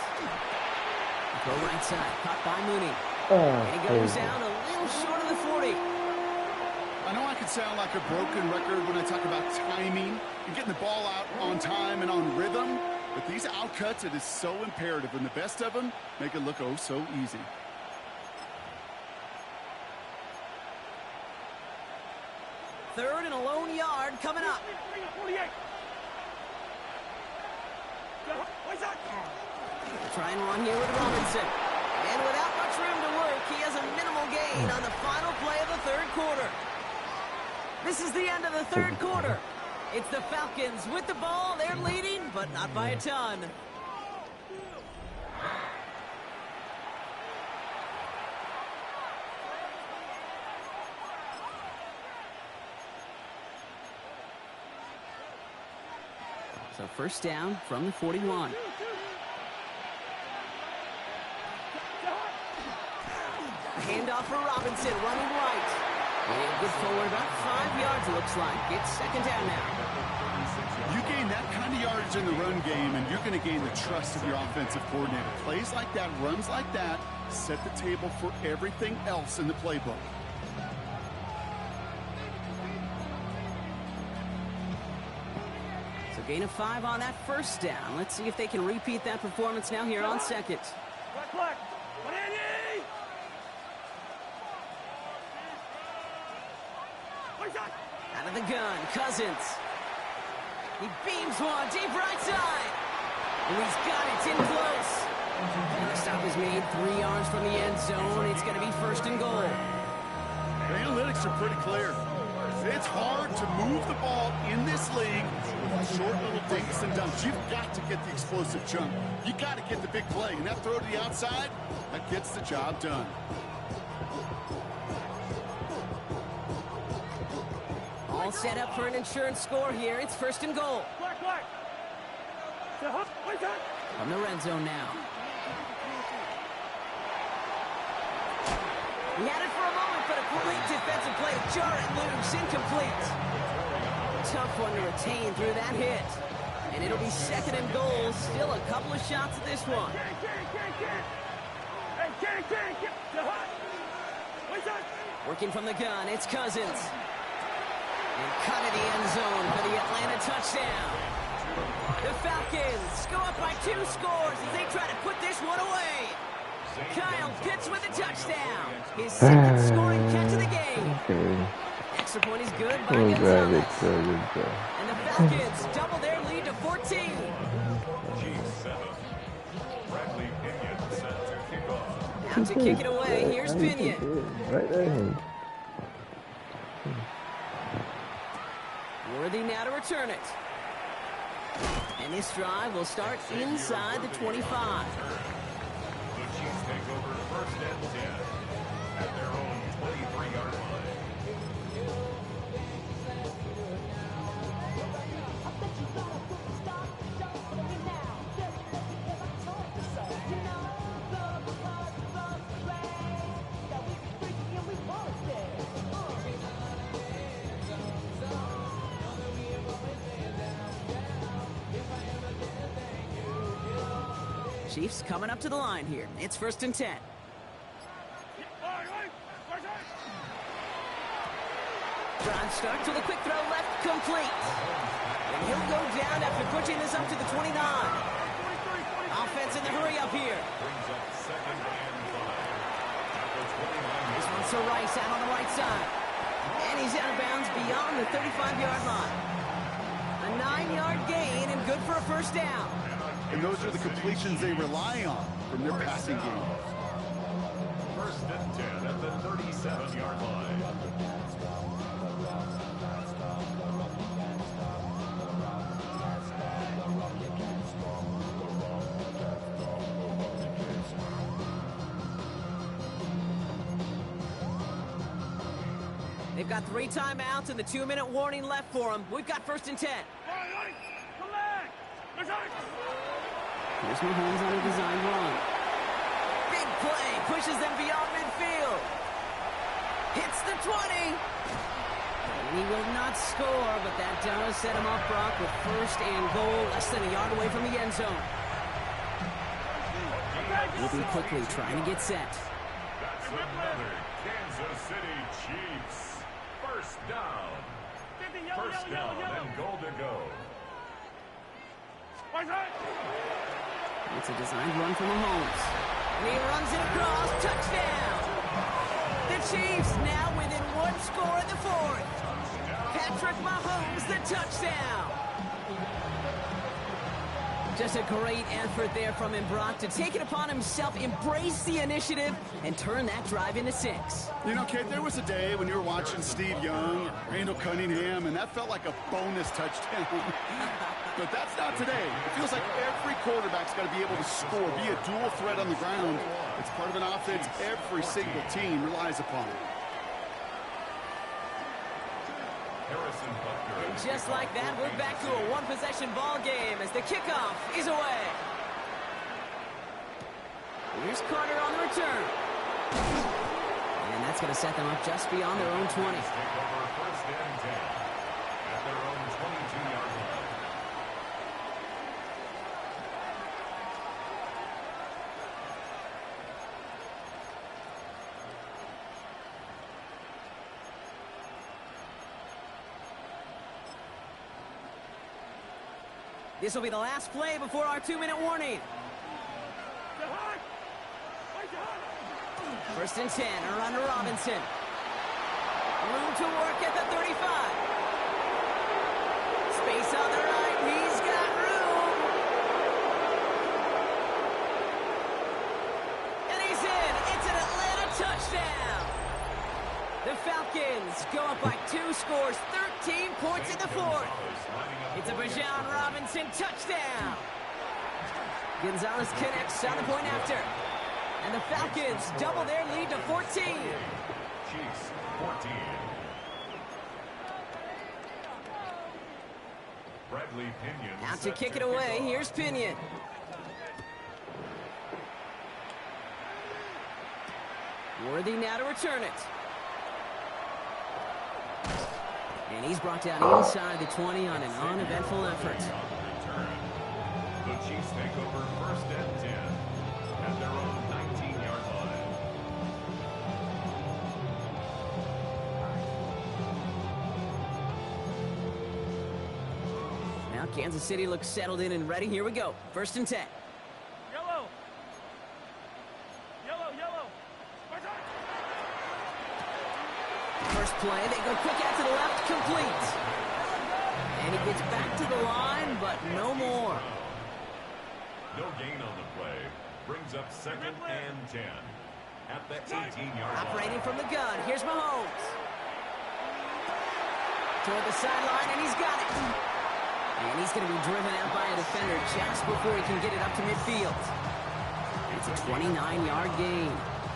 Go right side. Caught by Mooney. And he goes down a little short of the 40. I know I could sound like a broken record when I talk about timing and getting the ball out on time and on rhythm, but these outcuts, it is so imperative, and the best of them make it look oh so easy. Third and a lone yard coming up. 48. Try and run here with Robinson. And without much room to work, he has a minimal gain on the final play of the 3rd quarter. This is the end of the 3rd quarter. It's the Falcons with the ball. They're leading, but not by a ton. So 1st down from the 41. Handoff for Robinson, running right. And good forward, about 5 yards, looks like. It's 2nd down now. You gain that kind of yardage in the run game, and you're going to gain the trust of your offensive coordinator. Plays like that, runs like that, set the table for everything else in the playbook. So gain of 5 on that 1st down. Let's see if they can repeat that performance now here on 2nd. Out of the gun, Cousins. He beams one deep right side. And he's got it. It's in close. And the stop is made 3 yards from the end zone. It's going to be 1st and goal. The analytics are pretty clear. It's hard to move the ball in this league with short little dinks and dunks. You've got to get the explosive chunk. You got to get the big play. And that throw to the outside, that gets the job done. All set up for an insurance score here. It's 1st and goal. From the red zone now. He had it for a moment, but a great defensive play to jar it loose. Incomplete. Tough one to retain through that hit. And it'll be 2nd and goal. Still a couple of shots at this one. Working from the gun, it's Cousins. And cut in the end zone for the Atlanta touchdown. The Falcons go up by 2 scores as they try to put this one away. Kyle Pitts with a touchdown. His 2nd scoring catch of the game. Okay. Extra point is good by Oh, Gonzalez. good job. And the Falcons double their lead to 14. Out to kick it away. Here's Pinion. Right there. Worthy now to return it. And this drive will start inside the 25. The Chiefs take over 1st and 10 at their own 23-yard line. Chiefs coming up to the line here. It's 1st and 10. Drive start to the quick throw left, complete. And he'll go down after pushing this up to the 29. Offense in the hurry up here. This one's to Rice out on the right side. And he's out of bounds beyond the 35-yard line. A 9-yard gain and good for a 1st down. And those are the completions they rely on from their passing game. 1st and 10 at the 37-yard line. They've got 3 timeouts and the 2-minute warning left for them. We've got 1st and 10. Here's Mahomes on a design run. Big play, pushes them beyond midfield. Hits the 20. And he will not score, but that does set him up, Brock, with 1st and goal, less than a yard away from the end zone. Moving quickly, trying to get set. That's another Kansas City Chiefs. 1st down. 1st down and goal to go. It's a designed run from Mahomes. And he runs it across. Touchdown! The Chiefs now within 1 score in the 4th. Patrick Mahomes, the touchdown. Just a great effort there from him, Brock, to take it upon himself, embrace the initiative, and turn that drive into 6. You know, Kate, there was a day when you were watching Steve Young, Randall Cunningham, and that felt like a bonus touchdown. But that's not today. It feels like every quarterback's got to be able to score, be a dual threat on the ground. It's part of an offense every single team relies upon. And just like that, we're back to a 1-possession ball game as the kickoff is away. Here's Carter on the return. And that's going to set them up just beyond their own 20. This will be the last play before our 2-minute warning. 1st and 10, around to Robinson. Room to work at the 35. Space on the right, he's got room. touchdown. The Falcons go up by 2 scores, 13 points in the fourth. It's a Bijan Robinson touchdown. Gonzalez connects on the point after. And the Falcons double their lead to 14. Chiefs 14. Bradley Pinion. Out to kick it away. Here's Pinion. Worthy now to return it. And he's brought down inside the 20 on an uneventful effort. The Chiefs take over first and 10 at their own 19-yard line. Now Kansas City looks settled in and ready. Here we go. First and 10. Yellow. Yellow, yellow. First play, they go quick out to the left, complete. And he gets back to the line, but no more. No gain on the play. Brings up second and 10 at the 18-yard line. Operating from the gun. Here's Mahomes. Toward the sideline, and he's got it. And he's going to be driven out by a defender just before he can get it up to midfield. It's a 29-yard gain.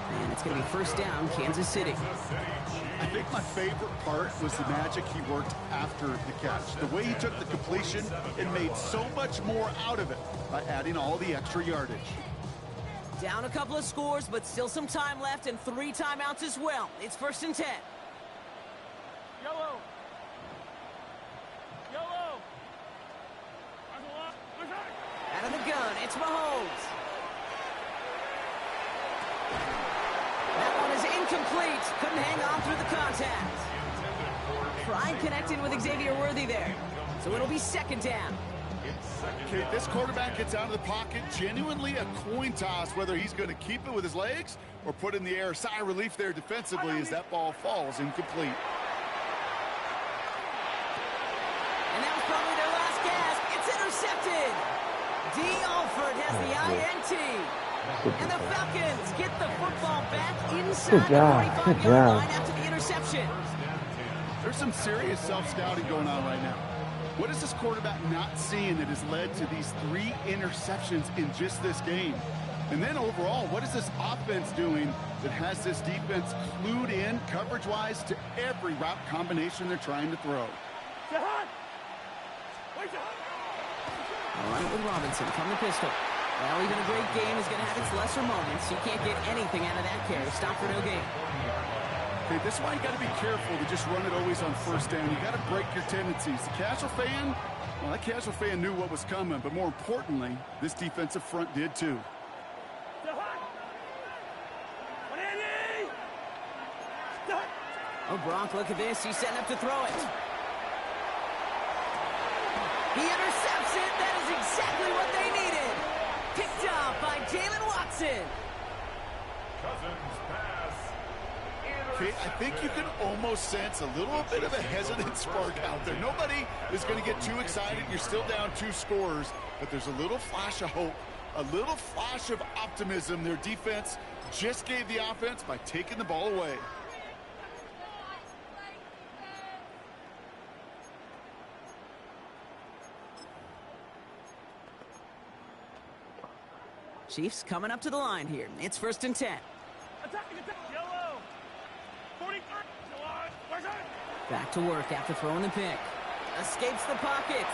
And it's going to be first down, Kansas City. I think my favorite part was the magic he worked after the catch. The way he took the completion and made so much more out of it by adding all the extra yardage. Down a couple of scores, but still some time left and 3 timeouts as well. It's first and 10. Yellow. Yellow. Out of the gun, it's Mahomes. That one is incomplete. Couldn't hang on through the contact. Tried connecting with Xavier Worthy there. So it'll be second down. Okay, this quarterback gets out of the pocket. Genuinely a coin toss whether he's going to keep it with his legs or put in the air. Sigh of relief there defensively as that ball falls incomplete. And that was probably their last gasp. It's intercepted. D. Alford has the INT. And the Falcons get the football back inside the 45-yard line after the interception. There's some serious self-scouting going on right now. What is this quarterback not seeing that has led to these 3 interceptions in just this game? And then overall, what is this offense doing that has this defense clued in coverage-wise to every route combination they're trying to throw? All right with Robinson from the pistol. Well, even a great game is going to have its lesser moments. You can't get anything out of that carry. Stop for no gain. Okay, this is why you got to be careful to just run it always on first down. You got to break your tendencies. The casual fan, well, that casual fan knew what was coming, but more importantly, this defensive front did too. Oh, Brock, look at this. He's setting up to throw it. He intercepts it. That is exactly what they needed. Picked off by Jalen Watson. Cousins pass. Okay, I think you can almost sense a little bit of a hesitant spark out there. Nobody is going to get too excited. You're still down 2 scores, but there's a little flash of hope, a little flash of optimism. Their defense just gave the offense by taking the ball away. Chiefs coming up to the line here. It's first and 10. Yellow. 43. Back to work after throwing the pick. Escapes the pocket.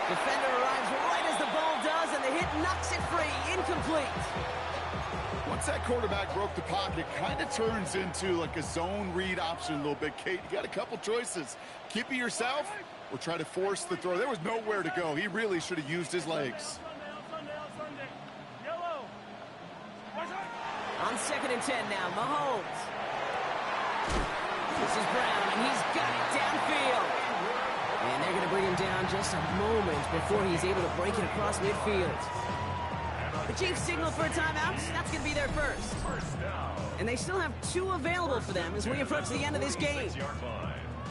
Defender arrives right as the ball does, and the hit knocks it free. Incomplete. Once that quarterback broke the pocket, kind of turns into like a zone read option a little bit. Kate, you got a couple choices. Keep it yourself or try to force the throw. There was nowhere to go. He really should have used his legs. On second and 10 now, Mahomes. This is Brown, and he's got it downfield. And they're going to bring him down just a moment before he's able to break it across midfield. The Chiefs signal for a timeout. That's going to be their first. And they still have 2 available for them as we approach the end of this game.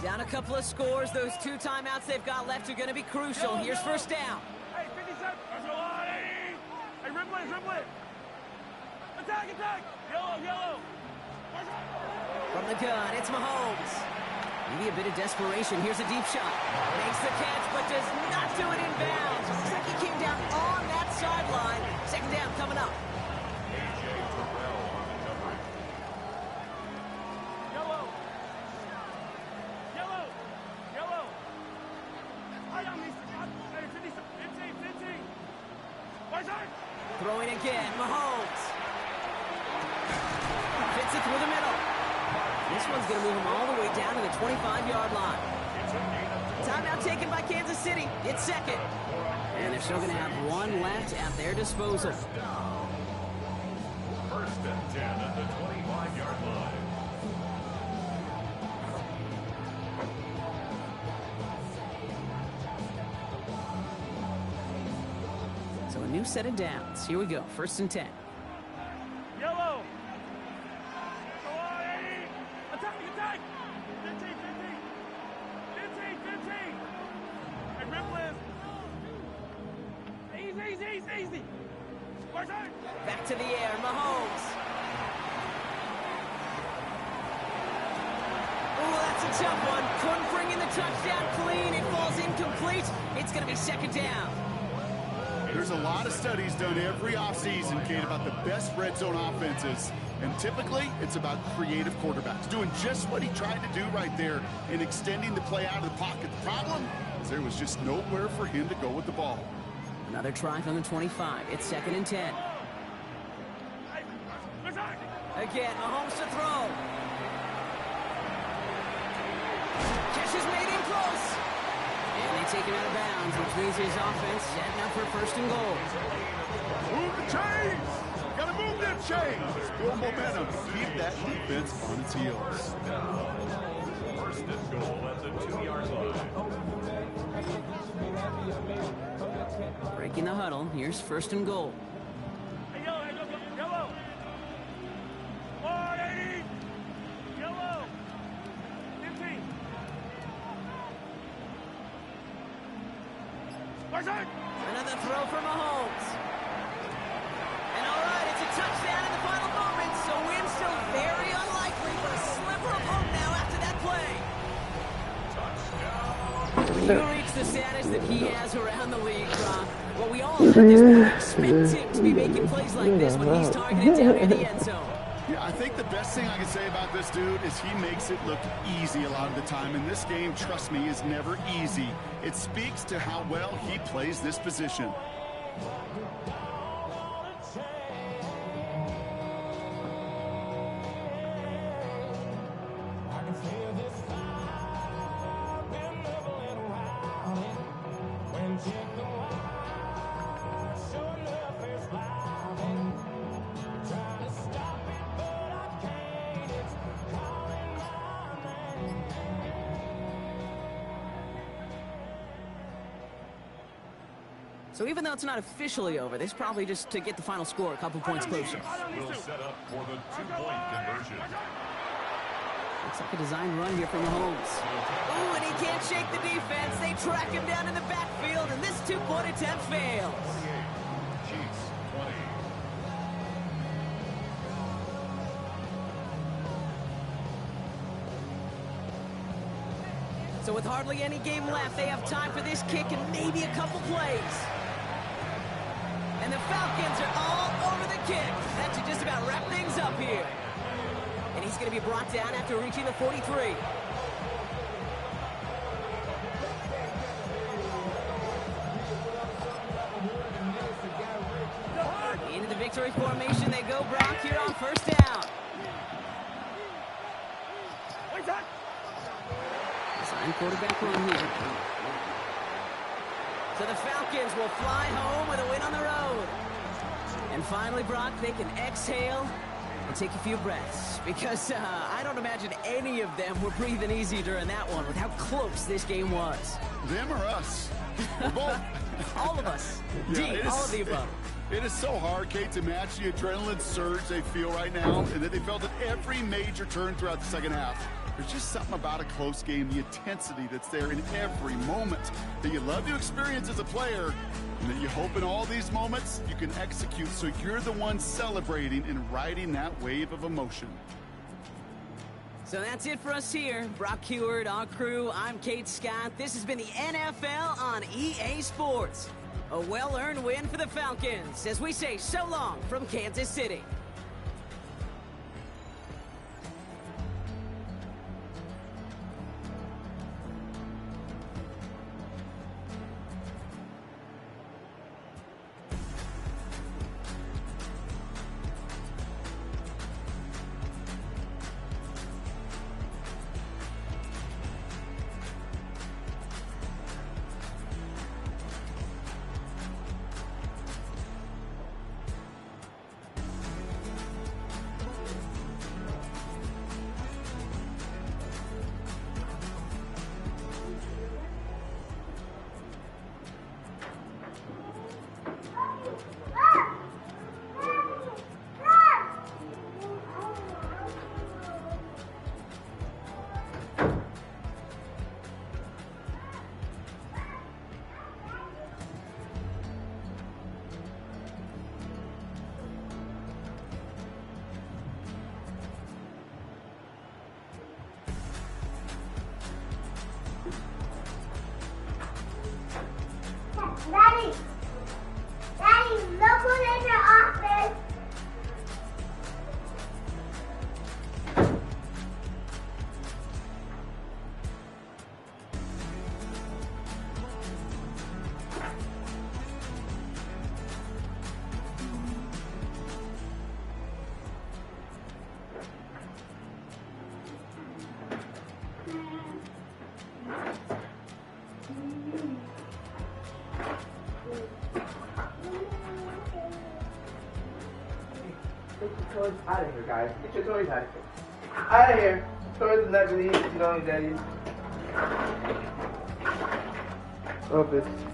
Down a couple of scores. Those 2 timeouts they've got left are going to be crucial. Here's first down. Hey, 57. Hey, Ripley. Attack, attack! Yellow, yellow! From the gun, it's Mahomes. Maybe a bit of desperation. Here's a deep shot. Makes the catch, but does not do it in bounds. Looks like he came down on that sideline. Second down coming up. Yellow! Yellow! Yellow! I am Mr. 15. Throwing again, Mahomes. Fits it through the middle. This one's going to move him all the way down to the 25-yard line. Timeout taken by Kansas City. It's second. And they're still going to have one left at their disposal. First and 10 at the 25-yard line. So a new set of downs. Here we go. First and 10. Yellow! Go on, Eddie! Attack, attack! 15. Hey, Riplis! Easy! Back to the air, Mahomes. Oh, that's a tough one. Couldn't bring in the touchdown clean. It falls incomplete. It's going to be second down. There's a lot of studies done every offseason, Kate, about the best red zone offenses. And typically, it's about creative quarterbacks doing just what he tried to do right there in extending the play out of the pocket. The problem is there was just nowhere for him to go with the ball. Another try from the 25. It's second and 10. Again, Mahomes to throw. Catch is made in close. And they take him out of bounds, which means his offense setting up for first and goal. Move the chains! Gotta move them chains! Build momentum. Keep that defense on its heels. First and goal at the 2-yard line. Breaking the huddle. Here's first and goal. Hey, yellow! 480! Yellow! 15! Another throw for Mahomes. And all right, it's a touchdown in the final moment, so win still very unlikely, but a sliver of hope now after that play. When you reach the status that he has around the league, Rob, well, we all at this point expect him to be making plays like this when he's targeted down in the end zone. Yeah, I think the best thing I can say about this dude is he makes it look easy a lot of the time. And this game, trust me, is never easy. It speaks to how well he plays this position. So even though it's not officially over, this is probably just to get the final score a couple points closer. We'll set up for the 2-point conversion. Looks like a design run here from Mahomes. Ooh, and he can't shake the defense. They track him down in the backfield, and this 2-point attempt fails. Chiefs 20. So with hardly any game left, they have time for this kick and maybe a couple plays. And the Falcons are all over the kick. That should just about wrap things up here. And he's going to be brought down after reaching the 43. Into the victory formation they go, Brock, here on first down. Sign quarterback run here. So the Falcons will fly home with a win on the road. And finally, Brock, they can exhale and take a few breaths. Because I don't imagine any of them were breathing easy during that one with how close this game was. Them or us? We're both. All of us. Yeah, all of the above. It is so hard, Kate, to match the adrenaline surge they feel right now, and that they felt at every major turn throughout the second half. There's just something about a close game, the intensity that's there in every moment that you love to experience as a player, and that you hope in all these moments you can execute so you're the one celebrating and riding that wave of emotion. So that's it for us here. Brock Heward, our crew, I'm Kate Scott. This has been the NFL on EA Sports. A well-earned win for the Falcons as we say so long from Kansas City. Daddy! Daddy, look who's in your office! Get your toys out of here, guys. Get your toys out of here. Out of here. Toys is not really, you know, daddy. Oh, bitch.